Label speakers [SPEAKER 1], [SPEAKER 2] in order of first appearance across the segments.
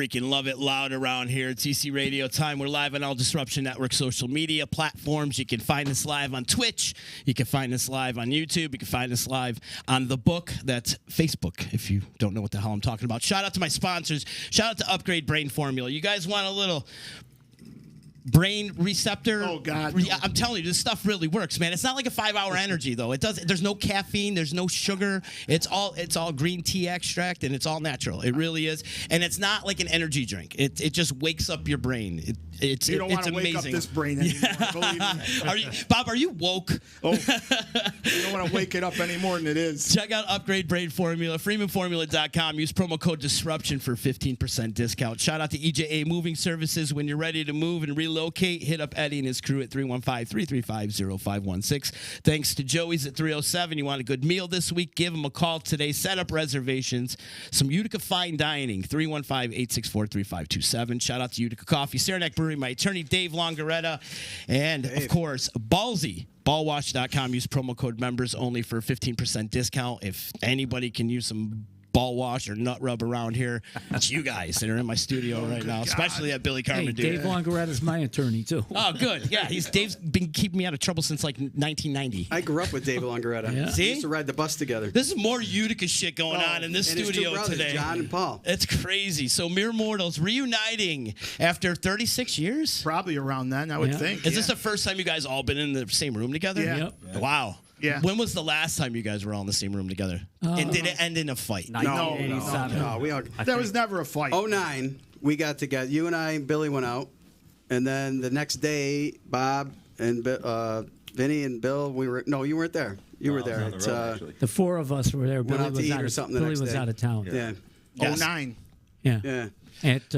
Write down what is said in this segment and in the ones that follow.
[SPEAKER 1] freaking love it loud around here. It's EC Radio time. We're live on all Disruption Network social media platforms. You can find us live on Twitch. You can find us live on YouTube. You can find us live on The Book. That's Facebook, if you don't know what the hell I'm talking about. Shout out to my sponsors. Shout out to Upgrade Brain Formula. You guys want a little brain receptor?
[SPEAKER 2] Oh, God.
[SPEAKER 1] I'm telling you, this stuff really works, man. It's not like a 5-hour energy, though. It does. There's no caffeine. There's no sugar. It's all green tea extract, and it's all natural. It really is. And it's not like an energy drink. It just wakes up your brain.
[SPEAKER 2] You don't want to wake up this brain anymore. Believe me.
[SPEAKER 1] Bob, are you woke?
[SPEAKER 2] Oh, you don't want to wake it up any more than it is.
[SPEAKER 1] Check out Upgrade Brain Formula, freemanformula.com. Use promo code Disruption for 15% discount. Shout out to EJA Moving Services. When you're ready to move and relocate, hit up Eddie and his crew at 315-335-0516. Thanks to Joey's at 307. You want a good meal this week? Give them a call today. Set up reservations. Some Utica Fine Dining, 315-864-3527. Shout out to Utica Coffee, Saranac Brewery, my attorney, Dave Longaretta, and, of course, Ballsy. Ballwash.com. Use promo code members only for 15% discount. If anybody can use some ball wash or nut rub around here, it's you guys that are in my studio right now, especially at Billy Carmen.
[SPEAKER 3] Hey, Dave Longaretta's my attorney, too.
[SPEAKER 1] Oh, good. Yeah, Dave's been keeping me out of trouble since, like, 1990.
[SPEAKER 4] I grew up with Dave Longaretta.
[SPEAKER 1] Yeah. See?
[SPEAKER 4] We used to ride the bus together.
[SPEAKER 1] This is more Utica shit going on in this
[SPEAKER 4] and
[SPEAKER 1] studio
[SPEAKER 4] his two brothers,
[SPEAKER 1] today.
[SPEAKER 4] John and Paul.
[SPEAKER 1] It's crazy. So, Mere Mortals reuniting after 36 years?
[SPEAKER 2] Probably around then, I would think.
[SPEAKER 1] Is this the first time you guys all been in the same room together?
[SPEAKER 2] Yeah.
[SPEAKER 3] Yep.
[SPEAKER 1] Wow.
[SPEAKER 2] Yeah.
[SPEAKER 1] When was the last time you guys were all in the same room together? And did it end in a fight?
[SPEAKER 2] No,
[SPEAKER 4] We all.
[SPEAKER 2] there was never a fight.
[SPEAKER 4] 09, we got together. You and I and Billy went out. And then the next day, Bob and Vinny and Bill, we were. No, you weren't there. You were there.
[SPEAKER 3] The four of us were there.
[SPEAKER 4] Went
[SPEAKER 3] Billy
[SPEAKER 4] out to
[SPEAKER 3] was
[SPEAKER 4] eat
[SPEAKER 3] out
[SPEAKER 4] or
[SPEAKER 3] of,
[SPEAKER 4] something the
[SPEAKER 3] Billy
[SPEAKER 4] next
[SPEAKER 3] was
[SPEAKER 4] day.
[SPEAKER 3] out of town.
[SPEAKER 4] Yeah.
[SPEAKER 1] Yes.
[SPEAKER 2] 09.
[SPEAKER 3] Yeah.
[SPEAKER 4] Yeah.
[SPEAKER 3] At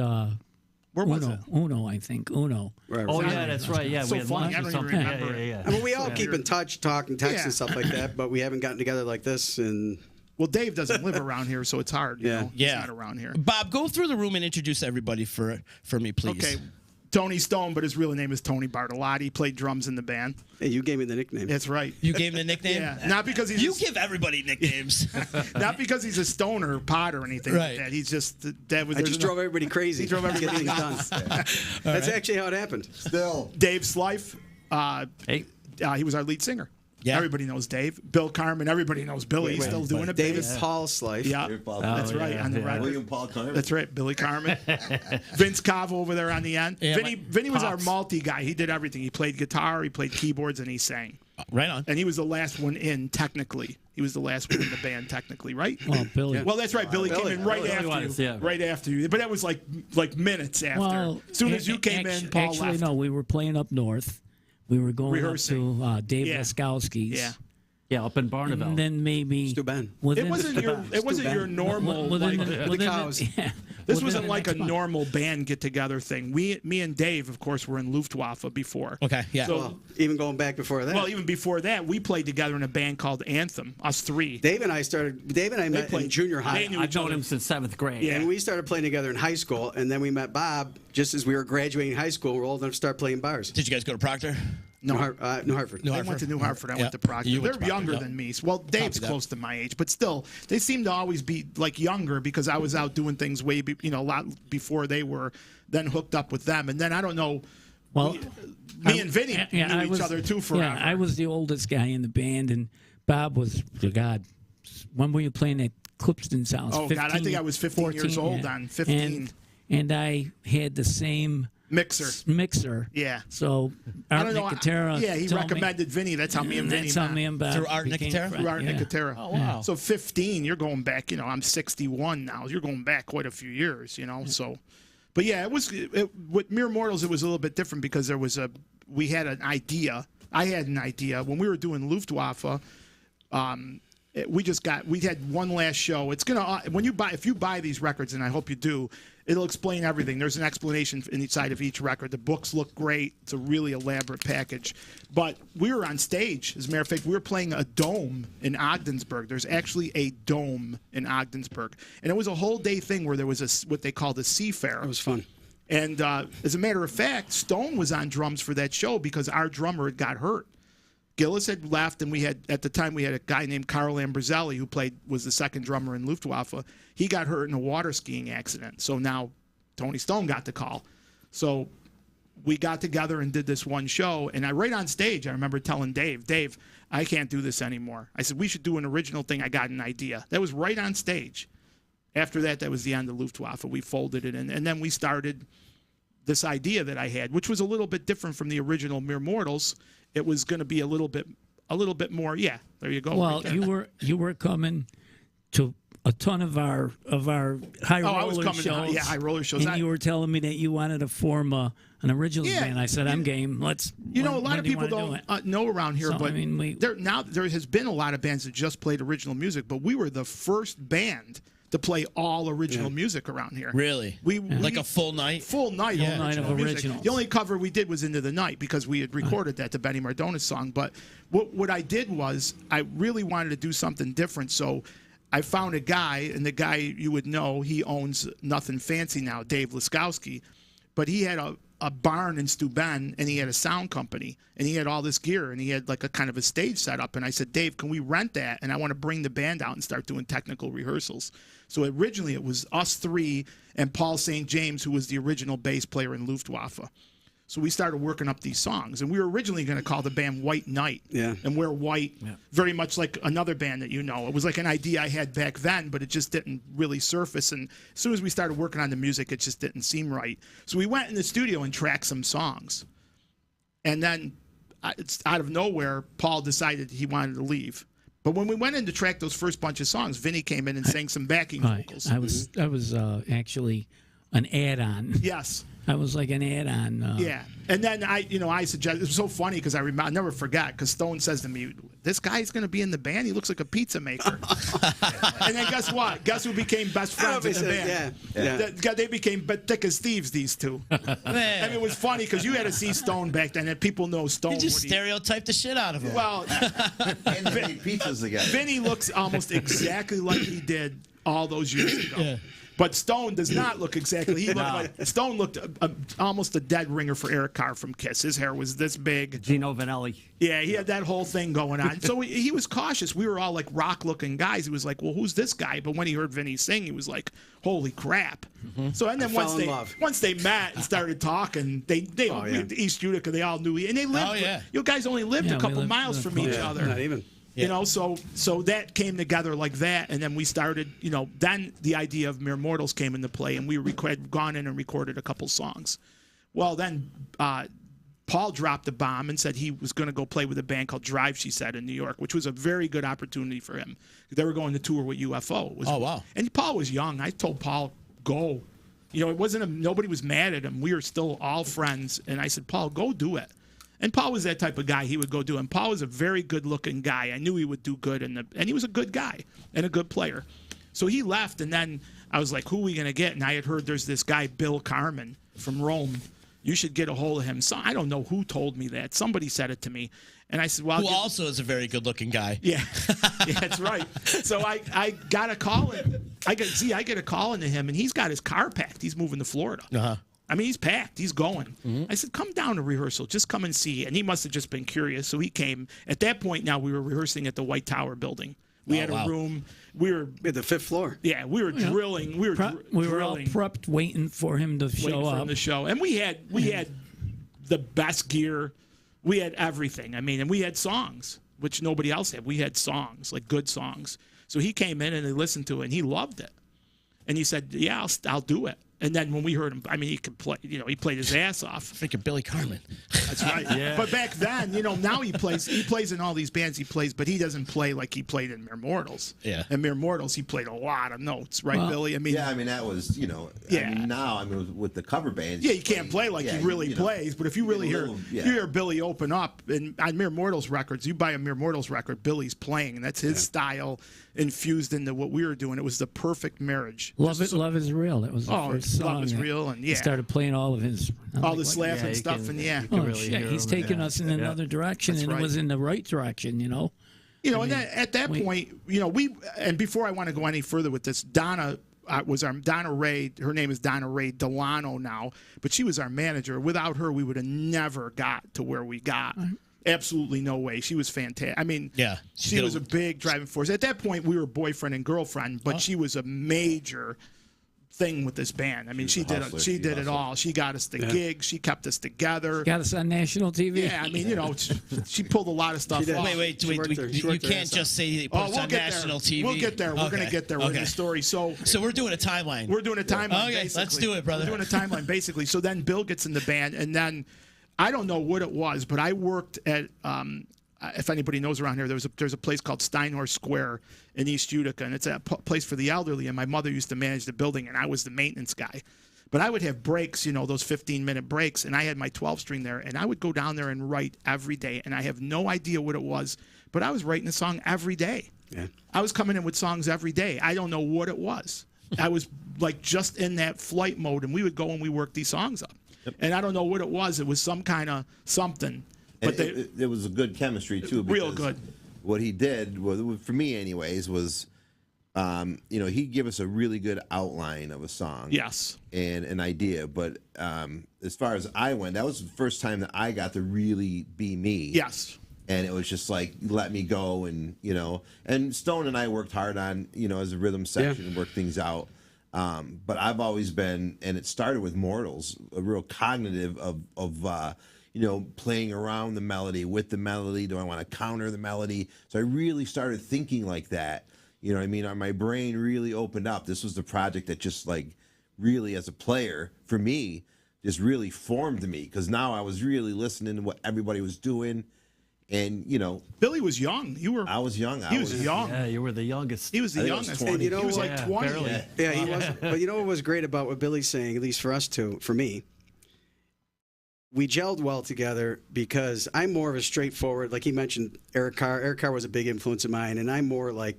[SPEAKER 2] Where was it?
[SPEAKER 3] Uno, I think. Uno.
[SPEAKER 4] Right.
[SPEAKER 5] Oh, yeah, that's right. Yeah,
[SPEAKER 2] So
[SPEAKER 5] we had
[SPEAKER 2] funny.
[SPEAKER 5] lunch
[SPEAKER 2] I
[SPEAKER 5] or
[SPEAKER 2] don't
[SPEAKER 5] something.
[SPEAKER 2] even
[SPEAKER 5] Yeah,
[SPEAKER 2] remember
[SPEAKER 5] yeah,
[SPEAKER 2] it.
[SPEAKER 5] yeah.
[SPEAKER 4] I mean, we all keep in touch, talk and text
[SPEAKER 2] Yeah.
[SPEAKER 4] and stuff like that, but we haven't gotten together like this. And
[SPEAKER 2] Well, Dave doesn't live around here, so it's hard. You know?
[SPEAKER 1] Yeah.
[SPEAKER 2] He's not around here.
[SPEAKER 1] Bob, go through the room and introduce everybody for me, please.
[SPEAKER 2] Okay. Tony Stone, but his real name is Tony Bartolotti. Played drums in the band.
[SPEAKER 4] hey, you gave me the nickname.
[SPEAKER 2] That's right.
[SPEAKER 1] You gave him a nickname?
[SPEAKER 2] Yeah. Not because he's
[SPEAKER 1] You give everybody nicknames.
[SPEAKER 2] not because he's a stoner pot or anything
[SPEAKER 1] Right.
[SPEAKER 2] like that. He's just that was.
[SPEAKER 4] I just drove everybody crazy.
[SPEAKER 2] He drove everybody
[SPEAKER 4] to get things done. That's actually how it happened.
[SPEAKER 6] Still.
[SPEAKER 2] Dave Slife.
[SPEAKER 5] Hey,
[SPEAKER 2] He was our lead singer.
[SPEAKER 1] Yeah.
[SPEAKER 2] Everybody knows Dave. Bill Carmen. Everybody knows Billy. He's still doing it.
[SPEAKER 4] David
[SPEAKER 2] big.
[SPEAKER 4] Paul Slife.
[SPEAKER 2] Yeah.
[SPEAKER 6] David Paul
[SPEAKER 2] That's
[SPEAKER 5] Carmen.
[SPEAKER 2] right.
[SPEAKER 5] Yeah,
[SPEAKER 2] On the
[SPEAKER 5] yeah.
[SPEAKER 2] record.
[SPEAKER 6] William Paul Carmen.
[SPEAKER 2] That's right, Billy Carmen. Vince Cavo over there on the end.
[SPEAKER 1] Yeah,
[SPEAKER 2] Vinny was our
[SPEAKER 5] Pops.
[SPEAKER 2] multi guy. He did everything. He played guitar, he played keyboards, and he sang.
[SPEAKER 1] Right on.
[SPEAKER 2] And he was the last one in, technically. He was the last one in the band, technically, right?
[SPEAKER 3] Well, Billy.
[SPEAKER 2] Well, that's right. Billy came in right
[SPEAKER 5] Billy
[SPEAKER 2] after
[SPEAKER 5] was,
[SPEAKER 2] you.
[SPEAKER 5] yeah.
[SPEAKER 2] Right after you. But that was like minutes after.
[SPEAKER 3] Well,
[SPEAKER 2] as soon as you came in, Paul
[SPEAKER 3] actually,
[SPEAKER 2] left.
[SPEAKER 3] no, we were playing up north. We were going
[SPEAKER 2] Rehearsing.
[SPEAKER 3] up to Dave
[SPEAKER 2] Yeah.
[SPEAKER 3] Laskowski's.
[SPEAKER 2] Yeah.
[SPEAKER 5] yeah, up in Barneville.
[SPEAKER 3] And then maybe
[SPEAKER 4] Stu Ben.
[SPEAKER 3] within
[SPEAKER 2] It wasn't your normal
[SPEAKER 3] within
[SPEAKER 2] like,
[SPEAKER 3] the, within
[SPEAKER 4] cows.
[SPEAKER 3] the, yeah,
[SPEAKER 2] this
[SPEAKER 3] within
[SPEAKER 2] wasn't
[SPEAKER 3] the
[SPEAKER 2] like a
[SPEAKER 3] next month.
[SPEAKER 2] normal band get together thing. Me and Dave, of course, were in Luftwaffe before.
[SPEAKER 1] Okay, yeah.
[SPEAKER 2] So,
[SPEAKER 4] Well, even going back before that.
[SPEAKER 2] well, even before that, we played together in a band called Anthem, us three.
[SPEAKER 4] Dave and I met
[SPEAKER 2] played-
[SPEAKER 4] in junior high.
[SPEAKER 2] they knew
[SPEAKER 5] I've
[SPEAKER 2] each
[SPEAKER 5] known
[SPEAKER 2] other.
[SPEAKER 5] him since 7th grade.
[SPEAKER 2] Yeah.
[SPEAKER 4] And we started playing together in high school, and then we met Bob just as we were graduating high school. We were old enough to start playing bars.
[SPEAKER 1] Did you guys go to Proctor?
[SPEAKER 4] New Hartford.
[SPEAKER 2] I went to New Hartford. I
[SPEAKER 1] Yeah.
[SPEAKER 2] went to Proctor.
[SPEAKER 1] You went
[SPEAKER 2] They're
[SPEAKER 1] to Proctor,
[SPEAKER 2] younger
[SPEAKER 1] yeah.
[SPEAKER 2] than me. Well, Dave's
[SPEAKER 1] that.
[SPEAKER 2] close to my age, but still, they seem to always be like younger because I was out doing things a lot before they were then hooked up with them. And then I don't know.
[SPEAKER 3] Well,
[SPEAKER 2] me and Vinny
[SPEAKER 3] yeah,
[SPEAKER 2] knew
[SPEAKER 3] I
[SPEAKER 2] each
[SPEAKER 3] was-
[SPEAKER 2] other too forever.
[SPEAKER 3] Yeah, I was the oldest guy in the band, and Bob was, God, when were you playing at Clipston's house?
[SPEAKER 2] Oh, God, I think I was 15 years old then, 15.
[SPEAKER 3] And I had the same mixer.
[SPEAKER 2] Yeah.
[SPEAKER 3] So
[SPEAKER 2] I
[SPEAKER 3] Art
[SPEAKER 2] don't know.
[SPEAKER 3] Nicotera
[SPEAKER 2] Yeah, he
[SPEAKER 3] told me-
[SPEAKER 2] recommended Vinny. That's how me and Vinny
[SPEAKER 3] That's how
[SPEAKER 2] met.
[SPEAKER 3] me and Bob
[SPEAKER 1] Through Art
[SPEAKER 3] became
[SPEAKER 1] Nicotera?
[SPEAKER 3] friends,
[SPEAKER 2] Through Art
[SPEAKER 3] yeah.
[SPEAKER 2] Nicotera.
[SPEAKER 1] Oh, wow.
[SPEAKER 2] So 15, you're going back, I'm 61 now. You're going back quite a few years, So, but yeah, with Mere Mortals, it was a little bit different because we had an idea. I had an idea when we were doing Luftwaffe. We had one last show. It's gonna if you buy these records, and I hope you do, it'll explain everything. There's an explanation in each side of each record. The books look great. It's a really elaborate package. But we were on stage. As a matter of fact, we were playing a dome in Ogdensburg. There's actually a dome in Ogdensburg, and it was a whole day thing where there was what they called a sea fair.
[SPEAKER 4] It was fun.
[SPEAKER 2] And as a matter of fact, Stone was on drums for that show because our drummer had got hurt. Gillis had left, and at the time we had a guy named Carl Ambroselli who was the second drummer in Luftwaffe. He got hurt in a water skiing accident. So now Tony Stone got the call. So we got together and did this one show. And right on stage, I remember telling Dave, I can't do this anymore. I said, we should do an original thing. I got an idea. That was right on stage. After that, that was the end of Luftwaffe. We folded it in. And then we started this idea that I had, which was a little bit different from the original Mere Mortals. It was going to be a little bit more. Yeah, there you go.
[SPEAKER 3] Well,
[SPEAKER 2] right
[SPEAKER 3] you were coming to a ton of our high roller
[SPEAKER 2] I was coming
[SPEAKER 3] shows.
[SPEAKER 2] to high roller shows.
[SPEAKER 3] And you were telling me that you wanted to form an original band. I said, I'm game. Let's.
[SPEAKER 2] A lot of people don't know around here,
[SPEAKER 3] So,
[SPEAKER 2] but
[SPEAKER 3] I mean,
[SPEAKER 2] there has been a lot of bands that just played original music, but we were the first band to play all original music around here.
[SPEAKER 1] Really? Like a full night?
[SPEAKER 2] Full night,
[SPEAKER 3] Full night of
[SPEAKER 2] music.
[SPEAKER 3] originals.
[SPEAKER 2] The only cover we did was Into the Night because we had recorded that, the Benny Mardones song. But what I did was I really wanted to do something different. So I found a guy, and the guy you would know, he owns Nothing Fancy now, Dave Laskowski. But he had a barn in Steuben, and he had a sound company, and he had all this gear, and he had like a kind of a stage set up. And I said, Dave, can we rent that? And I want to bring the band out and start doing technical rehearsals. So originally it was us three and Paul St. James, who was the original bass player in Luftwaffe. So we started working up these songs, and we were originally going to call the band White Knight and wear white, very much like another band that you know. It was like an idea I had back then, but it just didn't really surface. And as soon as we started working on the music, it just didn't seem right. So we went in the studio and tracked some songs. And then out of nowhere, Paul decided he wanted to leave. But when we went in to track those first bunch of songs, Vinny came in and sang some backing vocals.
[SPEAKER 3] I was actually an add-on.
[SPEAKER 2] Yes.
[SPEAKER 3] I was like an add-on.
[SPEAKER 2] Yeah. And then I suggested, it was so funny because I'll never forget, because Stone says to me, this guy's going to be in the band? He looks like a pizza maker. And then guess what? Guess who became best friends in the band?
[SPEAKER 4] Yeah.
[SPEAKER 2] They became thick as thieves, these two. I mean, it was funny because you had to see Stone back then, and people know Stone.
[SPEAKER 1] You just stereotyped the shit out of him.
[SPEAKER 2] Well,
[SPEAKER 6] And they made pizzas together.
[SPEAKER 2] Vinny looks almost exactly like he did all those years ago.
[SPEAKER 1] Yeah.
[SPEAKER 2] But Stone does not look exactly. He looked like Stone looked almost a dead ringer for Eric Carr from Kiss. His hair was this big.
[SPEAKER 5] Gino Vanelli.
[SPEAKER 2] Yeah, he had that whole thing going on. So he was cautious. We were all like rock-looking guys. He was like, "Well, who's this guy?" But when he heard Vinny sing, he was like, "Holy crap!" So and then once they met and started talking, they East Utica, they all knew, and they lived.
[SPEAKER 1] Oh, yeah.
[SPEAKER 2] You guys only lived a couple miles from each other.
[SPEAKER 4] Not even.
[SPEAKER 2] You know, so that came together like that, and then we started. Then the idea of Mere Mortals came into play, and we had gone in and recorded a couple songs. Well, then Paul dropped a bomb and said he was going to go play with a band called Drive, she said, in New York, which was a very good opportunity for him. They were going to tour with UFO.
[SPEAKER 1] Oh, wow.
[SPEAKER 2] And Paul was young. I told Paul, go. It wasn't nobody was mad at him. We were still all friends, and I said, Paul, go do it. And Paul was that type of guy. He would go do it. And Paul was a very good-looking guy. I knew he would do good, and he was a good guy and a good player. So he left, and then I was like, who are we going to get? And I had heard there's this guy, Bill Carmen from Rome. You should get a hold of him. So I don't know who told me that. Somebody said it to me. And I said, well,
[SPEAKER 1] who also is a very good-looking guy.
[SPEAKER 2] Yeah, yeah, that's right. So I got a call. I get a call into him, and he's got his car packed. He's moving to Florida.
[SPEAKER 1] Uh-huh.
[SPEAKER 2] I mean, he's packed. He's going. I said, come down to rehearsal. Just come and see. And he must have just been curious. So he came. At that point now, we were rehearsing at the White Tower building. We had a room. We had
[SPEAKER 4] the fifth floor.
[SPEAKER 2] Yeah, we were drilling. We were
[SPEAKER 3] all prepped, waiting for him to show up.
[SPEAKER 2] For him to show. And we had the best gear. We had everything. I mean, and we had songs, which nobody else had. We had songs, like good songs. So he came in and he listened to it, and he loved it. And he said, yeah, I'll do it. And then when we heard him, I mean, he could play. He played his ass off.
[SPEAKER 1] Freaking Billy Carmen.
[SPEAKER 2] That's right. Yeah. But back then, now he plays in all these bands he plays, but he doesn't play like he played in Mere Mortals.
[SPEAKER 1] Yeah.
[SPEAKER 2] In Mere Mortals, he played a lot of notes, right, Billy? I mean,
[SPEAKER 6] yeah, I mean that was,
[SPEAKER 2] Yeah.
[SPEAKER 6] I mean, now, with the cover bands.
[SPEAKER 2] Yeah, you can't play like he really plays, but if you really you hear Billy open up, and on Mere Mortals records, you buy a Mere Mortals record, Billy's playing, and that's his style infused into what we were doing. It was the perfect marriage.
[SPEAKER 3] Love is real. That was the first song.
[SPEAKER 2] Love is real, and
[SPEAKER 3] he started playing all of his
[SPEAKER 2] the slaps and stuff, and
[SPEAKER 3] shit, he's taking us in another direction,
[SPEAKER 2] That's
[SPEAKER 3] and
[SPEAKER 2] right.
[SPEAKER 3] it was in the right direction,
[SPEAKER 2] and then at that point, and before I want to go any further with this, Donna Donna Ray. Her name is Donna Ray Delano now, but she was our manager. Without her, we would have never got to where we got. Absolutely no way. She was fantastic. I mean, she was a big driving force. At that point, we were boyfriend and girlfriend, but she was a major thing with this band. I mean, she
[SPEAKER 6] She's a
[SPEAKER 2] did
[SPEAKER 6] hustler.
[SPEAKER 2] She
[SPEAKER 6] She
[SPEAKER 2] did it
[SPEAKER 6] hustled.
[SPEAKER 2] all. She got us the gigs. She kept us together.
[SPEAKER 3] Got us on national TV.
[SPEAKER 2] Yeah, I mean, you know, she pulled a lot of stuff
[SPEAKER 4] She did.
[SPEAKER 2] off.
[SPEAKER 1] Wait.
[SPEAKER 4] She worked her- she
[SPEAKER 1] You
[SPEAKER 4] worked her
[SPEAKER 1] can't
[SPEAKER 4] ass
[SPEAKER 1] just say it puts
[SPEAKER 2] we'll
[SPEAKER 1] on
[SPEAKER 2] get
[SPEAKER 1] national
[SPEAKER 2] there.
[SPEAKER 1] TV.
[SPEAKER 2] We'll get there. We're going to
[SPEAKER 1] Okay,
[SPEAKER 2] get there with
[SPEAKER 1] okay.
[SPEAKER 2] the story. So
[SPEAKER 1] we're doing a timeline.
[SPEAKER 2] we're doing a timeline.
[SPEAKER 1] Okay,
[SPEAKER 2] basically.
[SPEAKER 1] let's do it, brother.
[SPEAKER 2] We're doing a timeline, basically. So then Bill gets in the band, and then I don't know what it was, but I worked at, if anybody knows around here, there's a place called Steinhorst Square in East Utica, and it's a place for the elderly, and my mother used to manage the building, and I was the maintenance guy. But I would have breaks, you know, those 15-minute breaks, and I had my 12-string there, and I would go down there and write every day, and I have no idea what it was, but I was writing a song every day.
[SPEAKER 4] Yeah.
[SPEAKER 2] I was coming in with songs every day. I don't know what it was. I was like just in that flight mode, and we would go and we worked these songs up. And I don't know what it was. It was some kind of something. But
[SPEAKER 6] And it was a good chemistry too.
[SPEAKER 2] Real
[SPEAKER 6] because
[SPEAKER 2] good.
[SPEAKER 6] What he did, for me anyways, was, you know, he'd give us a really good outline of a song.
[SPEAKER 2] Yes.
[SPEAKER 6] And an idea. But as far as I went, that was the first time that I got to really be me.
[SPEAKER 2] Yes.
[SPEAKER 6] And it was just like, let me go. And, you know, and Stone and I worked hard on, you know, as a rhythm section, work things out. But I've always been, and it started with Mortals, a real cognitive of you know, playing around the melody, with the melody. Do I want to counter the melody? So I really started thinking like that. You know what I mean? My brain really opened up. This was the project that just like really, as a player, for me, just really formed me. Because now I was really listening to what everybody was doing. And, you know,
[SPEAKER 2] Billy was young.
[SPEAKER 6] I was young.
[SPEAKER 2] He was young.
[SPEAKER 5] Yeah, you were the youngest.
[SPEAKER 2] He was the
[SPEAKER 6] I think I was
[SPEAKER 2] youngest.
[SPEAKER 6] 20.
[SPEAKER 2] And
[SPEAKER 4] You know
[SPEAKER 2] he was
[SPEAKER 4] what?
[SPEAKER 2] like
[SPEAKER 5] Yeah,
[SPEAKER 2] 20.
[SPEAKER 5] barely.
[SPEAKER 4] Yeah, he was. But you know what was great about what Billy's saying, at least for us two, for me, we gelled well together because I'm more of a straightforward, like he mentioned, Eric Carr. Eric Carr was a big influence of mine, and I'm more like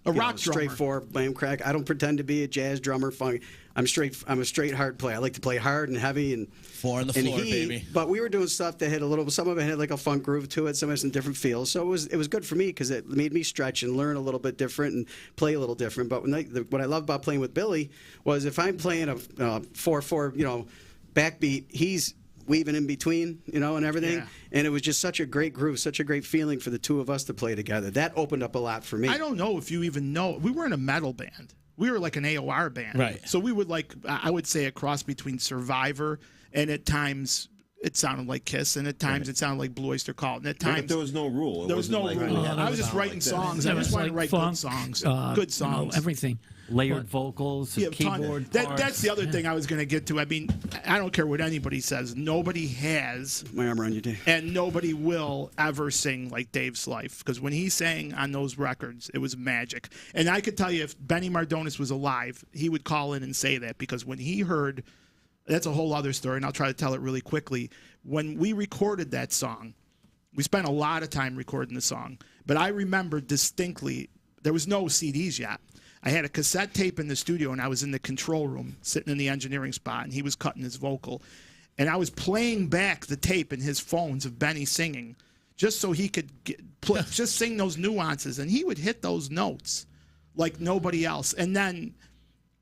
[SPEAKER 2] A rock drummer.
[SPEAKER 4] straightforward, blam crack. I don't pretend to be a jazz drummer, funk. I'm a straight hard player. I like to play hard and heavy and
[SPEAKER 1] Four on the
[SPEAKER 4] and
[SPEAKER 1] floor, baby.
[SPEAKER 4] But we were doing stuff that had some of it had like a funk groove to it, some of it some different feels. So it was good for me because it made me stretch and learn a little bit different and play a little different. But what I love about playing with Billy was if I'm playing a 4/4, you know, backbeat, he's weaving in between, you know, and everything.
[SPEAKER 2] Yeah.
[SPEAKER 4] And it was just such a great groove, such a great feeling for the two of us to play together. That opened up a lot for me.
[SPEAKER 2] I don't know if you even know. We were in a metal band. We were like an AOR band.
[SPEAKER 1] Right.
[SPEAKER 2] So we would I would say a cross between Survivor and at times it sounded like Kiss and at times it sounded like Blue Oyster Cult and at
[SPEAKER 6] but
[SPEAKER 2] times
[SPEAKER 6] there was no rule.
[SPEAKER 2] there was no
[SPEAKER 6] wasn't like,
[SPEAKER 2] rule.
[SPEAKER 6] we had
[SPEAKER 2] I
[SPEAKER 6] to
[SPEAKER 2] was just
[SPEAKER 6] sound
[SPEAKER 2] writing
[SPEAKER 6] like this.
[SPEAKER 2] songs.
[SPEAKER 3] There
[SPEAKER 2] I just
[SPEAKER 3] was
[SPEAKER 2] wanted to
[SPEAKER 3] like
[SPEAKER 2] write
[SPEAKER 3] funk,
[SPEAKER 2] good songs.
[SPEAKER 3] good
[SPEAKER 2] Good songs.
[SPEAKER 3] everything.
[SPEAKER 5] Layered vocals,
[SPEAKER 2] Yeah,
[SPEAKER 5] keyboard
[SPEAKER 2] ton.
[SPEAKER 5] parts.
[SPEAKER 2] That's the other thing I was going to get to. I mean, I don't care what anybody says. Nobody has
[SPEAKER 4] My arm around you, Dave.
[SPEAKER 2] and nobody will ever sing like Dave's Life because when he sang on those records, it was magic. And I could tell you, if Benny Mardones was alive, he would call in and say that because when he heard, that's a whole other story, and I'll try to tell it really quickly. When we recorded that song, we spent a lot of time recording the song, but I remember distinctly there was no CDs yet. I had a cassette tape in the studio, and I was in the control room sitting in the engineering spot, and he was cutting his vocal. And I was playing back the tape in his phones of Benny singing just so he could just sing those nuances. And he would hit those notes like nobody else. And then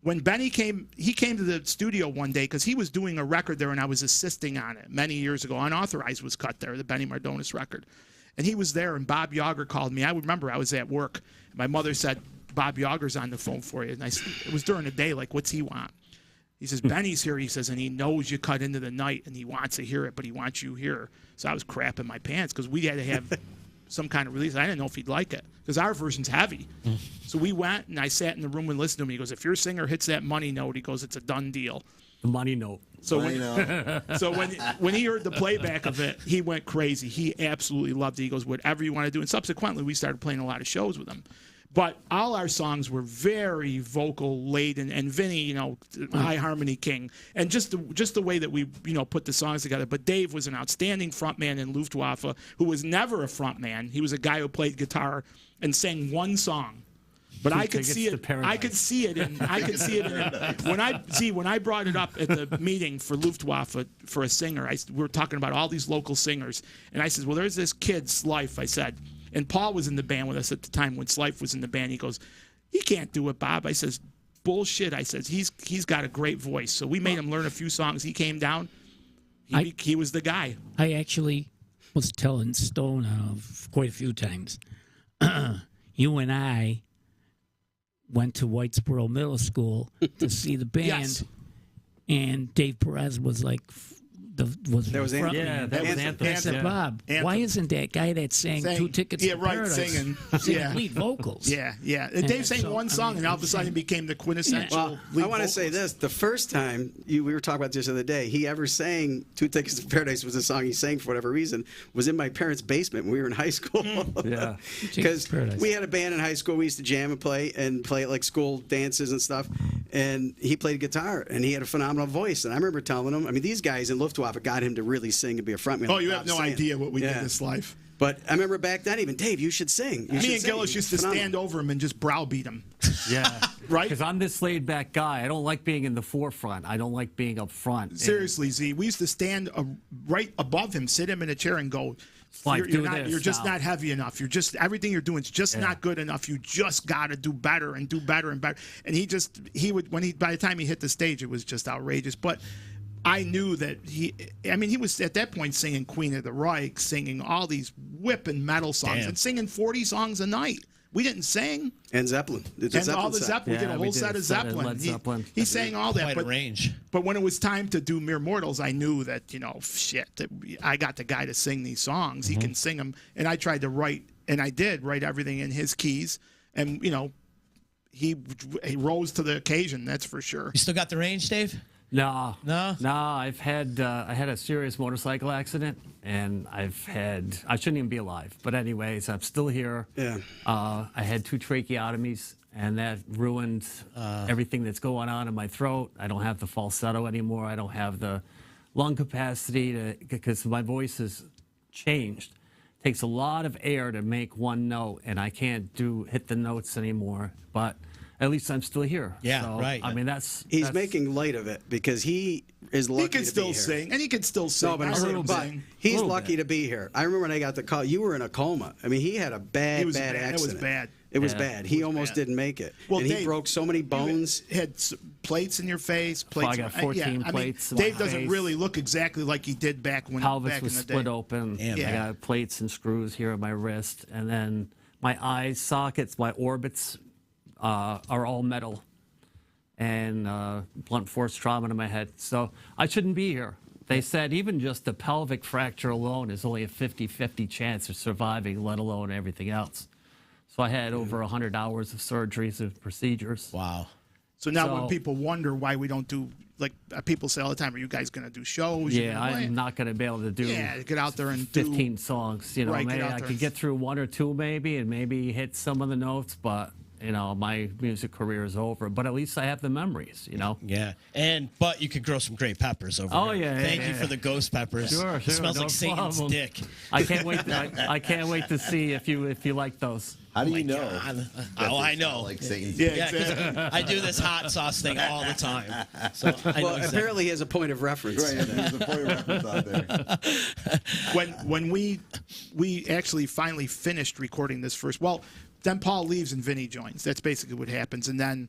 [SPEAKER 2] when Benny came, he came to the studio one day because he was doing a record there, and I was assisting on it many years ago. Unauthorized was cut there, the Benny Mardones record. And he was there, and Bob Yager called me. I remember I was at work. My mother said, Bob Yager's on the phone for you. And it was during the day, like, what's he want? He says, Benny's here, he says, and he knows you cut into the night, and he wants to hear it, but he wants you here. So I was crapping my pants because we had to have some kind of release. I didn't know if he'd like it because our version's heavy. So we went, and I sat in the room and listened to him. He goes, if your singer hits that money note, he goes, it's a done deal.
[SPEAKER 5] The money note.
[SPEAKER 2] So
[SPEAKER 6] I know.
[SPEAKER 2] when he heard the playback of it, he went crazy. He absolutely loved it. He goes, whatever you want to do. And subsequently, we started playing a lot of shows with him. But all our songs were very vocal laden, and Vinny, you know, high harmony king, and just the way that we, you know, put the songs together. But Dave was an outstanding frontman in Luftwaffe, who was never a frontman. He was a guy who played guitar and sang one song. But I could see it. I could see it in. When I brought it up at the meeting for Luftwaffe for a singer. We were talking about all these local singers, and I said, "Well, there's this kid, Slife." I said, and Paul was in the band with us at the time when Slife was in the band. He goes, "He can't do it, Bob." I says, "Bullshit." I says, "He's got a great voice." So we made him learn a few songs. He came down. He was the guy.
[SPEAKER 3] I actually was telling Stone quite a few times. You and I went to Whitesboro Middle School to see the band,
[SPEAKER 2] Yes.
[SPEAKER 3] and Dave Perez was like was
[SPEAKER 4] That was
[SPEAKER 3] front
[SPEAKER 4] Anthem.
[SPEAKER 5] Yeah,
[SPEAKER 3] man.
[SPEAKER 5] that was
[SPEAKER 2] Anthem.
[SPEAKER 5] Anthem.
[SPEAKER 3] I said,
[SPEAKER 5] Yeah.
[SPEAKER 3] Bob,
[SPEAKER 2] Anthem.
[SPEAKER 3] why isn't that guy that sang
[SPEAKER 2] Sang-
[SPEAKER 3] 2 Tickets
[SPEAKER 2] yeah,
[SPEAKER 3] to
[SPEAKER 2] right,
[SPEAKER 3] Paradise
[SPEAKER 2] singing. Yeah.
[SPEAKER 3] lead vocals?
[SPEAKER 2] Yeah, yeah. And Dave sang
[SPEAKER 3] so,
[SPEAKER 2] one
[SPEAKER 3] I
[SPEAKER 2] song,
[SPEAKER 3] mean,
[SPEAKER 2] and all of a sudden he became the quintessential
[SPEAKER 4] Well,
[SPEAKER 2] lead
[SPEAKER 4] I want to say
[SPEAKER 2] vocalist.
[SPEAKER 4] this: the first time we were talking about this the other day, he ever sang "2 Tickets to Paradise" was a song he sang for whatever reason. Was in my parents' basement when we were in high school.
[SPEAKER 5] Yeah.
[SPEAKER 4] Because
[SPEAKER 3] Paradise.
[SPEAKER 4] we had a band in high school. We used to jam and play at like school dances and stuff. And he played guitar, and he had a phenomenal voice. And I remember telling him, I mean, these guys in Luftwaffe got him to really sing and be a frontman.
[SPEAKER 2] Oh,
[SPEAKER 4] like
[SPEAKER 2] you
[SPEAKER 4] Bob's
[SPEAKER 2] have no
[SPEAKER 4] saying.
[SPEAKER 2] idea what we did
[SPEAKER 4] Yeah.
[SPEAKER 2] in this life.
[SPEAKER 4] But I remember back then, even Dave, you should sing. You
[SPEAKER 2] Me
[SPEAKER 4] should
[SPEAKER 2] and
[SPEAKER 4] sing.
[SPEAKER 2] Gillis used to
[SPEAKER 4] Phenomenal.
[SPEAKER 2] stand over him and just browbeat him.
[SPEAKER 5] Yeah.
[SPEAKER 2] Right?
[SPEAKER 5] Because I'm this laid back guy. I don't like being in the forefront. I don't like being up front. And
[SPEAKER 2] Seriously, Z, we used to stand right above him, sit him in a chair, and go,
[SPEAKER 5] Like, do
[SPEAKER 2] not,
[SPEAKER 5] this
[SPEAKER 2] you're just
[SPEAKER 5] now."
[SPEAKER 2] not heavy enough. You're just everything you're doing is just
[SPEAKER 5] Yeah.
[SPEAKER 2] not good enough. You just got to do better and do better and better. And he would by the time he hit the stage, it was just outrageous. But I knew that he was at that point singing Queen of the Reich, singing all these whipping metal songs,
[SPEAKER 1] Damn.
[SPEAKER 2] and singing 40 songs a night. We didn't sing.
[SPEAKER 4] And Zeppelin.
[SPEAKER 2] And all the
[SPEAKER 4] set.
[SPEAKER 2] Zeppelin. We did
[SPEAKER 5] Yeah,
[SPEAKER 2] a
[SPEAKER 5] we
[SPEAKER 2] whole
[SPEAKER 5] did
[SPEAKER 2] set
[SPEAKER 5] a
[SPEAKER 2] of
[SPEAKER 5] set of
[SPEAKER 2] Zeppelin.
[SPEAKER 5] Led Zeppelin.
[SPEAKER 2] He sang all that.
[SPEAKER 1] Quite
[SPEAKER 2] but
[SPEAKER 1] a range.
[SPEAKER 2] But when it was time to do Mere Mortals, I knew that, that I got the guy to sing these songs. He can sing them. And I tried to write, and I did write everything in his keys. And, he rose to the occasion, that's for sure.
[SPEAKER 1] You still got the range, Dave?
[SPEAKER 5] No.
[SPEAKER 1] No?
[SPEAKER 5] No, I had a serious motorcycle accident, and I shouldn't even be alive. But anyways, I'm still here.
[SPEAKER 4] Yeah.
[SPEAKER 5] I had 2 tracheotomies, and that ruined everything that's going on in my throat. I don't have the falsetto anymore. I don't have the lung capacity because my voice has changed. It takes a lot of air to make one note, and I can't hit the notes anymore. But at least I'm still here.
[SPEAKER 1] Yeah,
[SPEAKER 5] So,
[SPEAKER 1] right.
[SPEAKER 5] I mean,
[SPEAKER 4] He's making light of it because he is lucky
[SPEAKER 2] He can
[SPEAKER 4] to
[SPEAKER 2] still
[SPEAKER 4] be here.
[SPEAKER 2] sing, and he can still sing.
[SPEAKER 4] No, but,
[SPEAKER 2] I heard him
[SPEAKER 4] but
[SPEAKER 2] sing.
[SPEAKER 4] he's
[SPEAKER 5] Little
[SPEAKER 4] lucky to be here. I remember when I got the call. You were in a coma. I mean, he had a bad,
[SPEAKER 2] It was
[SPEAKER 4] bad
[SPEAKER 2] bad. It was
[SPEAKER 4] accident.
[SPEAKER 2] bad.
[SPEAKER 4] It was
[SPEAKER 5] Yeah.
[SPEAKER 4] bad. He almost
[SPEAKER 2] bad.
[SPEAKER 4] didn't make it.
[SPEAKER 2] Well,
[SPEAKER 4] and he
[SPEAKER 2] Dave,
[SPEAKER 4] broke so many bones.
[SPEAKER 2] You had plates in your face. Plates.
[SPEAKER 5] I got 14
[SPEAKER 2] I
[SPEAKER 5] plates in
[SPEAKER 2] mean, Dave
[SPEAKER 5] my
[SPEAKER 2] doesn't
[SPEAKER 5] face.
[SPEAKER 2] really look exactly like he did back
[SPEAKER 5] pelvis
[SPEAKER 2] back
[SPEAKER 5] was
[SPEAKER 2] in the
[SPEAKER 5] split
[SPEAKER 2] day.
[SPEAKER 5] open.
[SPEAKER 1] Damn.
[SPEAKER 5] I
[SPEAKER 2] Yeah.
[SPEAKER 5] got plates and screws here on my wrist, and then my eye sockets, my orbits are all metal, and blunt force trauma to my head. So I shouldn't be here. They said even just the pelvic fracture alone is only a 50-50 chance of surviving, let alone everything else. So I had over 100 hours of surgeries and procedures.
[SPEAKER 1] Wow.
[SPEAKER 2] So now when
[SPEAKER 5] So-
[SPEAKER 2] people wonder why we don't do, like people say all the time, are you guys going to do shows? You
[SPEAKER 5] Yeah,
[SPEAKER 2] gonna play?
[SPEAKER 5] I'm not going to be able to do
[SPEAKER 2] Yeah, get out there and do
[SPEAKER 5] 15 songs. You know,
[SPEAKER 2] Right, get
[SPEAKER 5] maybe
[SPEAKER 2] out
[SPEAKER 5] I
[SPEAKER 2] there
[SPEAKER 5] could
[SPEAKER 2] and-
[SPEAKER 5] get through 1 or 2 maybe, and maybe hit some of the notes, but my music career is over. But at least I have the memories,
[SPEAKER 1] Yeah. But you could grow some great peppers over
[SPEAKER 5] Oh,
[SPEAKER 1] here.
[SPEAKER 5] yeah,
[SPEAKER 1] Thank
[SPEAKER 5] yeah,
[SPEAKER 1] you
[SPEAKER 5] yeah.
[SPEAKER 1] for the ghost peppers.
[SPEAKER 5] Sure,
[SPEAKER 1] It smells
[SPEAKER 5] no
[SPEAKER 1] like Satan's
[SPEAKER 5] problem.
[SPEAKER 1] dick.
[SPEAKER 5] I can't wait. I can't wait to see if you like those.
[SPEAKER 6] How do
[SPEAKER 1] Oh
[SPEAKER 6] you
[SPEAKER 1] my
[SPEAKER 6] know?
[SPEAKER 1] God.
[SPEAKER 6] that
[SPEAKER 1] Oh,
[SPEAKER 6] they
[SPEAKER 1] I
[SPEAKER 6] smell
[SPEAKER 1] know.
[SPEAKER 6] Like Satan's
[SPEAKER 2] Yeah,
[SPEAKER 1] Yeah, 'cause
[SPEAKER 2] exactly.
[SPEAKER 1] I do this hot sauce thing all the time. So I know
[SPEAKER 4] Well,
[SPEAKER 1] exactly.
[SPEAKER 4] apparently he has a point of reference.
[SPEAKER 6] Right, there's a point of reference out there.
[SPEAKER 2] when we actually finally finished recording this first. Well, then Paul leaves and Vinny joins. That's basically what happens. And then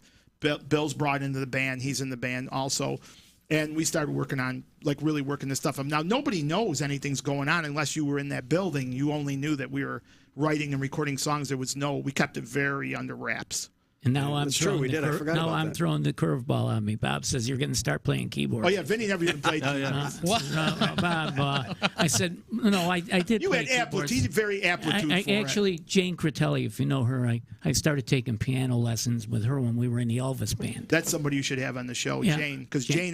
[SPEAKER 2] Bill's brought into the band. He's in the band also. And we started working on, really working this stuff up. Now, nobody knows anything's going on unless you were in that building. You only knew that we were writing and recording songs. We kept it very under wraps.
[SPEAKER 3] And now I'm
[SPEAKER 4] That's true,
[SPEAKER 3] throwing
[SPEAKER 4] we
[SPEAKER 3] the
[SPEAKER 4] did. I forgot
[SPEAKER 3] now
[SPEAKER 4] about
[SPEAKER 3] I'm
[SPEAKER 4] that.
[SPEAKER 3] throwing the curveball on me. Bob says you're going to start playing keyboard.
[SPEAKER 2] Oh, yeah, Vinny never even played.
[SPEAKER 1] What?
[SPEAKER 3] Bob, I said no. I did.
[SPEAKER 2] You
[SPEAKER 3] play
[SPEAKER 2] had amplitude.
[SPEAKER 3] keyboards.
[SPEAKER 2] He's very amplitude
[SPEAKER 3] I
[SPEAKER 2] for it.
[SPEAKER 3] actually, Jane Critelli, if you know her, I started taking piano lessons with her when we were in the Elvis band.
[SPEAKER 2] That's somebody you should have on the show,
[SPEAKER 3] Yeah.
[SPEAKER 2] Jane, because Jane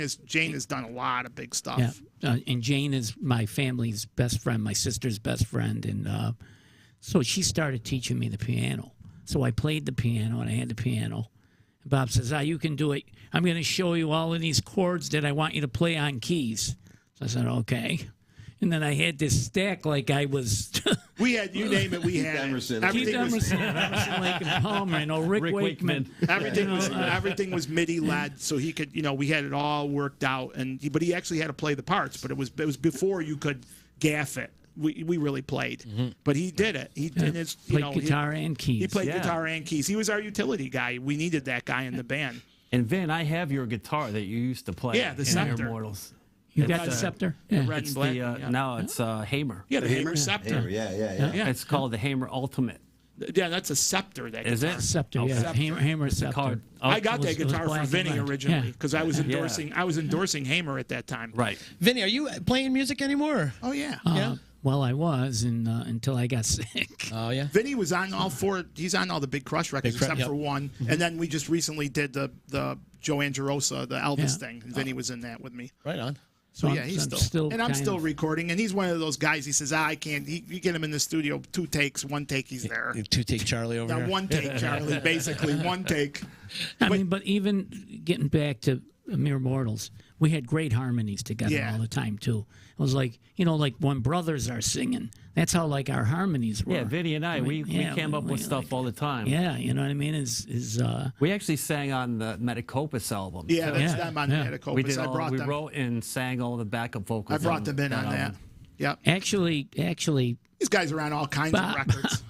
[SPEAKER 2] has done a lot of big stuff.
[SPEAKER 3] Yeah, and Jane is my family's best friend, my sister's best friend, and so she started teaching me the piano. So I played the piano, and I had the piano. And Bob says, you can do it. I'm going to show you all of these chords that I want you to play on keys. So I said, okay. And then I had this stack like I was
[SPEAKER 2] We had, you name it, we had
[SPEAKER 6] Emerson.
[SPEAKER 2] it.
[SPEAKER 3] Keith
[SPEAKER 2] Everything was,
[SPEAKER 3] Emerson, Lake and Palmer, Rick Wakeman.
[SPEAKER 2] everything was MIDI led, so he could, we had it all worked out, but he actually had to play the parts, but it was before you could gaff it. We really played, but he did it. He did his,
[SPEAKER 3] Played guitar and keys.
[SPEAKER 2] He played
[SPEAKER 5] Yeah.
[SPEAKER 2] guitar and keys. He was our utility guy. We needed that guy in the band.
[SPEAKER 5] And Vin, I have your guitar that you used to play.
[SPEAKER 2] Yeah, the
[SPEAKER 5] in
[SPEAKER 2] Scepter.
[SPEAKER 5] Immortals.
[SPEAKER 3] You got
[SPEAKER 5] It's,
[SPEAKER 3] the scepter?
[SPEAKER 2] The
[SPEAKER 3] Yeah.
[SPEAKER 2] red and black.
[SPEAKER 5] Now it's Hamer.
[SPEAKER 2] Yeah, the Hamer Scepter.
[SPEAKER 6] Yeah.
[SPEAKER 2] Yeah.
[SPEAKER 5] It's called the Hamer Ultimate.
[SPEAKER 2] Yeah, that's a Scepter. That
[SPEAKER 5] Is
[SPEAKER 2] guitar.
[SPEAKER 5] it?
[SPEAKER 3] Scepter,
[SPEAKER 5] Okay.
[SPEAKER 3] yeah. Hammer Scepter.
[SPEAKER 5] Card.
[SPEAKER 2] I got that
[SPEAKER 3] It was
[SPEAKER 2] guitar
[SPEAKER 3] black
[SPEAKER 2] for
[SPEAKER 3] and
[SPEAKER 2] Vinny
[SPEAKER 3] red.
[SPEAKER 2] originally
[SPEAKER 3] Yeah.
[SPEAKER 2] because I was endorsing Hamer at that time.
[SPEAKER 5] Right.
[SPEAKER 1] Vinny, are you playing music anymore?
[SPEAKER 2] Oh yeah.
[SPEAKER 3] Well, I was until I got sick.
[SPEAKER 1] Oh yeah.
[SPEAKER 2] Vinny was on all four. He's on all the Big Crush records
[SPEAKER 1] Big Crush,
[SPEAKER 2] except
[SPEAKER 1] yep.
[SPEAKER 2] for one. And then we just recently did the Joe Angerosa, the Elvis
[SPEAKER 3] Yeah.
[SPEAKER 2] thing. And Vinny was in that with me.
[SPEAKER 1] Right on.
[SPEAKER 2] So
[SPEAKER 3] So
[SPEAKER 2] yeah,
[SPEAKER 3] I'm-
[SPEAKER 2] he's
[SPEAKER 3] I'm
[SPEAKER 2] still,
[SPEAKER 3] still
[SPEAKER 2] and I'm
[SPEAKER 3] kind
[SPEAKER 2] still
[SPEAKER 3] of-
[SPEAKER 2] recording. And he's one of those guys. He says, I can't. You get him in the studio, 2 takes, 1 take, he's there.
[SPEAKER 1] Two take Charlie over
[SPEAKER 2] Now
[SPEAKER 1] here.
[SPEAKER 2] 1 take, Charlie. Basically 1 take.
[SPEAKER 3] I mean, but even getting back to Mere Mortals, we had great harmonies together
[SPEAKER 2] Yeah.
[SPEAKER 3] all the time too. It was like like when brothers are singing. That's how like our harmonies were.
[SPEAKER 5] Yeah, Vinny and I, we came up with stuff
[SPEAKER 3] like,
[SPEAKER 5] all the time.
[SPEAKER 3] Yeah, you know what I mean?
[SPEAKER 5] We actually sang on the Metacopus album.
[SPEAKER 2] Yeah, that's
[SPEAKER 3] Yeah,
[SPEAKER 2] them on
[SPEAKER 3] yeah.
[SPEAKER 2] the
[SPEAKER 5] We
[SPEAKER 2] Metacopus.
[SPEAKER 5] did
[SPEAKER 2] I
[SPEAKER 5] all,
[SPEAKER 2] brought
[SPEAKER 5] we
[SPEAKER 2] them.
[SPEAKER 5] wrote and sang all the backup vocals.
[SPEAKER 2] I brought them in on that.
[SPEAKER 5] album.
[SPEAKER 2] Yep.
[SPEAKER 3] actually,
[SPEAKER 2] These guys are on all kinds of
[SPEAKER 3] Bob-
[SPEAKER 2] records.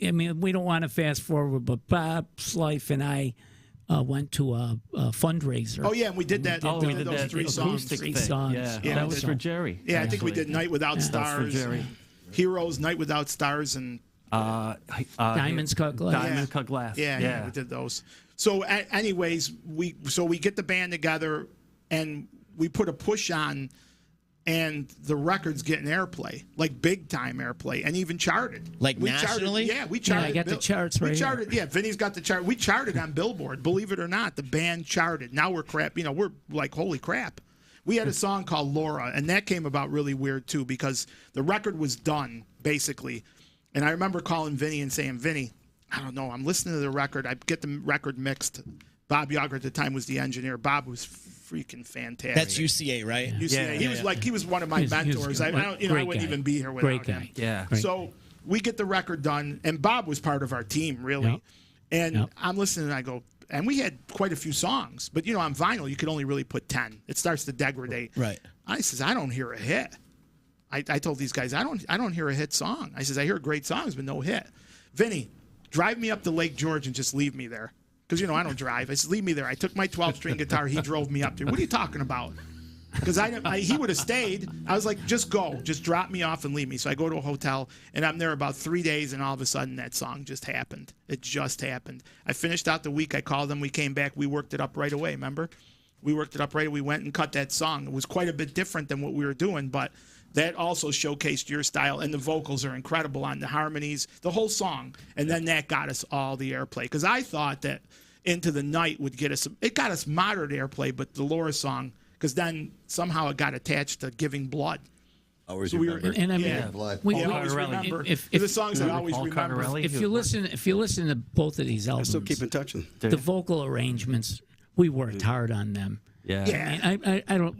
[SPEAKER 3] I mean, we don't want to fast forward, but Bob Slife and I went to a fundraiser.
[SPEAKER 2] Oh yeah, and we did that.
[SPEAKER 5] Oh,
[SPEAKER 2] we
[SPEAKER 5] we
[SPEAKER 2] did
[SPEAKER 5] did
[SPEAKER 2] those
[SPEAKER 5] that
[SPEAKER 2] 3 songs.
[SPEAKER 5] acoustic
[SPEAKER 3] Three
[SPEAKER 5] thing.
[SPEAKER 3] songs.
[SPEAKER 5] Yeah,
[SPEAKER 2] Yeah,
[SPEAKER 5] that
[SPEAKER 2] we
[SPEAKER 5] was
[SPEAKER 2] did.
[SPEAKER 5] for Jerry.
[SPEAKER 2] Yeah, I think we did Night Without
[SPEAKER 5] That was for
[SPEAKER 2] Stars,
[SPEAKER 5] Jerry.
[SPEAKER 2] and Heroes, Night Without Stars, and
[SPEAKER 3] Diamonds Cut Glass.
[SPEAKER 5] Diamond Cut Glass.
[SPEAKER 2] yeah, we did those. So, anyways, we get the band together, and we put a push on, and the record's getting airplay, like big time airplay, and even charted.
[SPEAKER 1] Like
[SPEAKER 2] we
[SPEAKER 1] nationally?
[SPEAKER 2] Charted, yeah, we charted.
[SPEAKER 3] I got the charts
[SPEAKER 2] we
[SPEAKER 3] right here.
[SPEAKER 2] charted, yeah, Vinny's got the chart. We charted on Billboard. Believe it or not, the band charted. Now we're crap. We're like, holy crap. We had a song called Laura, and that came about really weird too because the record was done basically, and I remember calling Vinny and saying, Vinny, I don't know, I'm listening to the record. I get the record mixed. Bob Yager at the time was the engineer. Bob was freaking fantastic.
[SPEAKER 1] That's UCA, right?
[SPEAKER 2] UCA.
[SPEAKER 5] Yeah,
[SPEAKER 2] He was one of my
[SPEAKER 3] He was
[SPEAKER 2] mentors.
[SPEAKER 3] good.
[SPEAKER 2] I
[SPEAKER 3] Great
[SPEAKER 2] wouldn't
[SPEAKER 3] guy.
[SPEAKER 2] even be here without
[SPEAKER 3] Great
[SPEAKER 2] him.
[SPEAKER 3] guy.
[SPEAKER 5] Yeah.
[SPEAKER 3] Great.
[SPEAKER 2] So we get the record done, and Bob was part of our team, really.
[SPEAKER 3] Yep.
[SPEAKER 2] And
[SPEAKER 3] Yep.
[SPEAKER 2] I'm listening, and I go, and we had quite a few songs, but on vinyl you could only really put 10. It starts to degrade.
[SPEAKER 1] Right.
[SPEAKER 2] I says, I don't hear a hit. I told these guys, I don't hear a hit song. I says, I hear great songs, but no hit. Vinny, drive me up to Lake George and just leave me there. Because, I don't drive. I said, leave me there. I took my 12-string guitar. He drove me up there. What are you talking about? Because he would have stayed. I was like, just go. Just drop me off and leave me. So I go to a hotel, and I'm there about 3 days, and all of a sudden that song just happened. It just happened. I finished out the week. I called them. We came back. We worked it up right away, remember? We worked it up right away. We went and cut that song. It was quite a bit different than what we were doing, but that also showcased your style, and the vocals are incredible on the harmonies, the whole song. And then that got us all the airplay. Because I thought that Into the Night would get us, it got us moderate airplay, but the Laura song, because then somehow it got attached to Giving Blood.
[SPEAKER 6] Always
[SPEAKER 2] So we were-
[SPEAKER 6] remember.
[SPEAKER 3] And I mean,
[SPEAKER 2] Yeah.
[SPEAKER 6] Blood.
[SPEAKER 3] we-
[SPEAKER 2] I
[SPEAKER 3] we-
[SPEAKER 2] always
[SPEAKER 5] Cardarelli.
[SPEAKER 2] remember.
[SPEAKER 3] If-
[SPEAKER 2] the songs I always
[SPEAKER 5] Paul
[SPEAKER 2] remember.
[SPEAKER 5] Cardarelli?
[SPEAKER 3] if you listen to both of these
[SPEAKER 4] I
[SPEAKER 3] albums,
[SPEAKER 4] still keep in touch with them.
[SPEAKER 3] the vocal arrangements, we worked hard on them.
[SPEAKER 5] Yeah.
[SPEAKER 2] Yeah.
[SPEAKER 3] I mean, I don't.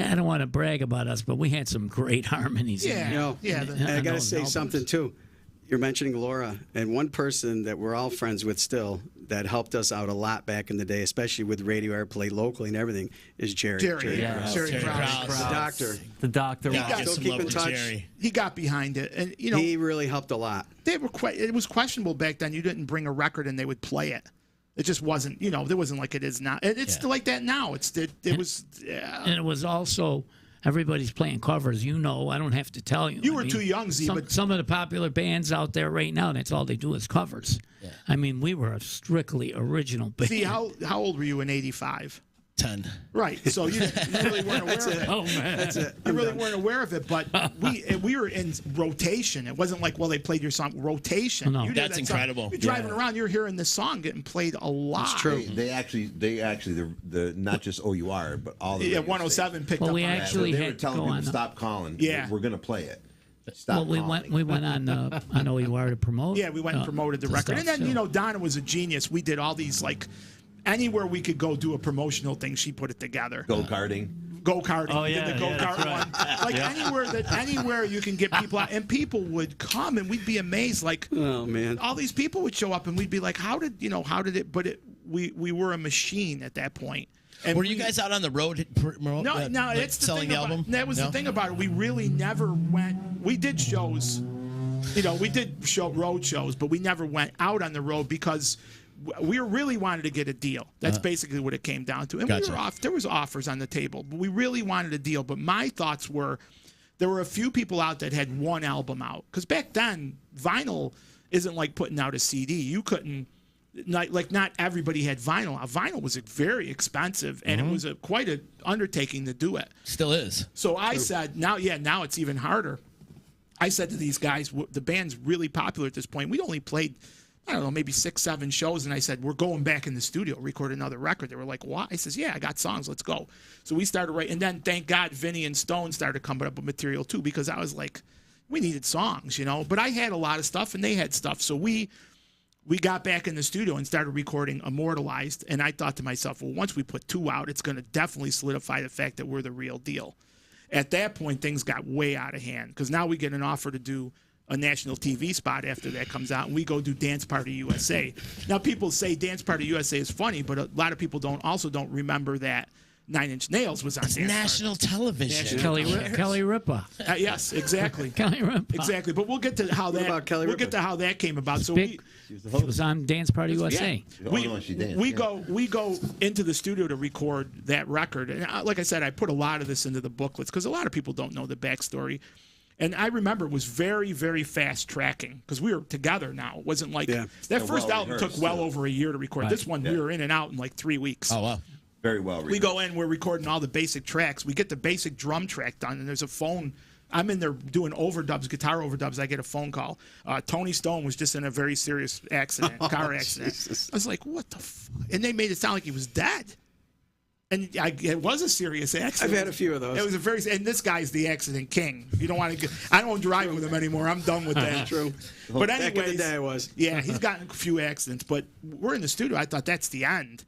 [SPEAKER 3] I don't want to brag about us, but we had some great harmonies. in
[SPEAKER 2] Yeah.
[SPEAKER 3] there.
[SPEAKER 2] Yeah,
[SPEAKER 3] And-
[SPEAKER 2] the-
[SPEAKER 4] And I
[SPEAKER 3] on
[SPEAKER 4] got to
[SPEAKER 3] those
[SPEAKER 4] say
[SPEAKER 3] albums.
[SPEAKER 4] something too. You're mentioning Laura, and one person that we're all friends with still that helped us out a lot back in the day, especially with radio airplay locally and everything, is Jerry.
[SPEAKER 2] Jerry,
[SPEAKER 5] Yeah.
[SPEAKER 2] yeah. Jerry
[SPEAKER 1] Jerry
[SPEAKER 2] Krause.
[SPEAKER 1] Krause.
[SPEAKER 4] The doctor.
[SPEAKER 5] The doctor.
[SPEAKER 1] Yeah,
[SPEAKER 2] got-
[SPEAKER 1] get
[SPEAKER 4] still
[SPEAKER 1] some
[SPEAKER 4] keep
[SPEAKER 1] love
[SPEAKER 4] in
[SPEAKER 1] with
[SPEAKER 4] touch.
[SPEAKER 1] Jerry.
[SPEAKER 2] He got behind it, and
[SPEAKER 4] He really helped a lot.
[SPEAKER 2] they were it was questionable back then. You didn't bring a record and they would play it. It just wasn't, there wasn't like it is now. It's still like that now. It was. Yeah.
[SPEAKER 3] And it was also everybody's playing covers. I don't have to tell you.
[SPEAKER 2] You were too young, Z, but-
[SPEAKER 3] some of the popular bands out there right now, that's all they do is covers. I mean, we were a strictly original band.
[SPEAKER 2] See, how old were you in '85?
[SPEAKER 1] 10.
[SPEAKER 2] Right. So you really weren't aware of it.
[SPEAKER 3] Oh man,
[SPEAKER 4] That's it.
[SPEAKER 2] You really weren't aware of it, but we were in rotation. It wasn't like, well, they played your song. Rotation.
[SPEAKER 3] No.
[SPEAKER 2] You did
[SPEAKER 1] That's
[SPEAKER 2] that song.
[SPEAKER 1] incredible.
[SPEAKER 2] You're driving around, you're hearing this song getting played a lot.
[SPEAKER 4] It's true.
[SPEAKER 6] They actually the not just OUR but all the
[SPEAKER 2] Yeah,
[SPEAKER 6] radio
[SPEAKER 2] 107 picked
[SPEAKER 3] Well,
[SPEAKER 2] up
[SPEAKER 3] we
[SPEAKER 2] on that.
[SPEAKER 3] actually
[SPEAKER 6] They were
[SPEAKER 3] had
[SPEAKER 6] telling
[SPEAKER 3] go
[SPEAKER 6] people
[SPEAKER 3] on.
[SPEAKER 6] stop calling.
[SPEAKER 2] Yeah.
[SPEAKER 6] We're gonna play it. Stop
[SPEAKER 3] Well,
[SPEAKER 6] calling.
[SPEAKER 3] we went on OUR to promote.
[SPEAKER 2] Yeah, we went and promoted the record.
[SPEAKER 3] stuff,
[SPEAKER 2] And then,
[SPEAKER 3] so.
[SPEAKER 2] Donna was a genius. We did all these, anywhere we could go do a promotional thing, she put it together.
[SPEAKER 6] Go karting.
[SPEAKER 2] Go-karting.
[SPEAKER 5] Oh,
[SPEAKER 2] We did
[SPEAKER 5] yeah,
[SPEAKER 2] the
[SPEAKER 5] yeah,
[SPEAKER 2] go-kart
[SPEAKER 5] that's
[SPEAKER 2] one. Anywhere you can get people out. And people would come, and we'd be amazed.
[SPEAKER 4] Oh man.
[SPEAKER 2] All these people would show up, and we'd be like, how did it, but we were a machine at that point. And
[SPEAKER 1] Were you guys out on the road?
[SPEAKER 2] No, it's the
[SPEAKER 1] selling
[SPEAKER 2] thing
[SPEAKER 1] the
[SPEAKER 2] about,
[SPEAKER 1] album.
[SPEAKER 2] that was the thing about it. We really never went. We did shows, we did road shows, but we never went out on the road because we really wanted to get a deal. That's basically what it came down to. And
[SPEAKER 1] Gotcha.
[SPEAKER 2] we were off. There was offers on the table, but we really wanted a deal. But my thoughts were, there were a few people out that had one album out. Because back then, vinyl isn't like putting out a CD. You couldn't, not everybody had vinyl. Vinyl was very expensive, and it was quite an undertaking to do it.
[SPEAKER 1] Still is.
[SPEAKER 2] So I said, now it's even harder. I said to these guys, the band's really popular at this point. We only played, I don't know, maybe 6, 7 shows. And I said, we're going back in the studio, record another record. They were like, what? I says, yeah, I got songs. Let's go. So we started writing. And then, thank God, Vinny and Stone started coming up with material, too, because I was like, we needed songs, But I had a lot of stuff, and they had stuff. So we got back in the studio and started recording Immortalized. And I thought to myself, well, once we put 2 out, it's going to definitely solidify the fact that we're the real deal. At that point, things got way out of hand because now we get an offer to do a national TV spot after that comes out, and we go do Dance Party USA. Now, people say Dance Party USA is funny, but a lot of people don't remember that 9 Inch Nails was on Dance
[SPEAKER 1] National television.
[SPEAKER 3] Kelly Ripa.
[SPEAKER 2] Yes, exactly.
[SPEAKER 3] Kelly Ripa.
[SPEAKER 2] Exactly, but we'll get to how get to how that came about. So
[SPEAKER 3] She was on Dance Party USA.
[SPEAKER 2] We go into the studio to record that record, and like I said, I put a lot of this into the booklets because a lot of people don't know the backstory. And I remember it was very, very fast tracking because we were together now. It wasn't like that first album took well over a year to record. Right. This one we were in and out in like 3 weeks.
[SPEAKER 1] Oh wow.
[SPEAKER 6] Very well rehearsed.
[SPEAKER 2] We go in, we're recording all the basic tracks. We get the basic drum track done, and there's a phone. I'm in there doing overdubs, guitar overdubs. I get a phone call. Tony Stone was just in a very serious accident, car accident. Jesus. I was like, what the fuck? And they made it sound like he was dead. And it was a serious accident.
[SPEAKER 4] I've had a few of those.
[SPEAKER 2] It was and this guy's the accident king. You don't want to I don't drive with him anymore. I'm done with that.
[SPEAKER 4] True.
[SPEAKER 2] But anyways,
[SPEAKER 4] back in the day I was.
[SPEAKER 2] Yeah, he's gotten a few accidents, but we're in the studio. I thought that's the end.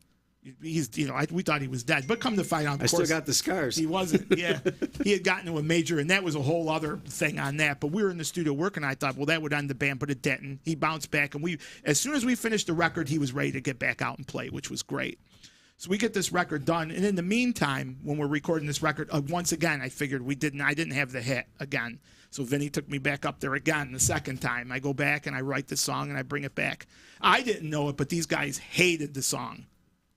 [SPEAKER 2] We thought he was dead, but come to find out, of course,
[SPEAKER 4] still got the scars.
[SPEAKER 2] He wasn't. Yeah, he had gotten to a major, and that was a whole other thing on that. But we were in the studio working. I thought, well, that would end the band, but it didn't. He bounced back, and as soon as we finished the record, he was ready to get back out and play, which was great. So we get this record done, and in the meantime, when we're recording this record, once again, I figured I didn't have the hit again. So Vinny took me back up there again the second time. I go back and I write the song and I bring it back. I didn't know it, but these guys hated the song.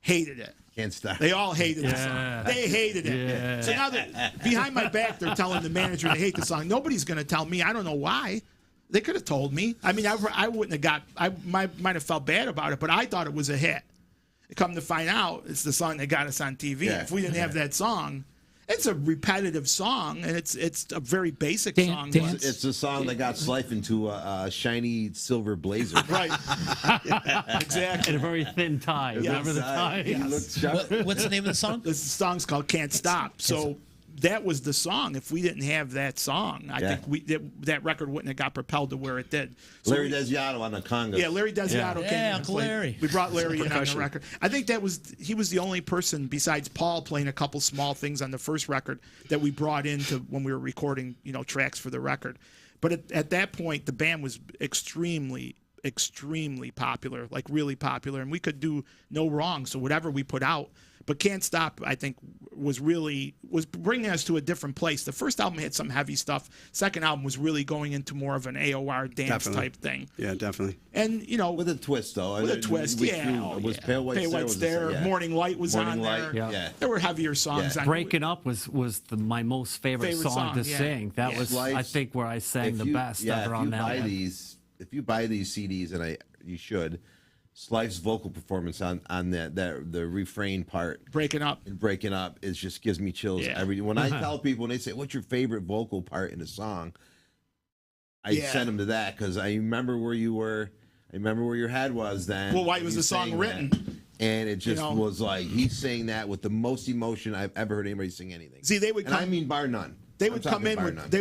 [SPEAKER 2] Hated it.
[SPEAKER 6] Can't stop.
[SPEAKER 2] They all hated the song. They hated it.
[SPEAKER 5] Yeah.
[SPEAKER 2] So now that behind my back, they're telling the manager they hate the song. Nobody's going to tell me. I don't know why. They could have told me. I mean, I wouldn't have I might have felt bad about it, but I thought it was a hit. Come to find out, it's the song that got us on TV.
[SPEAKER 6] Yeah.
[SPEAKER 2] If we didn't have that song, it's a repetitive song, and it's a very basic song.
[SPEAKER 6] It's a song that got Slife into a shiny silver blazer.
[SPEAKER 2] Right. Exactly.
[SPEAKER 5] And a very thin tie. Remember the tie?
[SPEAKER 6] He looked sharp.
[SPEAKER 1] What's the name of the song?
[SPEAKER 2] This song's called "Can't Stop." So that was the song. If we didn't have that song, I think that record wouldn't have got propelled to where it did. So
[SPEAKER 6] Larry Desiato on the congas.
[SPEAKER 2] Yeah, Larry Desiato came in and
[SPEAKER 1] Uncle
[SPEAKER 2] played.
[SPEAKER 1] Larry.
[SPEAKER 2] We brought Larry in on the record. I think he was the only person besides Paul playing a couple small things on the first record that we brought into when we were recording, tracks for the record. But at that point, the band was extremely popular, like really popular, and we could do no wrong. So whatever we put out. But Can't Stop, I think, was bringing us to a different place. The first album had some heavy stuff. Second album was really going into more of an AOR dance type thing.
[SPEAKER 4] Yeah, definitely.
[SPEAKER 2] And,
[SPEAKER 6] with a twist, though.
[SPEAKER 2] With a twist, yeah.
[SPEAKER 6] Was Pale White
[SPEAKER 2] Stare, Morning Light was on there.
[SPEAKER 6] Yeah.
[SPEAKER 2] There were heavier songs on
[SPEAKER 5] Breaking Up was my most favorite song to sing. That was, I think, where I sang the best ever on that one.
[SPEAKER 6] If you buy these CDs, and you should, Slife's vocal performance on the refrain part,
[SPEAKER 2] Breaking Up
[SPEAKER 6] is just gives me chills every. When I tell people, when they say, "What's your favorite vocal part in a song?" I send them to that because I remember where you were. I remember where your head was then.
[SPEAKER 2] Well, why was the song written?
[SPEAKER 6] And it just was like he's saying that with the most emotion I've ever heard anybody sing anything.
[SPEAKER 2] See, they would come.
[SPEAKER 6] I mean, bar none.
[SPEAKER 2] They would come in with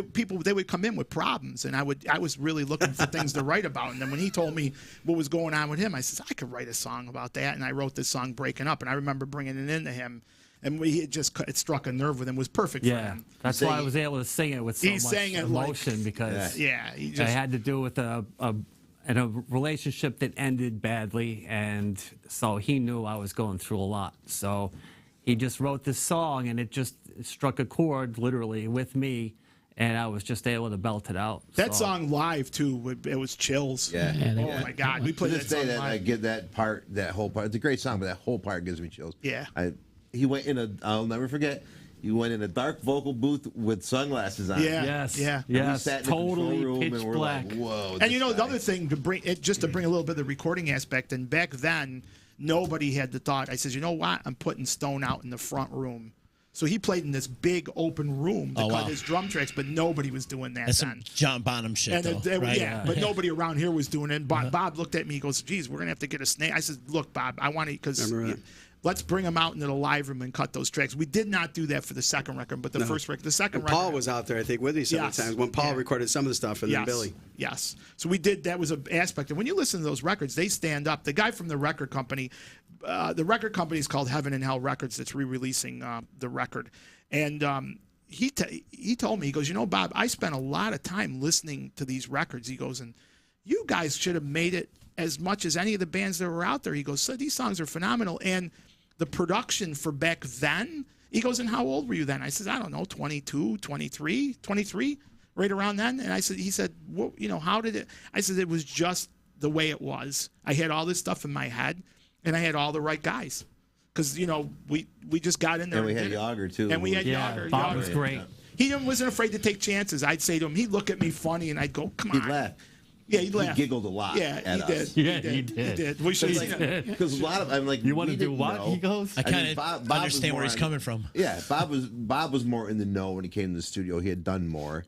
[SPEAKER 2] they would come in with problems, and I was really looking for things to write about. And then when he told me what was going on with him, I said I could write a song about that, and I wrote this song "Breaking Up." And I remember bringing it into him, and it struck a nerve with him. It was perfect for him.
[SPEAKER 5] That's why I was able to sing it with so much emotion because it had to do with a relationship that ended badly, and so he knew I was going through a lot. So he just wrote this song, and it just struck a chord literally with me, and I was just able to belt it out.
[SPEAKER 2] That song live too, it was chills.
[SPEAKER 6] Yeah.
[SPEAKER 2] Oh my God, we played that song live.
[SPEAKER 6] I get that whole part. It's a great song, but that whole part gives me chills.
[SPEAKER 2] Yeah.
[SPEAKER 6] He went in I'll never forget. You went in a dark vocal booth with sunglasses on.
[SPEAKER 2] Yeah.
[SPEAKER 5] Yes.
[SPEAKER 2] Yeah.
[SPEAKER 6] And we
[SPEAKER 5] Yes.
[SPEAKER 6] sat in the control
[SPEAKER 5] Totally
[SPEAKER 6] room
[SPEAKER 5] pitch
[SPEAKER 6] and we're
[SPEAKER 5] black.
[SPEAKER 6] like, whoa.
[SPEAKER 2] And you know, the other thing to bring it, just to bring a little bit of the recording aspect, and back then, nobody had the thought. I says, you know what? I'm putting Stone out in the front room. So he played in this big open room to cut his drum tracks, but nobody was doing that
[SPEAKER 1] That's
[SPEAKER 2] then.
[SPEAKER 1] some John Bonham shit, though, right?
[SPEAKER 2] Yeah, but nobody around here was doing it. And Bob looked at me. He goes, "Geez, we're gonna have to get a snake." I said, "Look, Bob, I want to because let's bring them out into the live room and cut those tracks." We did not do that for the second record, but the first record, the second
[SPEAKER 4] And
[SPEAKER 2] record.
[SPEAKER 4] Paul was out there, I think, with me several times when Paul recorded some of the stuff, and then Billy.
[SPEAKER 2] Yes. So we did. That was an aspect. And when you listen to those records, they stand up. The guy from the record company is called Heaven and Hell Records. That's re-releasing the record. And he told me, he goes, you know, Bob, I spent a lot of time listening to these records. He goes, and you guys should have made it as much as any of the bands that were out there. He goes, so these songs are phenomenal. And the production for back then, he goes, and how old were you then? I said, I don't know, 22, 23, right around then. And he said, well, you know, how did it? I said, it was just the way it was. I had all this stuff in my head, and I had all the right guys. Because, you know, we just got in there.
[SPEAKER 6] And we had Yager, too.
[SPEAKER 2] And we had Yager.
[SPEAKER 5] Bob was great.
[SPEAKER 2] He wasn't afraid to take chances. I'd say to him, he'd look at me funny, and I'd go, come on.
[SPEAKER 6] He'd laugh.
[SPEAKER 2] Yeah, he'd laugh.
[SPEAKER 6] He giggled a lot.
[SPEAKER 2] Yeah,
[SPEAKER 6] at
[SPEAKER 2] he
[SPEAKER 6] us.
[SPEAKER 2] did.
[SPEAKER 5] Yeah,
[SPEAKER 2] he did. We should have seen it.
[SPEAKER 6] Because a lot of I'm like,
[SPEAKER 5] You want
[SPEAKER 6] we
[SPEAKER 5] to do
[SPEAKER 6] didn't
[SPEAKER 5] what?
[SPEAKER 6] know.
[SPEAKER 5] He goes.
[SPEAKER 1] I kind
[SPEAKER 6] mean,
[SPEAKER 1] of
[SPEAKER 6] Bob was
[SPEAKER 1] understand
[SPEAKER 6] more
[SPEAKER 1] where he's
[SPEAKER 6] on-
[SPEAKER 1] coming from.
[SPEAKER 6] Yeah, Bob was more in the know when he came to the studio. He had done more.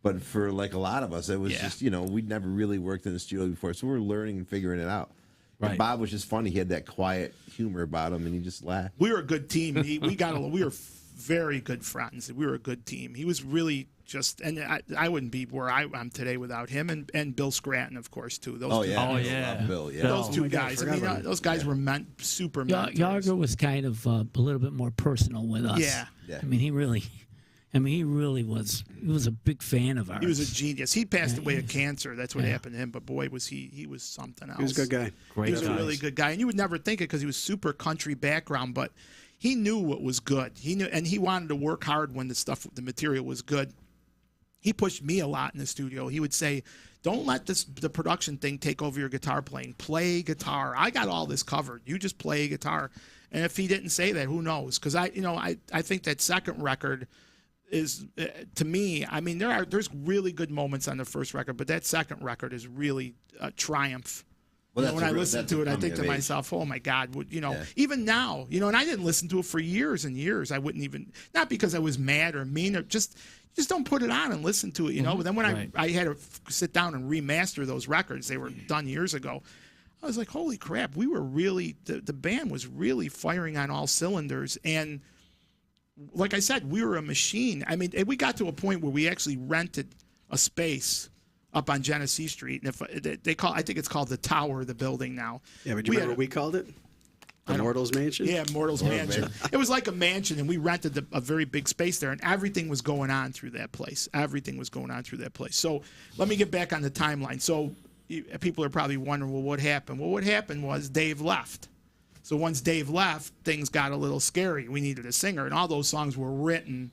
[SPEAKER 6] But for like a lot of us, it was just, you know, we'd never really worked in the studio before. So we were learning and figuring it out.
[SPEAKER 5] Right.
[SPEAKER 6] And Bob was just funny. He had that quiet humor about him, and he just laughed.
[SPEAKER 2] We were a good team. We were very good friends. We were a good team. He was really just, and I wouldn't be where I'm today without him and Bill Scranton, of course, too. Those two,
[SPEAKER 5] Oh, yeah.
[SPEAKER 6] Bill, yeah.
[SPEAKER 2] those two
[SPEAKER 4] my God,
[SPEAKER 2] guys. I mean, those guys were super mentors.
[SPEAKER 3] Yager was kind of a little bit more personal with us.
[SPEAKER 2] Yeah.
[SPEAKER 6] Yeah.
[SPEAKER 3] I mean, he really was. He was a big fan of ours.
[SPEAKER 2] He was a genius. He passed away of cancer. That's what happened to him. But boy, was he was something else.
[SPEAKER 4] He was a good guy.
[SPEAKER 5] Great
[SPEAKER 2] He was a
[SPEAKER 5] guys.
[SPEAKER 2] really good guy, and you would never think it because he was super country background, but he knew what was good. He knew, and he wanted to work hard when the material was good. He pushed me a lot in the studio. He would say, "Don't let the production thing take over your guitar playing. Play guitar. I got all this covered. You just play guitar." And if he didn't say that, who knows? Because I think that second record is to me. I mean, there's really good moments on the first record, but that second record is really a triumph.
[SPEAKER 6] Well,
[SPEAKER 2] When I listen
[SPEAKER 6] that's
[SPEAKER 2] to
[SPEAKER 6] a
[SPEAKER 2] it, I think
[SPEAKER 6] coming
[SPEAKER 2] to
[SPEAKER 6] of age.
[SPEAKER 2] myself, "Oh my God!"
[SPEAKER 6] Yeah.
[SPEAKER 2] Even now, and I didn't listen to it for years and years. I wouldn't even, not because I was mad or mean, or just don't put it on and listen to it, But then when
[SPEAKER 5] Right.
[SPEAKER 2] I had to sit down and remaster those records, they were done years ago. I was like, holy crap! We were really the band was really firing on all cylinders, and like I said, we were a machine. I mean, we got to a point where we actually rented a space up on Genesee Street, and I think it's called the Tower, the building now.
[SPEAKER 4] Yeah, but you remember what we called it? The Mortals Mansion?
[SPEAKER 2] Yeah, Mortals Mansion. It was like a mansion, and we rented a very big space there, and everything was going on through that place. So let me get back on the timeline. So people are probably wondering, well, what happened? Well, what happened was Dave left. So once Dave left, things got a little scary. We needed a singer, and all those songs were written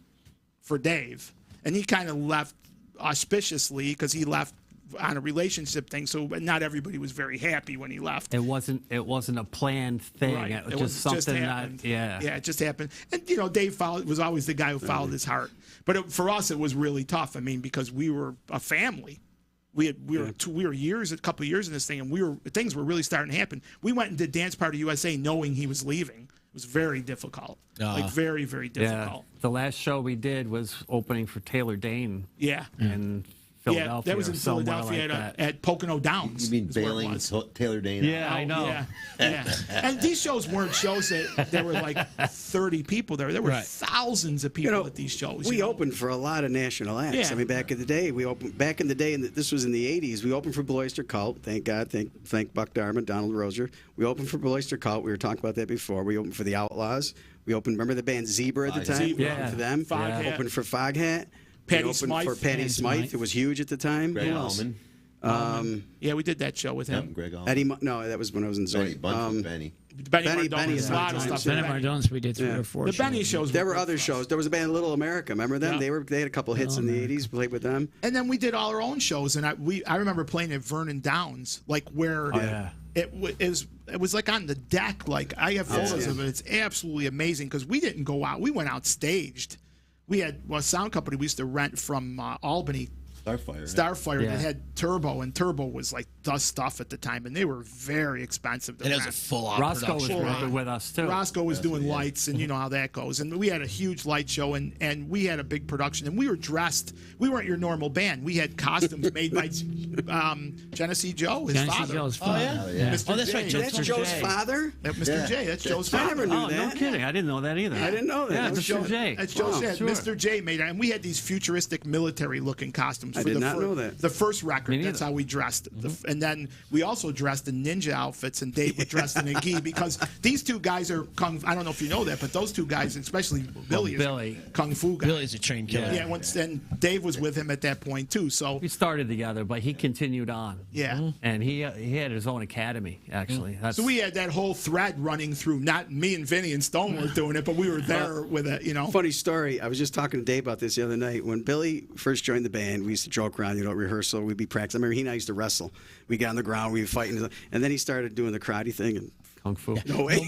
[SPEAKER 2] for Dave. And he kind of left auspiciously because he left on a relationship thing. So not everybody was very happy when he left.
[SPEAKER 5] It wasn't a planned thing.
[SPEAKER 2] Right.
[SPEAKER 5] It was just something
[SPEAKER 2] happened.
[SPEAKER 5] that, yeah.
[SPEAKER 2] Yeah, it just happened. And, Dave was always the guy who followed his heart. But for us, it was really tough. I mean, because we were a family. We were a couple of years in this thing, and things were really starting to happen. We went and did Dance Party USA knowing he was leaving. It was very difficult. Like very, very difficult.
[SPEAKER 5] The last show we did was opening for Taylor Dane
[SPEAKER 2] Yeah.
[SPEAKER 5] in Philadelphia.
[SPEAKER 2] Yeah, that was in
[SPEAKER 5] somewhere
[SPEAKER 2] Philadelphia
[SPEAKER 5] like that.
[SPEAKER 2] at Pocono Downs.
[SPEAKER 6] You mean
[SPEAKER 2] is where it
[SPEAKER 6] bailing
[SPEAKER 2] was.
[SPEAKER 6] Taylor Dane?
[SPEAKER 5] Yeah,
[SPEAKER 6] out?
[SPEAKER 5] I know.
[SPEAKER 2] Yeah. And these shows weren't shows that there were like 30 people there. There were
[SPEAKER 1] Right.
[SPEAKER 2] thousands of people at these shows.
[SPEAKER 4] We opened for a lot of national acts.
[SPEAKER 2] Yeah.
[SPEAKER 4] I mean, back in the day, and this was in the 80s, we opened for Blue Oyster Cult. Thank God. Thank Buck Darman, Donald Rozier. We opened for Blue Oyster Cult. We were talking about that before. We opened for the Outlaws. We opened, remember the band Zebra at the time?
[SPEAKER 2] Zebra.
[SPEAKER 4] We opened for them.
[SPEAKER 2] Foghat.
[SPEAKER 4] Opened for Foghat.
[SPEAKER 2] Patty
[SPEAKER 4] we opened
[SPEAKER 2] Smythe.
[SPEAKER 4] for Patty
[SPEAKER 3] Patty
[SPEAKER 4] Smythe,
[SPEAKER 3] Smythe.
[SPEAKER 4] who was huge at the time.
[SPEAKER 6] Greg
[SPEAKER 4] Who else?
[SPEAKER 6] Allman.
[SPEAKER 2] Yeah, we did that show with him.
[SPEAKER 6] Yep, Greg Allman.
[SPEAKER 4] Eddie, no, that was when I was in
[SPEAKER 6] Benny,
[SPEAKER 4] Zoe.
[SPEAKER 6] bunch with Benny.
[SPEAKER 2] Benny
[SPEAKER 4] Benny
[SPEAKER 2] Mardones,
[SPEAKER 4] is
[SPEAKER 2] a lot of
[SPEAKER 4] sometimes,
[SPEAKER 2] stuff.
[SPEAKER 3] Ben
[SPEAKER 2] Benny.
[SPEAKER 3] Mardones, we did 3 or 4
[SPEAKER 2] The
[SPEAKER 3] shows.
[SPEAKER 2] Benny shows.
[SPEAKER 4] There were
[SPEAKER 2] good
[SPEAKER 4] other
[SPEAKER 2] for us.
[SPEAKER 4] shows. There was a band Little America. Remember them?
[SPEAKER 2] Yeah.
[SPEAKER 4] They had a couple hits in the 80s. Played with them.
[SPEAKER 2] And then we did all our own shows, and I remember playing at Vernon Downs, like where
[SPEAKER 5] yeah.
[SPEAKER 2] it was like on the deck. Like I have photos of it. It's absolutely amazing because we didn't go out. We went out staged. we had a sound company we used to rent from Albany. Starfire
[SPEAKER 5] Yeah.
[SPEAKER 2] that had turbo, and turbo was like the stuff at the time, and they were very expensive to
[SPEAKER 1] And it was a
[SPEAKER 2] rent.
[SPEAKER 1] full-on
[SPEAKER 5] Roscoe was
[SPEAKER 1] production.
[SPEAKER 5] working with us too.
[SPEAKER 2] Roscoe was doing lights, and you know how that goes. And we had a huge light show, and we had a big production, and we were dressed. We weren't your normal band. We had costumes made by Genesee Joe, his
[SPEAKER 3] Genesee
[SPEAKER 2] father.
[SPEAKER 3] Joe's father.
[SPEAKER 2] Mr.
[SPEAKER 1] Oh, that's right.
[SPEAKER 2] J.
[SPEAKER 4] That's Joe's father?
[SPEAKER 2] Mr. J. That's Joe's father.
[SPEAKER 4] I never knew
[SPEAKER 5] Oh, no
[SPEAKER 4] that.
[SPEAKER 5] kidding! I didn't know that either.
[SPEAKER 4] I didn't know that.
[SPEAKER 5] Yeah,
[SPEAKER 4] That's
[SPEAKER 5] Mr.
[SPEAKER 4] Joe-
[SPEAKER 5] J.
[SPEAKER 2] That's Joe said.
[SPEAKER 5] Sure.
[SPEAKER 2] Mr. J made it, and we had these futuristic military-looking costumes.
[SPEAKER 4] I
[SPEAKER 2] for
[SPEAKER 4] did
[SPEAKER 2] the
[SPEAKER 4] not know that.
[SPEAKER 2] The first record,
[SPEAKER 5] Me
[SPEAKER 2] that's
[SPEAKER 5] neither.
[SPEAKER 2] how we dressed. And then we also dressed in ninja outfits, and Dave would dress in a gi, because these two guys are I don't know if you know that, but those two guys, especially Billy, is
[SPEAKER 5] Billy.
[SPEAKER 2] a kung fu guy.
[SPEAKER 1] Billy's a trained killer.
[SPEAKER 2] Yeah, and Dave was with him at that point too. So
[SPEAKER 5] We started together, but he continued on.
[SPEAKER 2] yeah.
[SPEAKER 5] And he had his own academy, actually. That's,
[SPEAKER 2] So we had that whole thread running through. Not me and Vinny and Stone were doing it, but we were there with it. You know.
[SPEAKER 4] Funny story. I was just talking to Dave about this the other night. When Billy first joined the band, we used to joke around, at rehearsal. We'd be practicing. I remember he and I used to wrestle. We got on the ground, we were fighting, and then he started doing the karate thing. And
[SPEAKER 5] Kung Fu.
[SPEAKER 4] no way.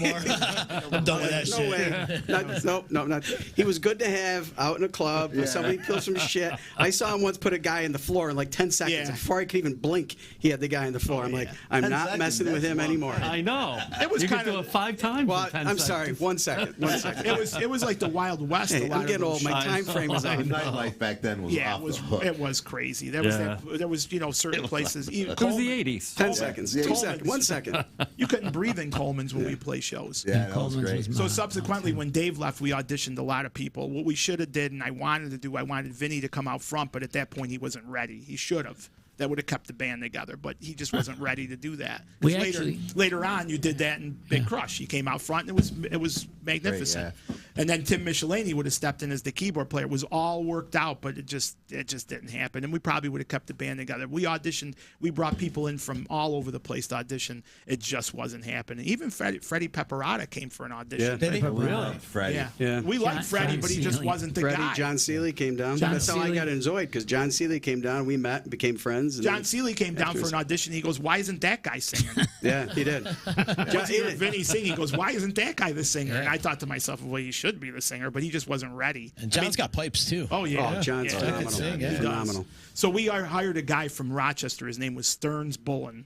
[SPEAKER 1] I'm done with that
[SPEAKER 4] No
[SPEAKER 1] shit.
[SPEAKER 4] way. Not. He was good to have out in a club. When somebody pulls some shit. I saw him once put a guy on the floor in like 10 seconds.
[SPEAKER 2] Yeah.
[SPEAKER 4] Before I could even blink, he had the guy on the floor. I'm like, I'm
[SPEAKER 6] 10
[SPEAKER 4] not
[SPEAKER 6] seconds,
[SPEAKER 4] messing with
[SPEAKER 6] that's
[SPEAKER 4] him
[SPEAKER 6] a long
[SPEAKER 4] anymore.
[SPEAKER 6] time.
[SPEAKER 5] I know.
[SPEAKER 2] It was
[SPEAKER 5] you could
[SPEAKER 2] kinda-
[SPEAKER 5] do it 5 times.
[SPEAKER 4] Well,
[SPEAKER 5] in 10
[SPEAKER 4] I'm
[SPEAKER 5] seconds.
[SPEAKER 4] sorry. 1 second. 1 second.
[SPEAKER 2] It was like the Wild West.
[SPEAKER 4] Hey,
[SPEAKER 2] a lot
[SPEAKER 4] I'm
[SPEAKER 2] of
[SPEAKER 4] getting
[SPEAKER 2] those
[SPEAKER 4] old. My
[SPEAKER 2] shows.
[SPEAKER 4] time frame is
[SPEAKER 6] The
[SPEAKER 4] on.
[SPEAKER 6] nightlife back then was
[SPEAKER 2] Yeah,
[SPEAKER 6] off the hook.
[SPEAKER 2] it was crazy. There
[SPEAKER 5] Yeah.
[SPEAKER 2] was certain places. Even
[SPEAKER 5] It was the
[SPEAKER 2] Coleman-
[SPEAKER 5] 80s.
[SPEAKER 4] 10 seconds. 2
[SPEAKER 2] Coleman's.
[SPEAKER 4] seconds. 1 second.
[SPEAKER 2] You couldn't breathe in Coleman's when we play shows.
[SPEAKER 6] Yeah, that was
[SPEAKER 3] Coleman's
[SPEAKER 6] great.
[SPEAKER 3] was
[SPEAKER 2] So
[SPEAKER 3] mine.
[SPEAKER 2] subsequently, when Dave left, we auditioned a lot of people. What we should have did, and I wanted Vinny to come out front, but at that point he wasn't ready. He should have. That would have kept the band together, but he just wasn't ready to do that. 'Cause
[SPEAKER 3] We
[SPEAKER 2] later,
[SPEAKER 3] actually-
[SPEAKER 2] later on, you did that in Big Crush. He came out front, and it was magnificent. And then Tim Michelini would have stepped in as the keyboard player. It was all worked out, but it just didn't happen. And we probably would have kept the band together. We auditioned. We brought people in from all over the place to audition. It just wasn't happening. Even Freddie Pepperata came for an audition.
[SPEAKER 4] Yeah.
[SPEAKER 5] Really?
[SPEAKER 6] Freddie.
[SPEAKER 4] Yeah.
[SPEAKER 2] We liked Freddie,
[SPEAKER 3] John
[SPEAKER 2] but he just
[SPEAKER 3] Seeley.
[SPEAKER 2] wasn't the
[SPEAKER 4] Freddie,
[SPEAKER 2] guy.
[SPEAKER 4] John Seeley came down.
[SPEAKER 3] John
[SPEAKER 4] That's how I
[SPEAKER 3] Seeley.
[SPEAKER 4] got enjoyed because John Seeley came down. We met and became friends. And
[SPEAKER 2] John Seeley came down for
[SPEAKER 4] afterwards-
[SPEAKER 2] an audition. He goes, "Why isn't that guy singing?"
[SPEAKER 4] Yeah, he did.
[SPEAKER 2] Once he heard Vinny sing, he goes, "Why isn't that guy the singer?" And I thought to myself, "Well, he should be the singer," but he just wasn't ready.
[SPEAKER 1] And John's got pipes too.
[SPEAKER 2] Oh yeah,
[SPEAKER 4] Oh, John's
[SPEAKER 2] yeah.
[SPEAKER 4] phenomenal.
[SPEAKER 1] sing, yeah.
[SPEAKER 2] He does.
[SPEAKER 4] Phenomenal.
[SPEAKER 2] So we hired a guy from Rochester. His name was Stearns Bullen.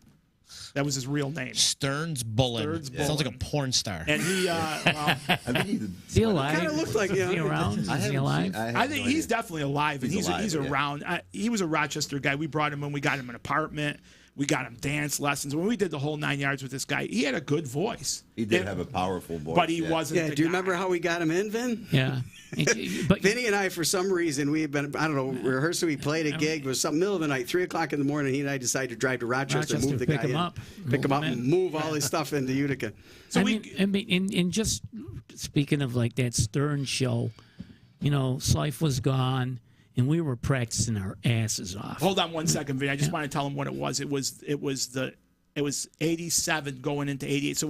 [SPEAKER 2] That was his real name.
[SPEAKER 1] Stearns Bullen.
[SPEAKER 2] Stearns
[SPEAKER 1] Sounds like a
[SPEAKER 2] Bullen.
[SPEAKER 1] porn star.
[SPEAKER 2] And he,
[SPEAKER 6] I think he did.
[SPEAKER 3] Is he alive?
[SPEAKER 4] Kinda looked like,
[SPEAKER 3] Is he around? Is
[SPEAKER 6] I
[SPEAKER 3] he
[SPEAKER 6] haven't
[SPEAKER 3] alive?
[SPEAKER 6] seen- have
[SPEAKER 2] I think
[SPEAKER 6] no
[SPEAKER 2] he's
[SPEAKER 6] idea.
[SPEAKER 2] definitely alive, and
[SPEAKER 6] He's
[SPEAKER 2] he's
[SPEAKER 6] alive, yeah.
[SPEAKER 2] around. He was a Rochester guy. We brought him in. We got him an apartment. We got him dance lessons. When we did the whole 9 yards with this guy, he had a good voice.
[SPEAKER 6] He did have a powerful voice.
[SPEAKER 2] but he
[SPEAKER 6] yeah.
[SPEAKER 2] wasn't.
[SPEAKER 4] Yeah,
[SPEAKER 2] the
[SPEAKER 4] do you
[SPEAKER 2] guy.
[SPEAKER 4] remember how we got him in, Vin?
[SPEAKER 3] Yeah. But
[SPEAKER 4] Vinny and I, for some reason, we had been, I don't know, rehearsing. We played a gig. It was some middle of the night, 3 o'clock in the morning. He and I decided to drive to Rochester,
[SPEAKER 3] Rochester,
[SPEAKER 4] move the
[SPEAKER 3] pick
[SPEAKER 4] guy
[SPEAKER 3] him
[SPEAKER 4] in,
[SPEAKER 3] up,
[SPEAKER 4] pick him
[SPEAKER 3] move
[SPEAKER 4] up,
[SPEAKER 3] him
[SPEAKER 4] and
[SPEAKER 3] in.
[SPEAKER 4] move all his stuff into Utica.
[SPEAKER 2] So
[SPEAKER 3] I mean, and just speaking of like that Stern show, Slife was gone, and we were practicing our asses off.
[SPEAKER 2] Hold on 1 second, Vin. I just want to tell him what it was. It was 87 going into 88. So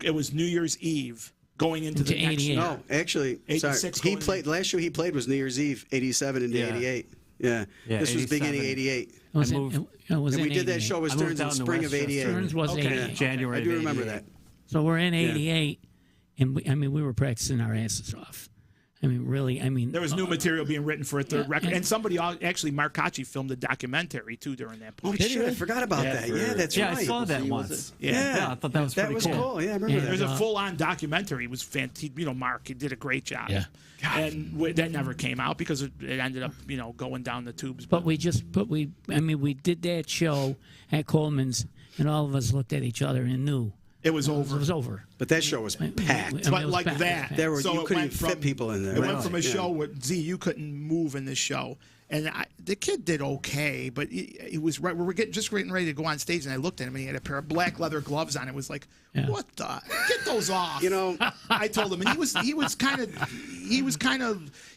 [SPEAKER 2] it was New Year's Eve going into the next
[SPEAKER 3] 88.
[SPEAKER 4] No, actually, sorry.
[SPEAKER 2] 86
[SPEAKER 4] He
[SPEAKER 2] going
[SPEAKER 4] played, last show he played was New Year's Eve, 87 into
[SPEAKER 5] Yeah.
[SPEAKER 4] 88. Yeah.
[SPEAKER 5] Yeah,
[SPEAKER 4] This was beginning
[SPEAKER 5] 87.
[SPEAKER 4] 88.
[SPEAKER 3] It was
[SPEAKER 5] I
[SPEAKER 3] in-
[SPEAKER 5] moved-
[SPEAKER 3] it was
[SPEAKER 4] And we
[SPEAKER 3] in
[SPEAKER 4] did that
[SPEAKER 3] 88.
[SPEAKER 4] show with
[SPEAKER 5] I moved
[SPEAKER 4] Stearns in
[SPEAKER 5] down to
[SPEAKER 4] spring of
[SPEAKER 5] Westchester.
[SPEAKER 4] 88.
[SPEAKER 3] Stearns was
[SPEAKER 2] Okay.
[SPEAKER 3] 88.
[SPEAKER 5] January
[SPEAKER 4] I
[SPEAKER 5] of
[SPEAKER 4] do remember
[SPEAKER 5] 88.
[SPEAKER 4] that.
[SPEAKER 3] So we're in 88, and we were practicing our asses off. I mean, really,
[SPEAKER 2] There was new material being written for a third record, and somebody actually, Mark Kachi, filmed a documentary too during that
[SPEAKER 4] Oh,
[SPEAKER 2] point.
[SPEAKER 4] shit, I forgot about that.
[SPEAKER 6] for-
[SPEAKER 4] Yeah, that's
[SPEAKER 5] Yeah,
[SPEAKER 4] right.
[SPEAKER 5] I saw that
[SPEAKER 6] Was
[SPEAKER 5] once.
[SPEAKER 6] it?
[SPEAKER 5] Yeah, I thought that was
[SPEAKER 4] That
[SPEAKER 5] pretty
[SPEAKER 4] was
[SPEAKER 5] cool.
[SPEAKER 4] cool. Yeah, I remember
[SPEAKER 3] Yeah.
[SPEAKER 4] that.
[SPEAKER 2] There's a full-on documentary. It was fantastic. Mark, he did a great job.
[SPEAKER 1] Yeah.
[SPEAKER 2] And that never came out because it ended up, going down the tubes.
[SPEAKER 3] But we did that show at Coleman's, and all of us looked at each other and knew
[SPEAKER 2] it was
[SPEAKER 3] it
[SPEAKER 2] over.
[SPEAKER 3] was over.
[SPEAKER 4] But that show was packed.
[SPEAKER 3] I mean,
[SPEAKER 2] But
[SPEAKER 3] it was
[SPEAKER 2] like
[SPEAKER 3] packed.
[SPEAKER 2] that,
[SPEAKER 4] There were,
[SPEAKER 2] so
[SPEAKER 4] you
[SPEAKER 2] it
[SPEAKER 4] couldn't
[SPEAKER 2] went
[SPEAKER 4] even fit people in there.
[SPEAKER 2] It went from a
[SPEAKER 4] Yeah.
[SPEAKER 2] show where you couldn't move in this show, and the kid did okay, but it was right. We were getting ready to go on stage, and I looked at him, and he had a pair of black leather gloves on. It was like,
[SPEAKER 3] Yeah.
[SPEAKER 2] what the? Get those off! I told him, and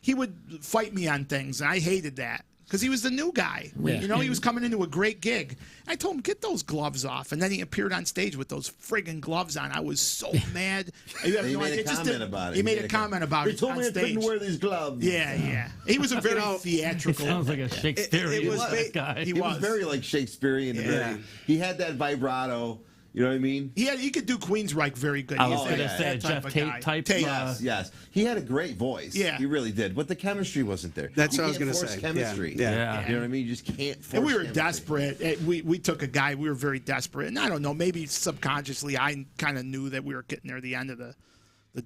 [SPEAKER 2] he would fight me on things, and I hated that. Because he was the new guy.
[SPEAKER 3] Yeah.
[SPEAKER 2] He was coming into a great gig. I told him, get those gloves off. And then he appeared on stage with those friggin' gloves on. I was so mad. You have
[SPEAKER 6] He
[SPEAKER 2] no
[SPEAKER 6] made
[SPEAKER 2] idea.
[SPEAKER 6] a
[SPEAKER 2] It just
[SPEAKER 6] comment
[SPEAKER 2] didn't-
[SPEAKER 6] about it.
[SPEAKER 2] He made a comment about
[SPEAKER 6] He
[SPEAKER 2] it
[SPEAKER 6] told
[SPEAKER 2] on
[SPEAKER 6] me I
[SPEAKER 2] stage.
[SPEAKER 6] couldn't wear these gloves.
[SPEAKER 2] Yeah. He was a very
[SPEAKER 3] It
[SPEAKER 2] theatrical.
[SPEAKER 5] Sounds like a Shakespearean
[SPEAKER 4] It was
[SPEAKER 5] guy.
[SPEAKER 2] He
[SPEAKER 6] He was
[SPEAKER 2] was.
[SPEAKER 6] very like Shakespearean.
[SPEAKER 4] Yeah.
[SPEAKER 6] He had that vibrato. You know what I mean?
[SPEAKER 2] He could do Queensryche very good.
[SPEAKER 5] I
[SPEAKER 2] He's
[SPEAKER 5] was
[SPEAKER 2] that-
[SPEAKER 5] going to say
[SPEAKER 2] that type
[SPEAKER 5] Jeff
[SPEAKER 2] of
[SPEAKER 5] Tate
[SPEAKER 2] guy.
[SPEAKER 5] type.
[SPEAKER 2] Tate.
[SPEAKER 6] Yes. He had a great voice.
[SPEAKER 2] Yeah.
[SPEAKER 6] He really did. But the chemistry wasn't there.
[SPEAKER 4] That's
[SPEAKER 6] You
[SPEAKER 4] what I was
[SPEAKER 6] can't
[SPEAKER 4] going to
[SPEAKER 6] force
[SPEAKER 4] say.
[SPEAKER 6] chemistry.
[SPEAKER 4] Yeah.
[SPEAKER 6] You know what I mean? You just can't force
[SPEAKER 2] And we were
[SPEAKER 6] chemistry.
[SPEAKER 2] desperate. We took a guy. We were very desperate. And I don't know, maybe subconsciously I kind of knew that we were getting near the end of the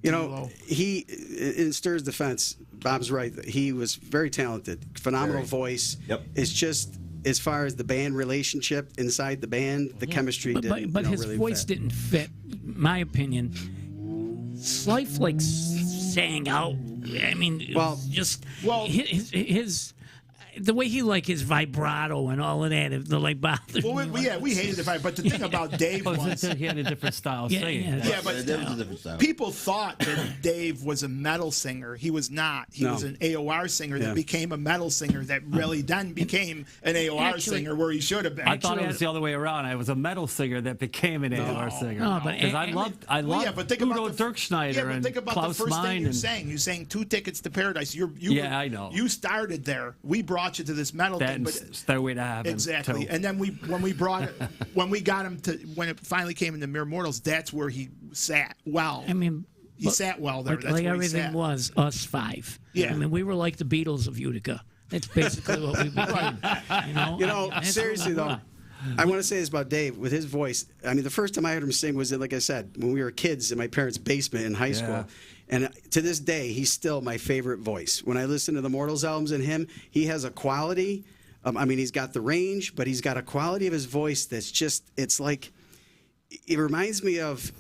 [SPEAKER 4] You
[SPEAKER 2] duo.
[SPEAKER 4] know, he, in Stur's defense, Bob's right. He was very talented, phenomenal
[SPEAKER 6] Very.
[SPEAKER 4] voice.
[SPEAKER 6] Yep.
[SPEAKER 4] It's just as far as the band relationship inside the band, the chemistry didn't.
[SPEAKER 3] But his
[SPEAKER 4] really
[SPEAKER 3] voice
[SPEAKER 4] fit.
[SPEAKER 3] didn't fit, my opinion. Slife like sang out. I mean,
[SPEAKER 4] Well-
[SPEAKER 3] his the way he like his vibrato and all of that, it like bothered
[SPEAKER 2] Well,
[SPEAKER 3] me.
[SPEAKER 2] we hated it. But the thing about Dave was,
[SPEAKER 5] He had a different style of
[SPEAKER 3] Yeah,
[SPEAKER 5] singing.
[SPEAKER 3] yeah.
[SPEAKER 2] yeah, but
[SPEAKER 6] That was a different style.
[SPEAKER 2] people thought that Dave was a metal singer. He was not. He
[SPEAKER 4] No.
[SPEAKER 2] was an AOR singer
[SPEAKER 4] Yeah.
[SPEAKER 2] that became a metal singer that really then became an AOR
[SPEAKER 3] Actually-
[SPEAKER 2] singer where he should have been.
[SPEAKER 5] I thought it was the other way around. I was a metal singer that became an AOR singer.
[SPEAKER 3] No, but-
[SPEAKER 5] Because I
[SPEAKER 2] Well,
[SPEAKER 5] loved
[SPEAKER 2] yeah, but think
[SPEAKER 5] Udo
[SPEAKER 2] about the,
[SPEAKER 5] Dirkschneider
[SPEAKER 2] yeah, but
[SPEAKER 5] and
[SPEAKER 2] think about
[SPEAKER 5] Klaus
[SPEAKER 2] the first thing
[SPEAKER 5] Meine.
[SPEAKER 2] you
[SPEAKER 5] And,
[SPEAKER 2] sang. You sang 2 Tickets to Paradise.
[SPEAKER 5] Yeah, I know.
[SPEAKER 2] You started there. We brought you to this metal
[SPEAKER 5] that
[SPEAKER 2] thing,
[SPEAKER 5] and
[SPEAKER 2] but
[SPEAKER 5] Stairway to Heaven.
[SPEAKER 2] exactly.
[SPEAKER 5] too.
[SPEAKER 2] And then when we got him to when it finally came into Mere Mortals, that's where he sat well.
[SPEAKER 3] I mean,
[SPEAKER 2] he sat well there.
[SPEAKER 3] like,
[SPEAKER 2] That's
[SPEAKER 3] like
[SPEAKER 2] where he
[SPEAKER 3] everything
[SPEAKER 2] sat.
[SPEAKER 3] was us 5.
[SPEAKER 2] Yeah.
[SPEAKER 3] I mean, we were like the Beatles of Utica. That's basically what we became.
[SPEAKER 4] You know,
[SPEAKER 3] That's
[SPEAKER 4] seriously
[SPEAKER 3] what we
[SPEAKER 4] though,
[SPEAKER 3] were.
[SPEAKER 4] I want to say this about Dave with his voice. I mean, the first time I heard him sing was, like I said, when we were kids in my parents' basement in high school. And to this day, he's still my favorite voice. When I listen to the Mortals albums and him, he has a quality. I mean, he's got the range, but he's got a quality of his voice that's just, it's like, it reminds me of,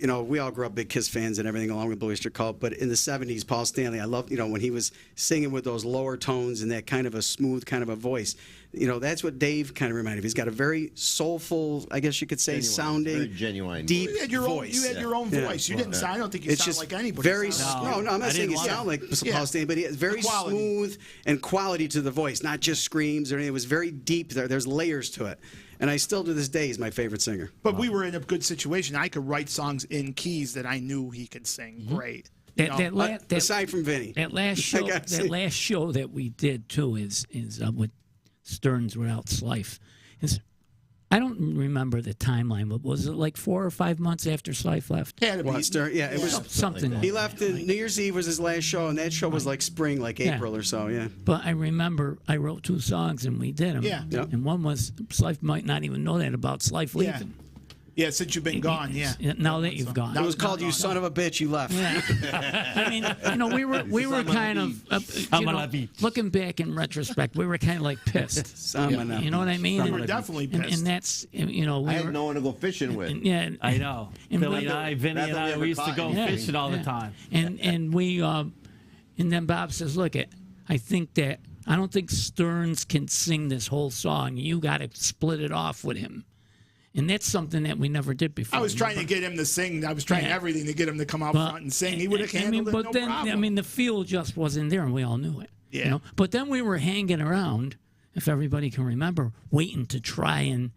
[SPEAKER 4] you know, we all grew up big Kiss fans and everything along with Blue Oyster Cult, but in the 70s, Paul Stanley, I love, you know, when he was singing with those lower tones and that kind of a smooth kind of a voice. You know, that's what Dave kind of reminded me. He's got a very soulful, I guess you could say,
[SPEAKER 6] Genuine,
[SPEAKER 4] sounding,
[SPEAKER 6] very genuine
[SPEAKER 4] deep
[SPEAKER 2] You had your
[SPEAKER 4] voice.
[SPEAKER 2] own. You had your own
[SPEAKER 4] Yeah.
[SPEAKER 2] voice. You didn't sound. I don't think you
[SPEAKER 4] It's
[SPEAKER 2] sound
[SPEAKER 4] just
[SPEAKER 2] like anybody.
[SPEAKER 4] very
[SPEAKER 2] sounds.
[SPEAKER 4] no, I'm
[SPEAKER 5] I
[SPEAKER 4] not saying
[SPEAKER 5] didn't
[SPEAKER 4] you
[SPEAKER 5] want
[SPEAKER 4] sound like
[SPEAKER 2] Yeah.
[SPEAKER 4] Paul Stanley, but he has very
[SPEAKER 2] Quality.
[SPEAKER 4] smooth and quality to the voice, not just screams or anything. It was very deep. There's layers to it, and I still to this day he's my favorite singer.
[SPEAKER 2] But we were in a good situation. I could write songs in keys that I knew he could sing great. You know?
[SPEAKER 4] Aside from Vinny,
[SPEAKER 3] That last show,
[SPEAKER 4] gotta say.
[SPEAKER 3] that we did too is with Stearns without Slife. I don't remember the timeline, but was it like 4 or 5 months after Slife left?
[SPEAKER 2] Had to be.
[SPEAKER 4] Well, yeah, it was.
[SPEAKER 3] Something.
[SPEAKER 4] He left in New Year's Eve was his last show, and that show was like spring, like
[SPEAKER 3] Yeah.
[SPEAKER 4] April or so. Yeah.
[SPEAKER 3] But I remember I wrote 2 songs and we did them.
[SPEAKER 2] Yeah.
[SPEAKER 4] Yep.
[SPEAKER 3] And one was Slife might not even know that about Slife
[SPEAKER 2] Yeah.
[SPEAKER 3] leaving.
[SPEAKER 2] Yeah, since you've been gone. Yeah.
[SPEAKER 3] Now that you've gone.
[SPEAKER 4] It was called "You Son of a Bitch, You Left."
[SPEAKER 3] Yeah. I mean, you know, we were kind of, you know, looking back in retrospect, we were kind of like pissed. You know what I mean?
[SPEAKER 2] We were definitely pissed.
[SPEAKER 3] And that's, you know, we
[SPEAKER 6] I had
[SPEAKER 3] were,
[SPEAKER 6] no one to go fishing with.
[SPEAKER 3] yeah.
[SPEAKER 5] I know.
[SPEAKER 3] And
[SPEAKER 5] Billy
[SPEAKER 3] we-
[SPEAKER 5] and I, Vinny
[SPEAKER 6] Not
[SPEAKER 5] and
[SPEAKER 6] that we
[SPEAKER 5] I,
[SPEAKER 6] ever
[SPEAKER 5] we used to
[SPEAKER 6] caught
[SPEAKER 5] go
[SPEAKER 6] anything.
[SPEAKER 5] fishing all the time.
[SPEAKER 3] And we, and then Bob says, look, I don't think Stearns can sing this whole song. You got to split it off with him. And that's something that we never did before.
[SPEAKER 2] I was trying to get him to sing. I was trying
[SPEAKER 3] Yeah.
[SPEAKER 2] everything to get him to come out
[SPEAKER 3] But-
[SPEAKER 2] front and sing. He would have
[SPEAKER 3] I
[SPEAKER 2] handled
[SPEAKER 3] mean, but
[SPEAKER 2] it no
[SPEAKER 3] then,
[SPEAKER 2] problem.
[SPEAKER 3] I mean, the feel just wasn't there, and we all knew it.
[SPEAKER 2] Yeah.
[SPEAKER 3] You know? But then we were hanging around, if everybody can remember, waiting to try and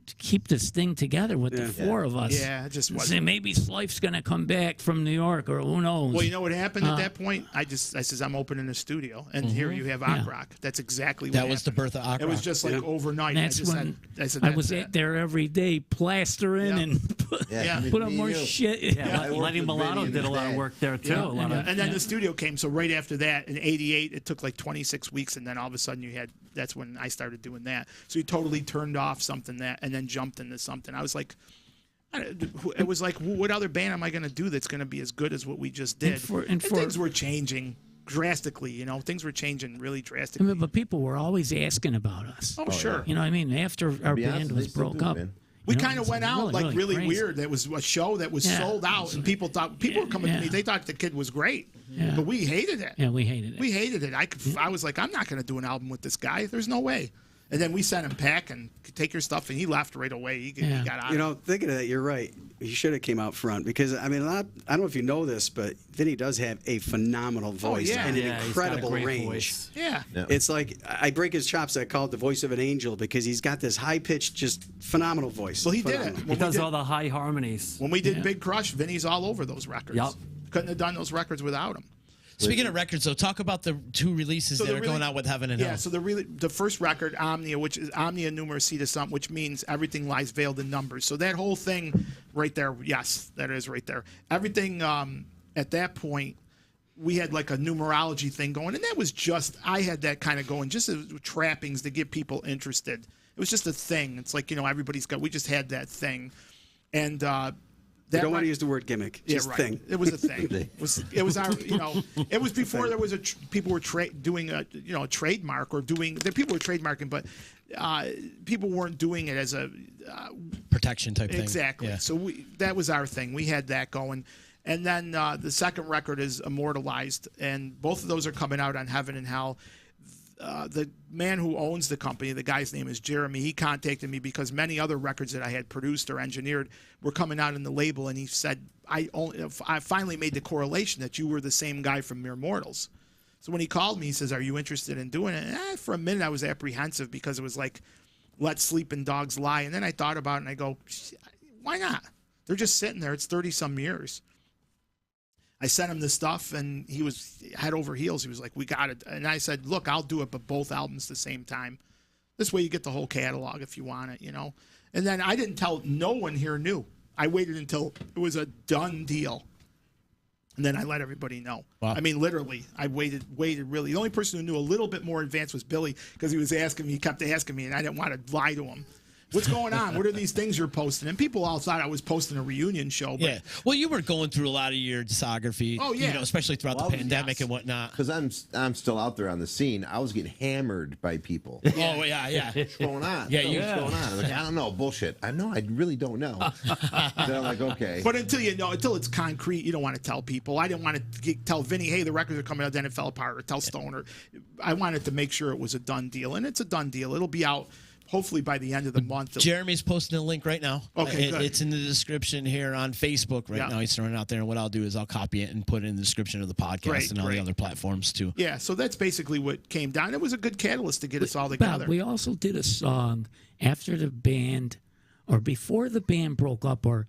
[SPEAKER 3] to keep this thing together with the 4 of us.
[SPEAKER 2] Yeah, it just
[SPEAKER 3] And
[SPEAKER 2] wasn't.
[SPEAKER 3] say maybe Slife's going to come back from New York, or who knows.
[SPEAKER 2] Well, you know what happened at that point? I says I'm opening a studio, and here you have Ak Rock. That's exactly what
[SPEAKER 1] That was the
[SPEAKER 2] happened.
[SPEAKER 1] birth of Ak
[SPEAKER 2] It was
[SPEAKER 1] Rock.
[SPEAKER 2] just like overnight.
[SPEAKER 3] That's
[SPEAKER 2] I just
[SPEAKER 3] when
[SPEAKER 2] I said,
[SPEAKER 3] I
[SPEAKER 2] that's
[SPEAKER 3] was
[SPEAKER 2] it.
[SPEAKER 3] there every day plastering
[SPEAKER 2] Yeah.
[SPEAKER 3] and
[SPEAKER 6] Yeah.
[SPEAKER 3] put up
[SPEAKER 6] Me
[SPEAKER 3] more
[SPEAKER 6] and you.
[SPEAKER 3] shit.
[SPEAKER 5] Yeah,
[SPEAKER 6] I worked
[SPEAKER 5] Lenny
[SPEAKER 6] with
[SPEAKER 5] Milano
[SPEAKER 6] Vinny in
[SPEAKER 5] did a
[SPEAKER 6] the
[SPEAKER 5] lot of
[SPEAKER 6] day.
[SPEAKER 5] work there too.
[SPEAKER 3] Yeah,
[SPEAKER 5] a lot of,
[SPEAKER 2] And then the studio came. So right after that, in '88, it took like 26 weeks, and then all of a sudden that's when I started doing that. So he totally turned off something and then jumped into something. I was like, it was like, what other band am I going to do that's going to be as good as what we just did?
[SPEAKER 3] And for-
[SPEAKER 2] things were changing drastically. You know, things were changing really
[SPEAKER 3] I
[SPEAKER 2] drastically.
[SPEAKER 3] mean, but people were always asking about us.
[SPEAKER 2] Oh, sure.
[SPEAKER 3] You know what I mean? After our
[SPEAKER 6] be honest,
[SPEAKER 3] band
[SPEAKER 6] they
[SPEAKER 3] was
[SPEAKER 6] still
[SPEAKER 3] broke
[SPEAKER 6] do,
[SPEAKER 3] up.
[SPEAKER 6] man.
[SPEAKER 2] We
[SPEAKER 3] you know,
[SPEAKER 2] kind of
[SPEAKER 3] it's
[SPEAKER 2] went out like really
[SPEAKER 3] crazy.
[SPEAKER 2] weird. It was a show that was
[SPEAKER 3] Yeah.
[SPEAKER 2] sold out, and people were coming to me.
[SPEAKER 3] Yeah.
[SPEAKER 2] They thought the kid was great,
[SPEAKER 3] Yeah.
[SPEAKER 2] but we hated it.
[SPEAKER 3] Yeah, we hated it.
[SPEAKER 2] We hated it. I was like, I'm not going to do an album with this guy. There's no way. And then we sent him back and take your stuff, and he left right away. He
[SPEAKER 3] Yeah.
[SPEAKER 2] got out.
[SPEAKER 4] You know, thinking of that, you're right. He should have came out front because I mean, I don't know if you know this, but Vinny does have a phenomenal voice
[SPEAKER 2] yeah.
[SPEAKER 4] and an
[SPEAKER 5] yeah, he's got a
[SPEAKER 4] incredible
[SPEAKER 5] great
[SPEAKER 4] range.
[SPEAKER 5] voice.
[SPEAKER 2] yeah.
[SPEAKER 6] Yeah.
[SPEAKER 4] It's like I break his chops. I call it the voice of an angel because he's got this high pitched, just phenomenal voice.
[SPEAKER 2] Well, he did
[SPEAKER 4] Phenomenal.
[SPEAKER 2] it.
[SPEAKER 5] He
[SPEAKER 2] When we
[SPEAKER 5] does
[SPEAKER 2] did-
[SPEAKER 5] all the high harmonies.
[SPEAKER 2] When we did Big Crush, Vinny's all over those records.
[SPEAKER 5] Yep.
[SPEAKER 2] Couldn't have done those records without him.
[SPEAKER 1] Speaking of records, though, talk about the 2 releases that are going out with Heaven and Hell.
[SPEAKER 2] Yeah, so the first record, Omnia, which is Omnia Numericita Sum, which means everything lies veiled in numbers. So that whole thing right there, yes, that is right there. Everything at that point, we had like a numerology thing going, and that was just, I had that kind of going, just as trappings to get people interested. It was just a thing. It's like, we just had that thing. And
[SPEAKER 4] You don't want to use the word gimmick. Just thing.
[SPEAKER 2] It was a thing. It was our, it was before there was people were doing a, a trademark or doing, people were trademarking, but people weren't doing it as a
[SPEAKER 1] protection type thing.
[SPEAKER 2] Exactly.
[SPEAKER 1] Yeah.
[SPEAKER 2] So that was our thing. We had that going. And then the second record is Immortalized, and both of those are coming out on Heaven and Hell. The man who owns the company, the guy's name is Jeremy, he contacted me because many other records that I had produced or engineered were coming out in the label, and he said, I finally made the correlation that you were the same guy from Mere Mortals. So when he called me, he says, are you interested in doing it? And for a minute, I was apprehensive because it was like, let sleeping dogs lie. And then I thought about it, and I go, why not? They're just sitting there. It's 30-some years. I sent him the stuff, and he was head over heels. He was like, we got it. And I said, look, I'll do it, but both albums the same time. This way you get the whole catalog if you want it, And then I didn't tell, no one here knew. I waited until it was a done deal. And then I let everybody know.
[SPEAKER 1] Wow.
[SPEAKER 2] I mean, literally, I waited really. The only person who knew a little bit more in advance was Billy, because he kept asking me, and I didn't want to lie to him. What's going on? What are these things you're posting? And people all thought I was posting a reunion show. But
[SPEAKER 1] yeah. Well, you were going through a lot of your discography.
[SPEAKER 2] Oh, yeah.
[SPEAKER 1] Especially throughout the pandemic and whatnot.
[SPEAKER 6] Because I'm still out there on the scene. I was getting hammered by people.
[SPEAKER 1] Oh, yeah.
[SPEAKER 6] What's going on?
[SPEAKER 1] Yeah,
[SPEAKER 6] what's going on? I'm like, I don't know. Bullshit. I know. I really don't know. Then I'm like, okay.
[SPEAKER 2] But until it's concrete, you don't want to tell people. I didn't want to tell Vinny, hey, the records are coming out, then it fell apart, or tell Stoner. I wanted to make sure it was a done deal, and it's a done deal. It'll be out hopefully by the end of the month.
[SPEAKER 1] Jeremy's posting a link right now.
[SPEAKER 2] Okay, good.
[SPEAKER 1] It's in the description here on Facebook right now. He's throwing it out there, and what I'll do is I'll copy it and put it in the description of the podcast and all the other platforms too.
[SPEAKER 2] Yeah, so that's basically what came down. It was a good catalyst to get us all together.
[SPEAKER 3] Bob, we also did a song after the band, or before the band broke up, or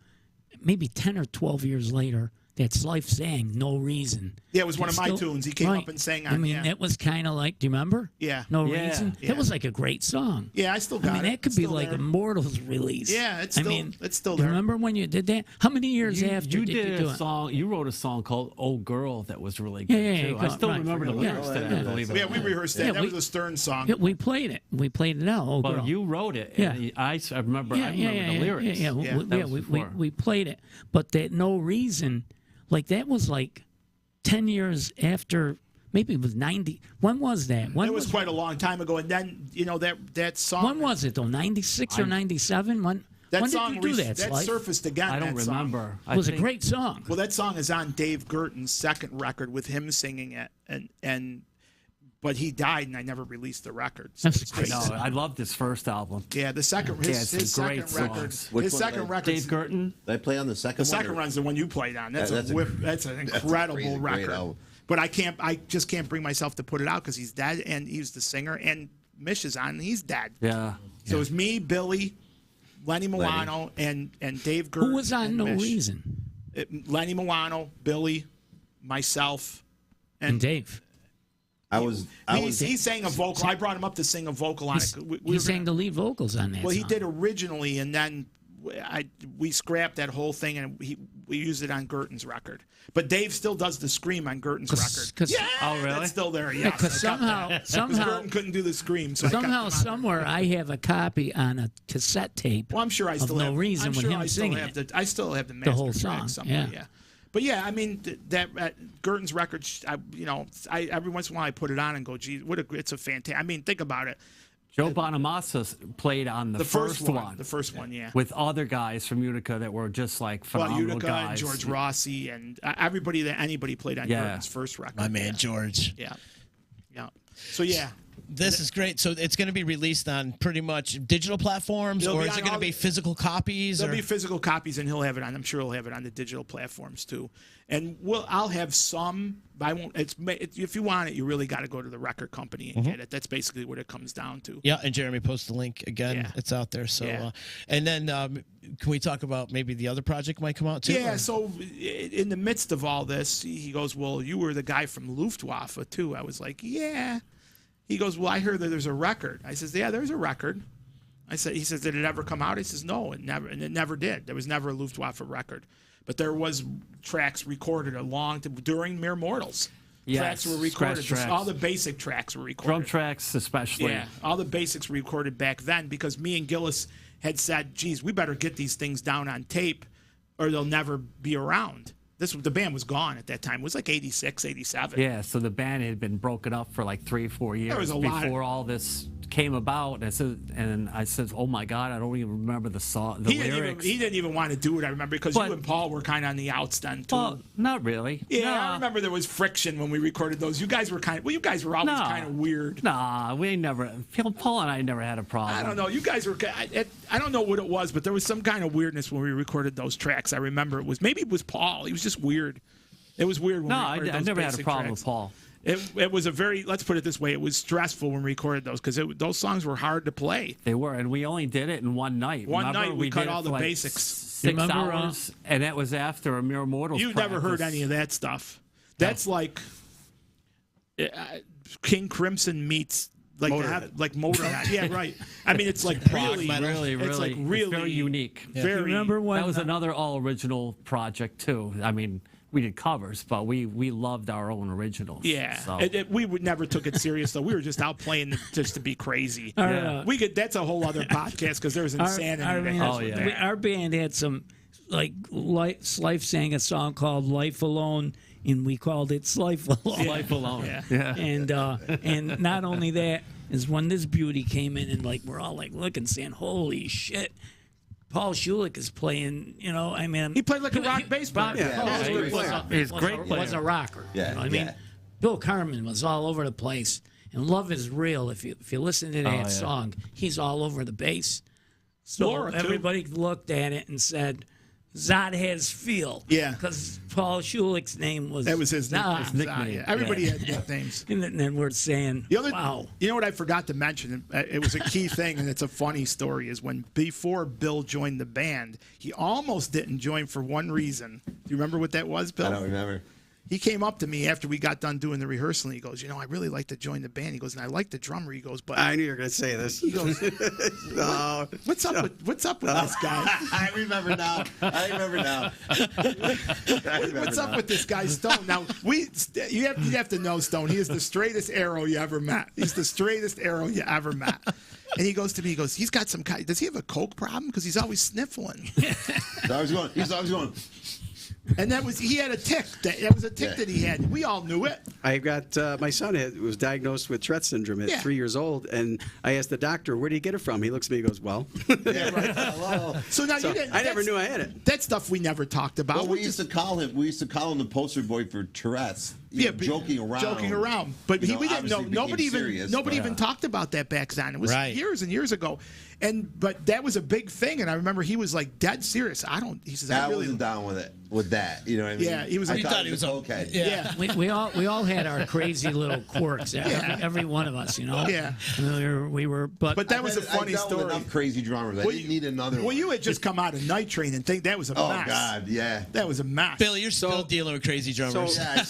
[SPEAKER 3] maybe 10 or 12 years later, that Slife sang No Reason.
[SPEAKER 2] Yeah, it was one of my tunes. He came up and sang on it.
[SPEAKER 3] It was kind of like, do you remember?
[SPEAKER 2] Yeah.
[SPEAKER 3] No Reason?
[SPEAKER 2] Yeah.
[SPEAKER 3] It was like a great song.
[SPEAKER 2] Yeah, I still got it.
[SPEAKER 3] That could
[SPEAKER 2] It's
[SPEAKER 3] be
[SPEAKER 2] still
[SPEAKER 3] like
[SPEAKER 2] there.
[SPEAKER 3] Immortals release.
[SPEAKER 2] Yeah, it's still
[SPEAKER 3] you
[SPEAKER 2] there.
[SPEAKER 3] remember when you did that? How many years after
[SPEAKER 5] you
[SPEAKER 3] did you
[SPEAKER 5] did
[SPEAKER 3] do
[SPEAKER 5] a
[SPEAKER 3] it?
[SPEAKER 5] song. You wrote a song called "Old Girl" that was really good too. I still remember the lyrics to that. Believe it.
[SPEAKER 2] Yeah, we rehearsed that.
[SPEAKER 3] Yeah,
[SPEAKER 2] That was a Stern song.
[SPEAKER 3] Yeah, we played it. We played it out. Oh,
[SPEAKER 5] Well,
[SPEAKER 3] girl.
[SPEAKER 5] you wrote it.
[SPEAKER 3] Yeah.
[SPEAKER 5] And I remember. I remember the lyrics.
[SPEAKER 3] Yeah,
[SPEAKER 5] That was before.
[SPEAKER 3] we played it. But that No Reason, like that was like 10 years after. Maybe it was 90. When was that?
[SPEAKER 2] It was quite a long time ago. And then, that song.
[SPEAKER 3] When was it though? 96 or 97? When
[SPEAKER 2] That
[SPEAKER 3] did
[SPEAKER 2] song
[SPEAKER 3] you do that?
[SPEAKER 2] that
[SPEAKER 3] Slife?
[SPEAKER 2] surfaced again.
[SPEAKER 5] I don't
[SPEAKER 2] that song.
[SPEAKER 5] remember.
[SPEAKER 3] It was a great song.
[SPEAKER 2] Well, that song is on Dave Gerton's second record with him singing it, but he died, and I never released the record. So
[SPEAKER 3] That's
[SPEAKER 2] it's
[SPEAKER 3] great.
[SPEAKER 2] just-
[SPEAKER 5] No, I loved his first album.
[SPEAKER 2] Yeah, the second
[SPEAKER 5] Yeah,
[SPEAKER 2] his
[SPEAKER 5] some
[SPEAKER 2] second
[SPEAKER 5] great
[SPEAKER 2] record.
[SPEAKER 5] songs.
[SPEAKER 6] Which
[SPEAKER 2] His
[SPEAKER 6] one
[SPEAKER 2] second
[SPEAKER 6] did I-
[SPEAKER 2] record.
[SPEAKER 5] Dave Gerton.
[SPEAKER 6] Did I play on the second
[SPEAKER 2] The
[SPEAKER 6] one?
[SPEAKER 2] second run's the one you played on. That's
[SPEAKER 6] That's
[SPEAKER 2] a
[SPEAKER 6] a-
[SPEAKER 2] whip. That's an
[SPEAKER 6] that's a
[SPEAKER 2] incredible
[SPEAKER 6] crazy great
[SPEAKER 2] record.
[SPEAKER 6] album.
[SPEAKER 2] But I just can't bring myself to put it out because he's dead, and he's the singer, and Mish is on, and he's dead.
[SPEAKER 5] Yeah.
[SPEAKER 2] So it's me, Billy, Lenny Milano, and Dave Gerton.
[SPEAKER 3] Who was on
[SPEAKER 2] and
[SPEAKER 3] No
[SPEAKER 2] Mish.
[SPEAKER 3] Reason?
[SPEAKER 2] Lenny Milano, Billy, myself,
[SPEAKER 3] And Dave.
[SPEAKER 2] he sang a vocal. I brought him up to sing a vocal on it.
[SPEAKER 3] He sang the lead vocals on that
[SPEAKER 2] Well, he
[SPEAKER 3] song.
[SPEAKER 2] did originally, and then we scrapped that whole thing, and we used it on Gerton's record. But Dave still does the scream on Gerton's record.
[SPEAKER 3] Yeah,
[SPEAKER 5] Oh, really?
[SPEAKER 2] That's still there.
[SPEAKER 3] Yeah,
[SPEAKER 2] Yeah,
[SPEAKER 3] because somehow,
[SPEAKER 2] Gerton couldn't do the scream. So
[SPEAKER 3] somehow, somewhere, I have a copy on a cassette tape.
[SPEAKER 2] well, I'm sure I still
[SPEAKER 3] of
[SPEAKER 2] have
[SPEAKER 3] No Reason
[SPEAKER 2] I'm
[SPEAKER 3] with
[SPEAKER 2] sure
[SPEAKER 3] him
[SPEAKER 2] I still
[SPEAKER 3] singing
[SPEAKER 2] have
[SPEAKER 3] it.
[SPEAKER 2] I still have the master
[SPEAKER 3] whole
[SPEAKER 2] track
[SPEAKER 3] song,
[SPEAKER 2] somewhere.
[SPEAKER 3] yeah.
[SPEAKER 2] But yeah, I mean that Gerton's record. I every once in a while I put it on and go, "Geez, it's a fantastic." I mean, think about it.
[SPEAKER 5] Joe Bonamassa played on the first one.
[SPEAKER 2] The first one, yeah.
[SPEAKER 5] With other guys from Utica that were just like
[SPEAKER 2] Well,
[SPEAKER 5] phenomenal
[SPEAKER 2] Utica
[SPEAKER 5] guys.
[SPEAKER 2] and George Rossi and everybody that anybody played on
[SPEAKER 5] Yeah.
[SPEAKER 2] Gerton's first record.
[SPEAKER 1] My man
[SPEAKER 2] yeah.
[SPEAKER 1] George.
[SPEAKER 2] Yeah, yeah. So yeah,
[SPEAKER 1] This is great. So it's going to be released on pretty much digital platforms,
[SPEAKER 2] It'll
[SPEAKER 1] or
[SPEAKER 2] be
[SPEAKER 1] is
[SPEAKER 2] on
[SPEAKER 1] it going
[SPEAKER 2] all
[SPEAKER 1] to be
[SPEAKER 2] the-
[SPEAKER 1] physical copies?
[SPEAKER 2] there'll
[SPEAKER 1] Or?
[SPEAKER 2] be physical copies, and he'll have it on. I'm sure he'll have it on the digital platforms too. And I'll have some, I won't. If you want it, you really got to go to the record company and get it. That's basically what it comes down to.
[SPEAKER 1] Yeah, and Jeremy posts the link again.
[SPEAKER 2] Yeah.
[SPEAKER 1] It's out there. So,
[SPEAKER 2] Yeah.
[SPEAKER 1] And then can we talk about maybe the other project might come out too?
[SPEAKER 2] Yeah,
[SPEAKER 1] or-
[SPEAKER 2] so in the midst of all this, he goes, well, you were the guy from Luftwaffe, too. I was like, yeah. He goes, well, I heard that there's a record. I says, yeah, there's a record. He says, did it ever come out? He says, no, it never did. There was never a Luftwaffe record. But there was tracks recorded during Mere Mortals.
[SPEAKER 5] Yes,
[SPEAKER 2] Tracks were recorded.
[SPEAKER 5] scratch tracks.
[SPEAKER 2] All the basic tracks were recorded.
[SPEAKER 5] Drum tracks, especially.
[SPEAKER 2] Yeah, all the basics were recorded back then because me and Gillis had said, geez, we better get these things down on tape or they'll never be around. The band was gone at that time. It was like 86, 87.
[SPEAKER 5] Yeah, so the band had been broken up for like 3 or 4 years
[SPEAKER 2] was a lot
[SPEAKER 5] before all this came about. And I said, oh my God, I don't even remember the song, the lyrics.
[SPEAKER 2] He didn't even want to do it, I remember, because
[SPEAKER 5] But-
[SPEAKER 2] you and Paul were kind of on the outs then, too.
[SPEAKER 5] Well, not really.
[SPEAKER 2] Yeah, I
[SPEAKER 5] Nah.
[SPEAKER 2] remember there was friction when we recorded those. You guys were you guys were always
[SPEAKER 5] No.
[SPEAKER 2] kind of weird.
[SPEAKER 5] Nah, we never. Paul and I never had a problem.
[SPEAKER 2] I don't know. You guys were. I don't know what it was, but there was some kind of weirdness when we recorded those tracks. I remember maybe it was Paul. He was just weird. It was weird when
[SPEAKER 5] No,
[SPEAKER 2] we
[SPEAKER 5] I
[SPEAKER 2] recorded those
[SPEAKER 5] never had a
[SPEAKER 2] basic
[SPEAKER 5] problem
[SPEAKER 2] tracks.
[SPEAKER 5] with Paul.
[SPEAKER 2] It was a very, let's put it this way, it was stressful when we recorded those because those songs were hard to play.
[SPEAKER 5] They were, and we only did it in one night.
[SPEAKER 2] One
[SPEAKER 5] Remember,
[SPEAKER 2] night we cut
[SPEAKER 5] did it
[SPEAKER 2] all
[SPEAKER 5] for
[SPEAKER 2] the
[SPEAKER 5] like
[SPEAKER 2] basics.
[SPEAKER 5] 6
[SPEAKER 3] Remember,
[SPEAKER 5] hours, and that was after a Mere Mortals.
[SPEAKER 2] You've never heard
[SPEAKER 5] practice.
[SPEAKER 2] any of that stuff. That's like King Crimson meets like
[SPEAKER 4] Motorhead.
[SPEAKER 2] Motorhead. Yeah, right. I mean, it's like really,
[SPEAKER 5] Really,
[SPEAKER 2] it's like
[SPEAKER 5] really,
[SPEAKER 2] really
[SPEAKER 5] very unique.
[SPEAKER 2] Very.
[SPEAKER 3] Remember when
[SPEAKER 5] That was another all original project too. I mean, we did covers, but we loved our own originals.
[SPEAKER 2] Yeah,
[SPEAKER 5] So.
[SPEAKER 2] we never took it serious though. We were just out playing just to be crazy.
[SPEAKER 3] Yeah.
[SPEAKER 2] We could. That's a whole other podcast because there's insanity.
[SPEAKER 3] Our
[SPEAKER 2] that
[SPEAKER 3] band,
[SPEAKER 2] comes
[SPEAKER 5] Oh,
[SPEAKER 2] with
[SPEAKER 5] yeah.
[SPEAKER 2] that.
[SPEAKER 3] our band had some, like, Slife sang a song called Life Alone, and we called it Slife Alone.
[SPEAKER 5] Life alone.
[SPEAKER 2] Yeah.
[SPEAKER 3] And not only that is when this beauty came in and like we're all like looking saying holy shit, Paul Schulich is playing, I mean,
[SPEAKER 2] He played like a rock bass player.
[SPEAKER 4] Yeah, he's a great player.
[SPEAKER 5] He's a great player.
[SPEAKER 3] was a rocker.
[SPEAKER 6] Yeah,
[SPEAKER 3] You know what I mean?
[SPEAKER 6] yeah.
[SPEAKER 3] Bill Carmen was all over the place, and Love Is Real. If you listen to that
[SPEAKER 5] yeah.
[SPEAKER 3] song, he's all over the bass. So
[SPEAKER 2] Laura, too.
[SPEAKER 3] everybody looked at it and said, Zod has feel.
[SPEAKER 2] Yeah.
[SPEAKER 3] Because Paul Schulich's name was
[SPEAKER 2] That was his
[SPEAKER 3] Zod.
[SPEAKER 5] nickname.
[SPEAKER 2] Yeah. Everybody had nicknames.
[SPEAKER 3] And then we're saying, wow.
[SPEAKER 2] You know what I forgot to mention? It was a key thing, and it's a funny story. Is when before Bill joined the band, he almost didn't join for one reason. Do you remember what that was, Bill?
[SPEAKER 6] I don't remember.
[SPEAKER 2] He came up to me after we got done doing the rehearsal, and he goes, I really like to join the band. He goes, and I like the drummer. He goes, but
[SPEAKER 4] I knew you were going to say this.
[SPEAKER 2] he goes,
[SPEAKER 4] No.
[SPEAKER 2] what's up with this guy?
[SPEAKER 6] I remember now.
[SPEAKER 2] What's up with this guy Stone? Now you have to know Stone. He is the straightest arrow you ever met. He's the straightest arrow you ever met. And he goes to me. He goes, he's got some kind. Does he have a coke problem? Because he's always sniffling.
[SPEAKER 6] He's always going.
[SPEAKER 2] And he had a tick. That was a tick that he had. We all knew it.
[SPEAKER 4] I got my son was diagnosed with Tourette syndrome at
[SPEAKER 2] Yeah.
[SPEAKER 4] 3 years old, and I asked the doctor, "Where did he get it from?" He looks at me and goes, "Well."
[SPEAKER 6] Yeah, right. Hello.
[SPEAKER 2] So now
[SPEAKER 4] So
[SPEAKER 2] you didn't.
[SPEAKER 4] I never
[SPEAKER 2] that's-
[SPEAKER 4] knew I had it.
[SPEAKER 2] That stuff we never talked about.
[SPEAKER 6] Well,
[SPEAKER 2] We
[SPEAKER 6] we used to call him the poster boy for Tourette's.
[SPEAKER 2] but
[SPEAKER 6] Joking around.
[SPEAKER 2] But
[SPEAKER 6] You know,
[SPEAKER 2] we didn't know.
[SPEAKER 6] obviously it
[SPEAKER 2] Nobody
[SPEAKER 6] became
[SPEAKER 2] even
[SPEAKER 6] serious,
[SPEAKER 2] nobody
[SPEAKER 6] but-
[SPEAKER 2] even talked about that back then. It was
[SPEAKER 1] Right.
[SPEAKER 2] years and years ago. But that was a big thing, and I remember he was like dead serious. He says,
[SPEAKER 6] I
[SPEAKER 2] I really
[SPEAKER 6] wasn't down with that. You know what I mean?
[SPEAKER 2] Yeah, he was-
[SPEAKER 6] I
[SPEAKER 2] He
[SPEAKER 6] thought he was
[SPEAKER 1] a-
[SPEAKER 6] okay.
[SPEAKER 2] yeah.
[SPEAKER 3] We all had our crazy little quirks. Every one of us,
[SPEAKER 2] Yeah.
[SPEAKER 3] And we were, but
[SPEAKER 2] But that was a
[SPEAKER 6] I
[SPEAKER 2] funny
[SPEAKER 6] dealt with
[SPEAKER 2] story.
[SPEAKER 6] enough crazy drummers. I didn't need another
[SPEAKER 2] Well,
[SPEAKER 6] one.
[SPEAKER 2] you had just come out of Night Train and think that was a
[SPEAKER 6] Oh
[SPEAKER 2] mess.
[SPEAKER 6] God, yeah.
[SPEAKER 2] That was a mess.
[SPEAKER 1] Billy, you're still dealing with crazy drummers.
[SPEAKER 6] Yeah,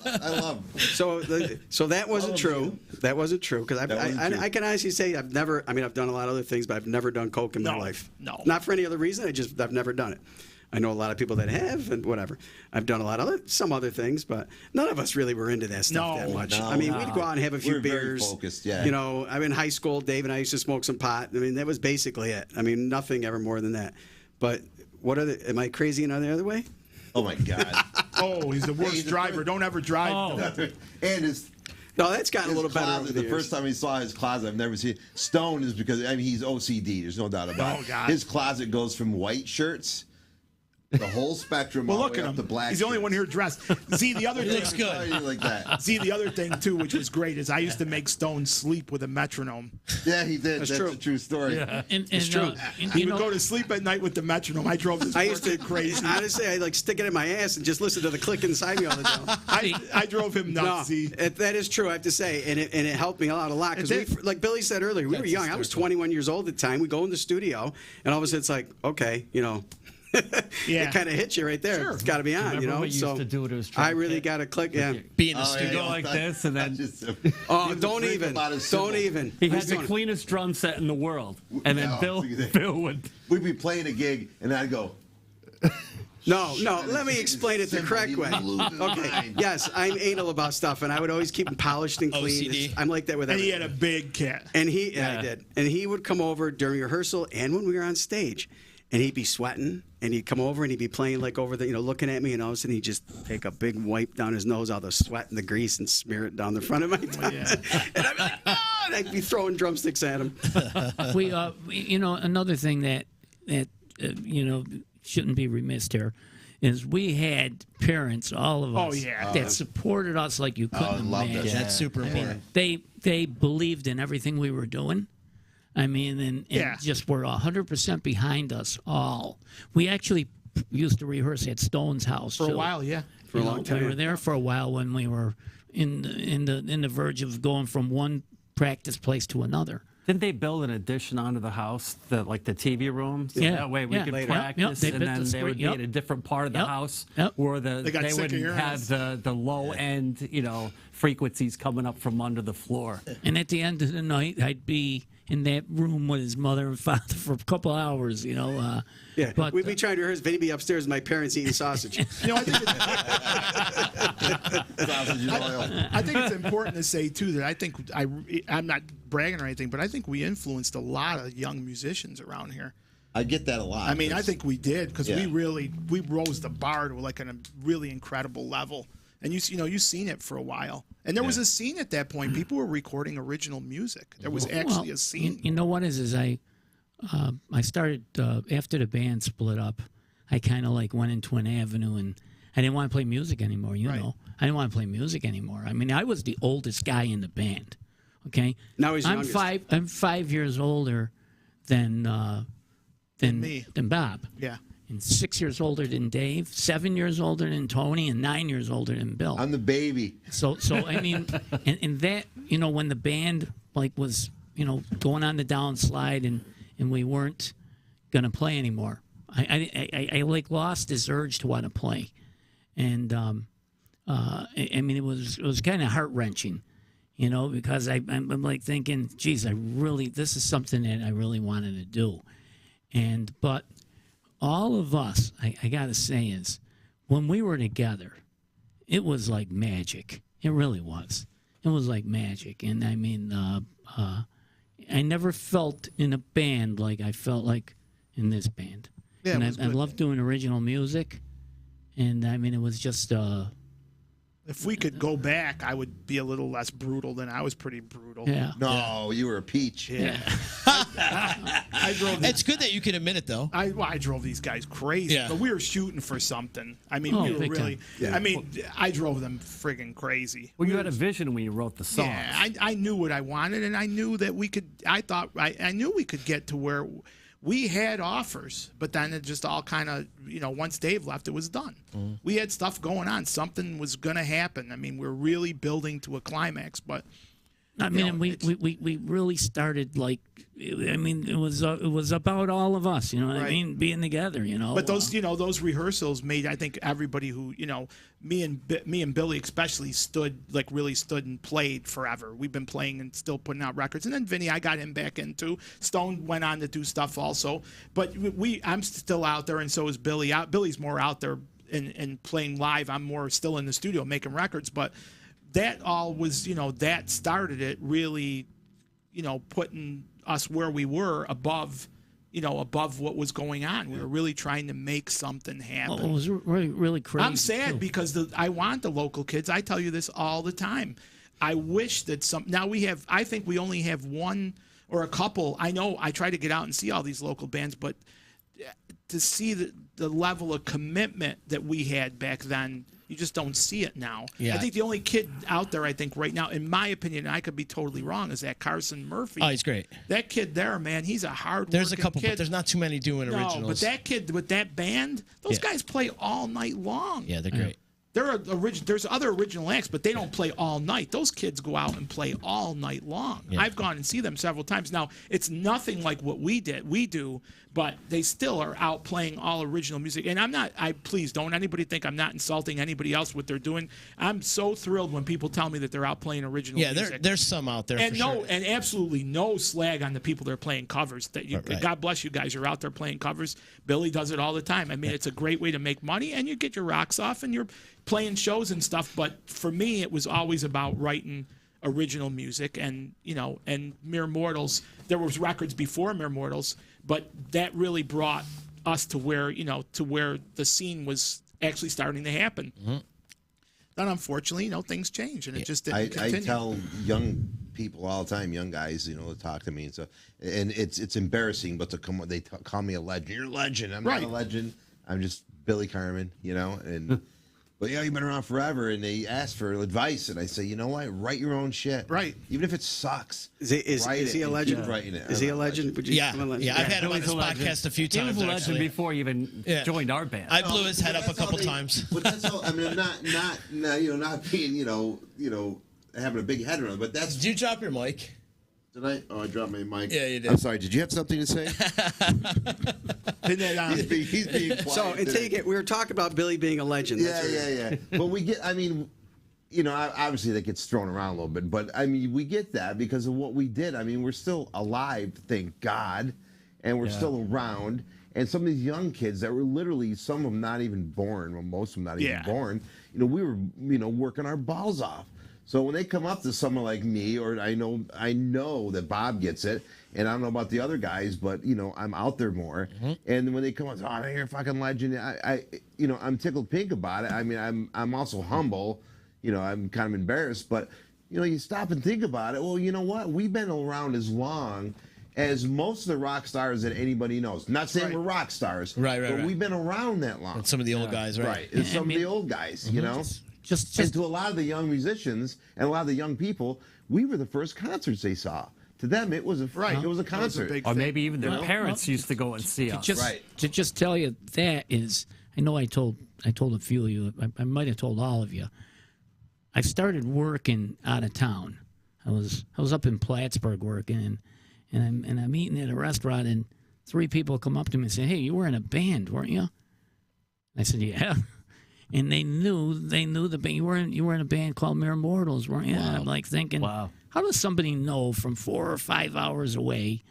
[SPEAKER 6] I love.
[SPEAKER 4] So that wasn't true. That wasn't true because
[SPEAKER 6] That wasn't true.
[SPEAKER 4] I can honestly say I've never. I mean, I've done a lot of other things, but I've never done coke in my
[SPEAKER 2] No,
[SPEAKER 4] life.
[SPEAKER 2] no.
[SPEAKER 4] Not for any other reason. I've never done it. I know a lot of people that have, and whatever. I've done a lot of some other things, but none of us really were into that stuff
[SPEAKER 2] No,
[SPEAKER 4] that much.
[SPEAKER 6] no,
[SPEAKER 4] I mean,
[SPEAKER 6] no.
[SPEAKER 4] we'd go out and have a few
[SPEAKER 6] We're very
[SPEAKER 4] beers.
[SPEAKER 6] focused, yeah.
[SPEAKER 4] You know, I'm in high school. Dave and I used to smoke some pot. I mean, that was basically it. I mean, nothing ever more than that. But am I crazy in the other way?
[SPEAKER 6] Oh my God.
[SPEAKER 2] Oh, he's the worst
[SPEAKER 6] he's the
[SPEAKER 2] driver.
[SPEAKER 6] first-
[SPEAKER 2] Don't ever drive.
[SPEAKER 6] And his
[SPEAKER 4] No, that's gotten a little better
[SPEAKER 6] closet,
[SPEAKER 4] over
[SPEAKER 6] the
[SPEAKER 4] the
[SPEAKER 6] first time he saw his closet, I've never seen Stone is because he's OCD. There's no doubt about it.
[SPEAKER 2] Oh, God.
[SPEAKER 6] His closet goes from white shirts The whole spectrum.
[SPEAKER 2] Well,
[SPEAKER 6] all
[SPEAKER 2] look
[SPEAKER 6] the way
[SPEAKER 2] at
[SPEAKER 6] up
[SPEAKER 2] him.
[SPEAKER 6] to black
[SPEAKER 2] He's the only
[SPEAKER 6] shirts.
[SPEAKER 2] one here dressed. See, the other thing.
[SPEAKER 1] looks good.
[SPEAKER 6] How you like that?
[SPEAKER 2] See, the other thing too, which was great, is I used to make Stone sleep with a metronome.
[SPEAKER 6] Yeah, he did. That's
[SPEAKER 4] true.
[SPEAKER 6] a true story.
[SPEAKER 3] It's
[SPEAKER 4] true.
[SPEAKER 2] He would go to sleep at night with the metronome. I drove this
[SPEAKER 4] I used to
[SPEAKER 2] worker crazy.
[SPEAKER 4] Honestly, I like stick it in my ass and just listen to the click inside me all the time.
[SPEAKER 2] I drove him
[SPEAKER 4] No,
[SPEAKER 2] nuts. See?
[SPEAKER 4] that is true. I have to say, and it helped me out a lot because,
[SPEAKER 2] It did.
[SPEAKER 4] like Billy said earlier, we were young. I was 21 years old at the time. We go in the studio, and all of a sudden it's like, okay,
[SPEAKER 2] Yeah.
[SPEAKER 4] it kind of hits you right there.
[SPEAKER 2] Sure.
[SPEAKER 4] It's got to be on,
[SPEAKER 5] Remember what you used to do to us, trying
[SPEAKER 4] I
[SPEAKER 5] to
[SPEAKER 4] really
[SPEAKER 5] get-
[SPEAKER 4] got to click. Yeah.
[SPEAKER 1] Be in the
[SPEAKER 6] Oh,
[SPEAKER 1] studio.
[SPEAKER 5] go like this, and then-
[SPEAKER 4] Oh, don't even. Don't even.
[SPEAKER 5] He had
[SPEAKER 4] Please
[SPEAKER 5] the
[SPEAKER 4] don't.
[SPEAKER 5] cleanest drum set in the world, and then
[SPEAKER 6] No,
[SPEAKER 5] Bill
[SPEAKER 6] look at that.
[SPEAKER 5] Bill would.
[SPEAKER 6] We'd be playing a gig, and I'd go.
[SPEAKER 4] No. Let me explain it the
[SPEAKER 6] Simple.
[SPEAKER 4] correct
[SPEAKER 6] He
[SPEAKER 4] way.
[SPEAKER 6] would lose his
[SPEAKER 4] Okay.
[SPEAKER 6] mind.
[SPEAKER 4] Yes, I'm anal about stuff, and I would always keep them polished and clean.
[SPEAKER 1] OCD.
[SPEAKER 4] I'm like that with
[SPEAKER 2] And he
[SPEAKER 4] everything.
[SPEAKER 2] had a big cat.
[SPEAKER 4] And he,
[SPEAKER 5] Yeah.
[SPEAKER 4] I did. And he would come over during rehearsal and when we were on stage, and he'd be sweating, and he'd come over and he'd be playing like over the, looking at me, and all of a sudden he'd just take a big wipe down his nose, all the sweat and the grease, and smear it down the front of my tongue. And I'd be like, oh, and I'd be throwing drumsticks at him.
[SPEAKER 3] Another thing that shouldn't be remiss here is we had parents, all of us,
[SPEAKER 2] Oh, yeah.
[SPEAKER 3] that supported us like you couldn't
[SPEAKER 6] love that.
[SPEAKER 3] imagine.
[SPEAKER 1] That's super important.
[SPEAKER 3] They believed in everything we were doing. I mean, and
[SPEAKER 2] Yeah.
[SPEAKER 3] just were 100% behind us all. We actually used to rehearse at Stone's house
[SPEAKER 2] For a
[SPEAKER 3] too.
[SPEAKER 2] while, yeah.
[SPEAKER 4] For a long time.
[SPEAKER 3] We were there for a while when we were in the verge of going from one practice place to another.
[SPEAKER 5] Didn't they build an addition onto the house, the TV room? So
[SPEAKER 3] Yeah,
[SPEAKER 5] that way we
[SPEAKER 3] yeah.
[SPEAKER 5] could
[SPEAKER 3] Later.
[SPEAKER 5] practice,
[SPEAKER 3] Yep, they
[SPEAKER 5] and
[SPEAKER 3] built
[SPEAKER 5] then
[SPEAKER 3] the
[SPEAKER 5] they would
[SPEAKER 3] screen,
[SPEAKER 5] be in a different part of the
[SPEAKER 3] Yep.
[SPEAKER 5] house
[SPEAKER 3] Yep.
[SPEAKER 5] where
[SPEAKER 2] They got sick of
[SPEAKER 5] wouldn't
[SPEAKER 2] your
[SPEAKER 5] have the low end, frequencies coming up from under the floor.
[SPEAKER 3] And at the end of the night, I'd be in that room with his mother and father for a couple hours,
[SPEAKER 4] Yeah,
[SPEAKER 3] But,
[SPEAKER 4] we'd be trying to rehearse. Vinny be upstairs with my parents eating sausage.
[SPEAKER 2] I think
[SPEAKER 6] Sausage and oil.
[SPEAKER 2] I think it's important to say too that I think I'm not bragging or anything, but I think we influenced a lot of young musicians around here.
[SPEAKER 6] I get that a lot.
[SPEAKER 2] I mean, I think we did because
[SPEAKER 6] Yeah.
[SPEAKER 2] we rose the bar to like a really incredible level. And you've seen it for a while. And there was a scene at that point. People were recording original music. There was actually a scene.
[SPEAKER 3] You know what is I started after the band split up. I kind of like went into an avenue, and I didn't want to play music anymore.
[SPEAKER 2] Right.
[SPEAKER 3] I didn't want to play music anymore. I mean, I was the oldest guy in the band. Okay,
[SPEAKER 4] Now he's
[SPEAKER 3] I'm
[SPEAKER 4] youngest.
[SPEAKER 3] I'm 5 years older than
[SPEAKER 2] me.
[SPEAKER 3] than Bob.
[SPEAKER 2] Yeah.
[SPEAKER 3] And 6 years older than Dave, 7 years older than Tony, and 9 years older than Bill.
[SPEAKER 6] I'm the baby.
[SPEAKER 3] So I mean, and that when the band was going on the downslide and we weren't gonna play anymore, I like lost this urge to want to play, and I mean it was kind of heart wrenching, because I'm like thinking, geez, this is something that I really wanted to do, but all of us, I gotta say, is when we were together, it was like magic. It really was. It was like magic. And I mean, I never felt in a band like I felt like in this band.
[SPEAKER 2] Yeah,
[SPEAKER 3] and
[SPEAKER 2] it was
[SPEAKER 3] I
[SPEAKER 2] good.
[SPEAKER 3] love doing original music. And I mean, it was just,
[SPEAKER 2] If we could go back, I would be a little less brutal than I was pretty brutal.
[SPEAKER 3] yeah.
[SPEAKER 6] No, you were a peach.
[SPEAKER 3] Yeah.
[SPEAKER 2] I drove
[SPEAKER 1] It's good that you can admit it, though.
[SPEAKER 2] I drove these guys crazy,
[SPEAKER 1] Yeah.
[SPEAKER 2] but we were shooting for something. I mean,
[SPEAKER 3] Oh,
[SPEAKER 2] we were
[SPEAKER 3] big
[SPEAKER 2] really.
[SPEAKER 3] time.
[SPEAKER 2] I mean, I drove them friggin' crazy.
[SPEAKER 5] Well, you had a vision when you wrote the songs.
[SPEAKER 2] Yeah, I knew what I wanted, and I knew that we could. I knew we could get to where we had offers, but then it just all kind of, once Dave left, it was done. We had stuff going on. Something was going to happen. I mean, we're really building to a climax, but.
[SPEAKER 3] I mean,
[SPEAKER 2] know,
[SPEAKER 3] we really started like, I mean, it was about all of us, what I
[SPEAKER 2] Right.
[SPEAKER 3] mean, being together,
[SPEAKER 2] But those, those rehearsals made, I think, everybody who, me and Billy especially really stood and played forever. We've been playing and still putting out records. And then Vinny, I got him back into. Stone went on to do stuff also. But I'm still out there, and so is Billy. Billy's more out there and playing live. I'm more still in the studio making records. But that all was, that started it really, putting us where we were above what was going on. We were really trying to make something happen.
[SPEAKER 3] it was really, really crazy.
[SPEAKER 2] I'm sad
[SPEAKER 3] too.
[SPEAKER 2] because I want the local kids. I tell you this all the time. I wish that I think we only have one or a couple. I know I try to get out and see all these local bands, but to see the level of commitment that we had back then. You just don't see it now.
[SPEAKER 1] Yeah.
[SPEAKER 2] I think the only kid out there, I think right now, in my opinion, and I could be totally wrong, is that Carson Murphy.
[SPEAKER 1] Oh, he's great.
[SPEAKER 2] That kid there, man, he's a hard.
[SPEAKER 1] There's a couple,
[SPEAKER 2] kid.
[SPEAKER 1] but there's not too many doing originals.
[SPEAKER 2] No, but that kid with that band, those
[SPEAKER 1] Yeah.
[SPEAKER 2] guys play all night long.
[SPEAKER 1] Yeah, they're great.
[SPEAKER 2] There's other original acts, but they don't play all night. Those kids go out and play all night long.
[SPEAKER 1] Yeah.
[SPEAKER 2] I've gone and see them several times. Now, it's nothing like what we do, but they still are out playing all original music. And please don't anybody think I'm not insulting anybody else what they're doing. I'm so thrilled when people tell me that they're out playing original music.
[SPEAKER 1] Yeah, there's some out there
[SPEAKER 2] And
[SPEAKER 1] for
[SPEAKER 2] no,
[SPEAKER 1] sure.
[SPEAKER 2] and absolutely no slag on the people that are playing covers.
[SPEAKER 1] Right.
[SPEAKER 2] God bless you guys. You're out there playing covers. Billy does it all the time. I mean, it's a great way to make money, and you get your rocks off, and you're playing shows and stuff. But for me, it was always about writing original music, and and Mere Mortals. There was records before Mere Mortals, but that really brought us to where the scene was actually starting to happen.
[SPEAKER 1] Mm-hmm.
[SPEAKER 2] Then, unfortunately, things change, and it just didn't continue.
[SPEAKER 6] I tell young people all the time, young guys, to talk to me and stuff, and it's embarrassing, but they call me a legend. You're a legend. I'm
[SPEAKER 2] Right.
[SPEAKER 6] not a legend. I'm just Billy Carmen, and. But you've been around forever, and they ask for advice, and I say, you know what? Write your own shit.
[SPEAKER 2] Right.
[SPEAKER 6] Even if it sucks.
[SPEAKER 4] Is he a legend?
[SPEAKER 6] Keep writing it.
[SPEAKER 4] Is he a legend? Would you
[SPEAKER 1] Yeah,
[SPEAKER 4] call him a legend?
[SPEAKER 1] yeah. I've had him on
[SPEAKER 5] Billy's
[SPEAKER 1] this
[SPEAKER 5] a legend.
[SPEAKER 1] podcast a few
[SPEAKER 5] He
[SPEAKER 1] times.
[SPEAKER 5] was a legend
[SPEAKER 1] actually.
[SPEAKER 5] before he even
[SPEAKER 1] Yeah.
[SPEAKER 5] joined our band.
[SPEAKER 1] I blew his head up a
[SPEAKER 6] That's how
[SPEAKER 1] couple
[SPEAKER 6] they-
[SPEAKER 1] times.
[SPEAKER 6] But that's all. I mean, not not being having a big head around. But that's.
[SPEAKER 1] Did you drop your mic?
[SPEAKER 6] Did I? Oh, I dropped my mic.
[SPEAKER 1] Yeah, you did.
[SPEAKER 6] I'm sorry. Did you have something to say?
[SPEAKER 2] Didn't it,
[SPEAKER 6] he's being quiet.
[SPEAKER 4] So
[SPEAKER 6] today.
[SPEAKER 4] we were talking about Billy being a legend.
[SPEAKER 6] Yeah,
[SPEAKER 4] That's right.
[SPEAKER 6] yeah. But we get. I mean, obviously that gets thrown around a little bit. But I mean, we get that because of what we did. I mean, we're still alive, thank God, and we're still around. And some of these young kids that were literally, some of them not even born, well, most of them not even born. We were, working our balls off. So when they come up to someone like me, or I know that Bob gets it, and I don't know about the other guys, but I'm out there more. Mm-hmm. And when they come up, oh, you're a fucking legend. I'm tickled pink about it. I mean, I'm also humble. I'm kind of embarrassed, but you stop and think about it. Well, you know what? We've been around as long as most of the rock stars that anybody knows. Not saying we're rock stars,
[SPEAKER 1] Right.
[SPEAKER 6] but we've been around that long.
[SPEAKER 1] And some of the old guys, right?
[SPEAKER 6] Right. And some of the old guys,
[SPEAKER 3] Just
[SPEAKER 6] and to a lot of the young musicians and a lot of the young people, we were the first concerts they saw. To them, it was a concert.
[SPEAKER 2] big
[SPEAKER 5] Or
[SPEAKER 2] thing.
[SPEAKER 5] maybe even their parents used to go and see us.
[SPEAKER 3] to just tell you that is, I know I told a few of you, I might have told all of you. I started working out of town. I was up in Plattsburgh working, and I'm eating at a restaurant, and 3 people come up to me and say, "Hey, you were in a band, weren't you?" I said, "Yeah." And they knew the band. You were in a band called Mere Mortals, weren't you? And I'm like thinking,
[SPEAKER 5] Wow.
[SPEAKER 3] How does somebody know from 4 or 5 hours away?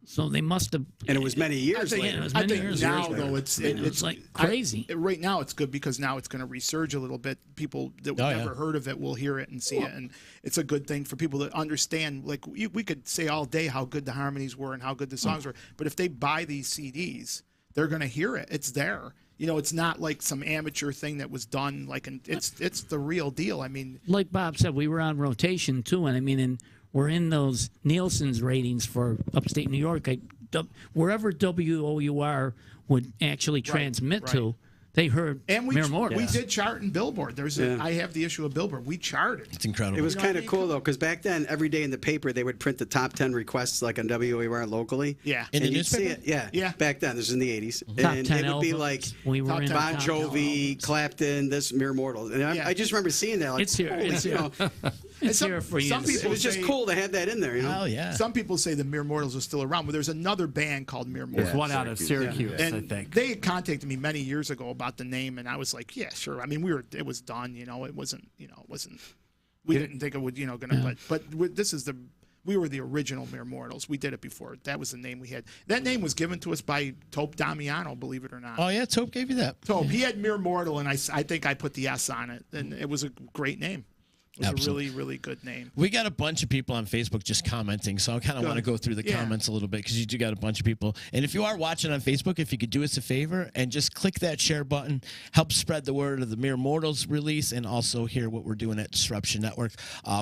[SPEAKER 3] So they must have.
[SPEAKER 4] And it was many years
[SPEAKER 2] I think,
[SPEAKER 4] later.
[SPEAKER 3] it was
[SPEAKER 2] I
[SPEAKER 3] many
[SPEAKER 2] think
[SPEAKER 3] years
[SPEAKER 2] now,
[SPEAKER 3] later.
[SPEAKER 2] though,
[SPEAKER 3] It's like crazy.
[SPEAKER 2] Right now, it's good because now it's going to resurge a little bit. People that never heard of it will hear it and see it, and it's a good thing for people that understand. Like we could say all day how good the harmonies were and how good the songs were, but if they buy these CDs, they're going to hear it. It's there. It's not like some amateur thing that was done. It's the real deal. I mean,
[SPEAKER 3] Like Bob said, we were on rotation too, and we're in those Nielsen's ratings for upstate New York. Wherever WOUR would actually transmit to, they heard
[SPEAKER 2] and
[SPEAKER 3] Mere Mortals.
[SPEAKER 2] we did chart in Billboard. I have the issue of Billboard. We charted.
[SPEAKER 1] It's incredible.
[SPEAKER 4] It was kind of cool though, because back then, every day in the paper, they would print the top 10 requests like on WOUR locally.
[SPEAKER 2] Yeah.
[SPEAKER 1] In
[SPEAKER 4] And
[SPEAKER 1] the
[SPEAKER 4] you'd see
[SPEAKER 1] newspaper?
[SPEAKER 4] it. Yeah. Back then, this was in the 80s.
[SPEAKER 3] Top
[SPEAKER 4] And
[SPEAKER 3] 10
[SPEAKER 4] it would be
[SPEAKER 3] albums.
[SPEAKER 4] like
[SPEAKER 3] We were in
[SPEAKER 2] Top
[SPEAKER 4] Bon
[SPEAKER 2] 10
[SPEAKER 4] Jovi, Clapton, this Mere Mortals. And
[SPEAKER 2] Yeah.
[SPEAKER 4] I just remember seeing that. Like,
[SPEAKER 3] It's here.
[SPEAKER 4] holy,
[SPEAKER 3] It's
[SPEAKER 4] you
[SPEAKER 3] here.
[SPEAKER 4] know,
[SPEAKER 3] It's
[SPEAKER 2] some-
[SPEAKER 3] here for you.
[SPEAKER 2] some
[SPEAKER 3] to see.
[SPEAKER 4] it
[SPEAKER 2] people
[SPEAKER 4] was just
[SPEAKER 2] say-
[SPEAKER 4] cool to have that in there, you know?
[SPEAKER 1] Oh yeah.
[SPEAKER 2] Some people say the Mere Mortals are still around, but there's another band called Mere Mortals.
[SPEAKER 5] There's one out of Syracuse, I
[SPEAKER 2] And
[SPEAKER 5] think.
[SPEAKER 2] they contacted me many years ago about the name, and I was like, "Yeah, sure." I mean, it was done. It wasn't. We didn't think it would. We were the original Mere Mortals. We did it before. That was the name we had. That name was given to us by Tope Damiano, believe it or not.
[SPEAKER 1] Oh yeah, Tope gave you that.
[SPEAKER 2] Tope, he had Mere Mortal, and I think I put the S on it, and it was a great name. was
[SPEAKER 1] Absolutely.
[SPEAKER 2] a really, really good name.
[SPEAKER 1] We got a bunch of people on Facebook just commenting, so I kind of want to go through the comments a little bit because you do got a bunch of people. And if you are watching on Facebook, if you could do us a favor and just click that share button, help spread the word of the Mere Mortals release, and also hear what we're doing at Disruption Network.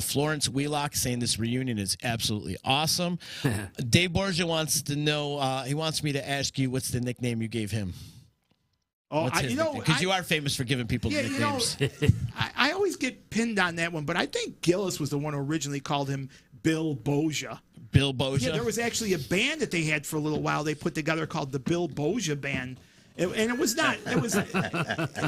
[SPEAKER 1] Florence Wheelock saying this reunion is absolutely awesome. Dave Borgia wants to know, he wants me to ask you, what's the nickname you gave him?
[SPEAKER 2] Oh,
[SPEAKER 1] because you are famous for giving people nicknames.
[SPEAKER 2] I always get pinned on that one, but I think Gillis was the one who originally called him Bill Boja.
[SPEAKER 1] Bill Boja?
[SPEAKER 2] Yeah, there was actually a band that they had for a little while. They put together called the Bill Boja Band. And it was not. It was.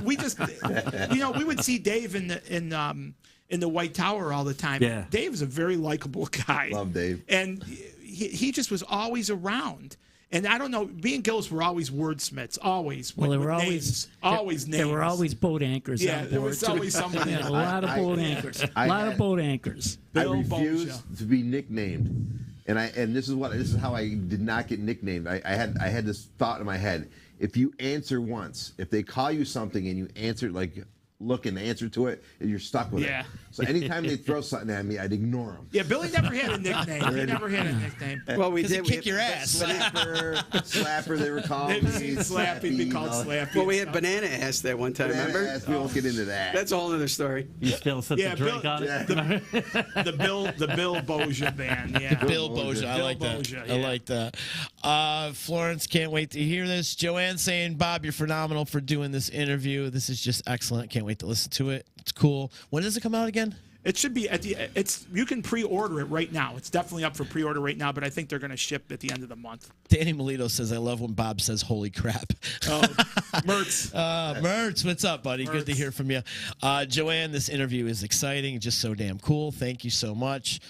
[SPEAKER 2] We just, we would see Dave in the White Tower all the time.
[SPEAKER 5] Yeah.
[SPEAKER 2] Dave is a very likable guy.
[SPEAKER 6] Love Dave.
[SPEAKER 2] And he just was always around. And I don't know, me and Gillis were always wordsmiths, always.
[SPEAKER 3] Well,
[SPEAKER 2] with
[SPEAKER 3] there were
[SPEAKER 2] names,
[SPEAKER 3] always
[SPEAKER 2] names.
[SPEAKER 3] There were always boat anchors
[SPEAKER 2] Yeah,
[SPEAKER 3] on board.
[SPEAKER 2] there was always somebody.
[SPEAKER 3] Yeah, a lot of boat anchors.
[SPEAKER 6] I
[SPEAKER 3] A lot
[SPEAKER 6] had-
[SPEAKER 3] of boat anchors.
[SPEAKER 6] I
[SPEAKER 2] Bill
[SPEAKER 6] refused
[SPEAKER 2] Boja.
[SPEAKER 6] to be nicknamed, and this is how I did not get nicknamed. I had this thought in my head: if you answer once, if they call you something and you answer, like look and answer to it, and you're stuck with
[SPEAKER 2] Yeah.
[SPEAKER 6] it. So anytime they throw something at me, I'd ignore them.
[SPEAKER 2] Yeah, Billy never had a nickname. He never had a nickname.
[SPEAKER 4] Well, we
[SPEAKER 1] 'Cause
[SPEAKER 4] did.
[SPEAKER 1] he kick your ass.
[SPEAKER 6] Slapper, they were calling me.
[SPEAKER 2] Slappy, be called Slappy.
[SPEAKER 4] Well, we had banana ass that one time. Remember?
[SPEAKER 6] We won't get into that.
[SPEAKER 4] That's a whole other story.
[SPEAKER 5] You still sit
[SPEAKER 2] Yeah,
[SPEAKER 5] the drink
[SPEAKER 2] Bill-
[SPEAKER 5] on it?
[SPEAKER 2] the Bill Boja Band. Yeah.
[SPEAKER 1] Bill Boja. I
[SPEAKER 2] Bill
[SPEAKER 1] like that.
[SPEAKER 2] Boja,
[SPEAKER 1] I
[SPEAKER 2] yeah.
[SPEAKER 1] like that. Florence, can't wait to hear this. Joanne saying, Bob, you're phenomenal for doing this interview. This is just excellent. Can't wait to listen to it. It's cool. When does it come out again?
[SPEAKER 2] It should be you can pre-order it right now. It's definitely up for pre-order right now, but I think they're going to ship at the end of the month.
[SPEAKER 1] Danny Melito says, I love when Bob says, holy crap.
[SPEAKER 2] Oh, Mertz.
[SPEAKER 1] Mertz, what's up, buddy? Good to
[SPEAKER 2] Mertz.
[SPEAKER 1] hear from you. Joanne, this interview is exciting. Just so damn cool. Thank you so much.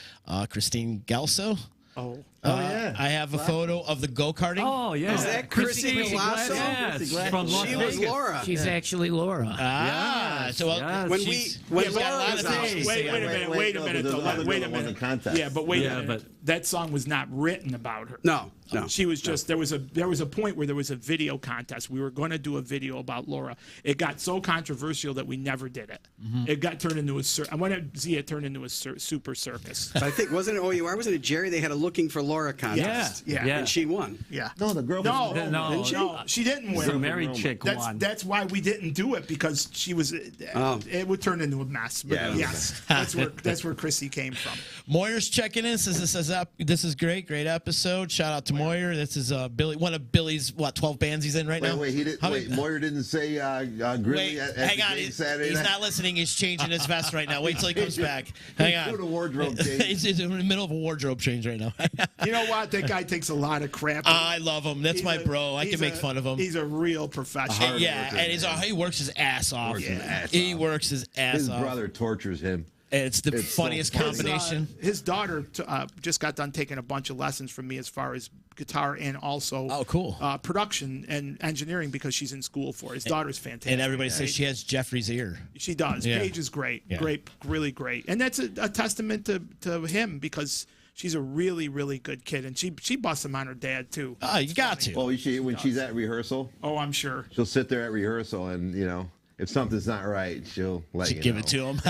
[SPEAKER 1] Christine Galso.
[SPEAKER 2] Oh.
[SPEAKER 6] yeah.
[SPEAKER 1] I have a photo of the go-karting.
[SPEAKER 5] Oh, yeah.
[SPEAKER 4] Is that Chrissy Glasso?
[SPEAKER 5] Yes, from Las
[SPEAKER 4] She was
[SPEAKER 5] Vegas.
[SPEAKER 4] Laura.
[SPEAKER 3] She's actually Laura.
[SPEAKER 5] Yes,
[SPEAKER 1] so
[SPEAKER 5] yes.
[SPEAKER 4] When
[SPEAKER 1] she's-
[SPEAKER 4] when
[SPEAKER 1] she's got a
[SPEAKER 4] Laura
[SPEAKER 1] lot
[SPEAKER 4] was
[SPEAKER 1] of
[SPEAKER 4] out.
[SPEAKER 1] things.
[SPEAKER 2] Wait a minute.
[SPEAKER 6] wait,
[SPEAKER 2] Wait a
[SPEAKER 6] no,
[SPEAKER 2] minute.
[SPEAKER 6] but
[SPEAKER 2] though.
[SPEAKER 6] there's another
[SPEAKER 2] Wait a
[SPEAKER 6] girl that won
[SPEAKER 2] minute.
[SPEAKER 6] the contest.
[SPEAKER 2] Yeah, but wait
[SPEAKER 5] Yeah,
[SPEAKER 2] a minute.
[SPEAKER 5] but-
[SPEAKER 2] That song was not written about her.
[SPEAKER 4] No.
[SPEAKER 2] She was just there was a point where there was a video contest. We were going to do a video about Laura. It got so controversial that we never did it. It got turned into I want to see it turned into a super circus.
[SPEAKER 4] I think wasn't it OUR? Wasn't it Jerry? They had a looking for Laura contest.
[SPEAKER 2] Yeah.
[SPEAKER 4] And she won.
[SPEAKER 2] Yeah.
[SPEAKER 6] No, the girl.
[SPEAKER 2] No,
[SPEAKER 5] No,
[SPEAKER 2] no, she didn't win.
[SPEAKER 5] The married chick won.
[SPEAKER 2] That's why we didn't do it because she was. It would turn into a mess. But
[SPEAKER 6] Yeah, it was
[SPEAKER 2] yes, that's where Chrissy came from.
[SPEAKER 1] Moyer's checking in. Says this is great episode. Shout out to Moyer. This is Billy, one of Billy's 12 bands he's in right now.
[SPEAKER 6] Wait, he didn't.
[SPEAKER 1] How
[SPEAKER 6] Wait,
[SPEAKER 1] many-
[SPEAKER 6] Moyer didn't say Grilly
[SPEAKER 1] Wait,
[SPEAKER 6] at
[SPEAKER 1] hang
[SPEAKER 6] the
[SPEAKER 1] on.
[SPEAKER 6] gig Saturday
[SPEAKER 1] He's
[SPEAKER 6] night?
[SPEAKER 1] not listening. He's changing his vest right now. Wait till he comes back. Hang on.
[SPEAKER 6] Doing a wardrobe change.
[SPEAKER 1] He's in the middle of a wardrobe change right now.
[SPEAKER 2] You know what? That guy takes a lot of crap.
[SPEAKER 1] I love him. That's
[SPEAKER 2] He's
[SPEAKER 1] my
[SPEAKER 2] a-
[SPEAKER 1] bro. I
[SPEAKER 2] he's
[SPEAKER 1] can make
[SPEAKER 2] a-
[SPEAKER 1] fun of him.
[SPEAKER 2] He's a real professional.
[SPEAKER 1] Yeah,
[SPEAKER 6] worker,
[SPEAKER 1] and he works his ass off.
[SPEAKER 6] Works his ass
[SPEAKER 1] He
[SPEAKER 6] off.
[SPEAKER 1] works his ass
[SPEAKER 6] His
[SPEAKER 1] off.
[SPEAKER 6] brother tortures him.
[SPEAKER 1] It's the
[SPEAKER 6] It's so
[SPEAKER 1] funniest
[SPEAKER 6] funny.
[SPEAKER 1] combination.
[SPEAKER 2] His daughter just got done taking a bunch of lessons from me as far as guitar and also
[SPEAKER 1] Oh, cool.
[SPEAKER 2] production and engineering because she's in school for it. His daughter's fantastic.
[SPEAKER 1] And everybody says she has Jeffrey's ear.
[SPEAKER 2] She does.
[SPEAKER 1] Yeah.
[SPEAKER 2] Paige is great.
[SPEAKER 1] Yeah.
[SPEAKER 2] Great, really great. And that's a testament to him because she's a really, really good kid. And she busts him on her dad, too.
[SPEAKER 1] Oh, you got to.
[SPEAKER 6] Well, when she's at rehearsal,
[SPEAKER 2] Oh, I'm sure.
[SPEAKER 6] she'll sit there at rehearsal, and if something's not right, she'll let you
[SPEAKER 1] Give
[SPEAKER 6] know.
[SPEAKER 1] it to him.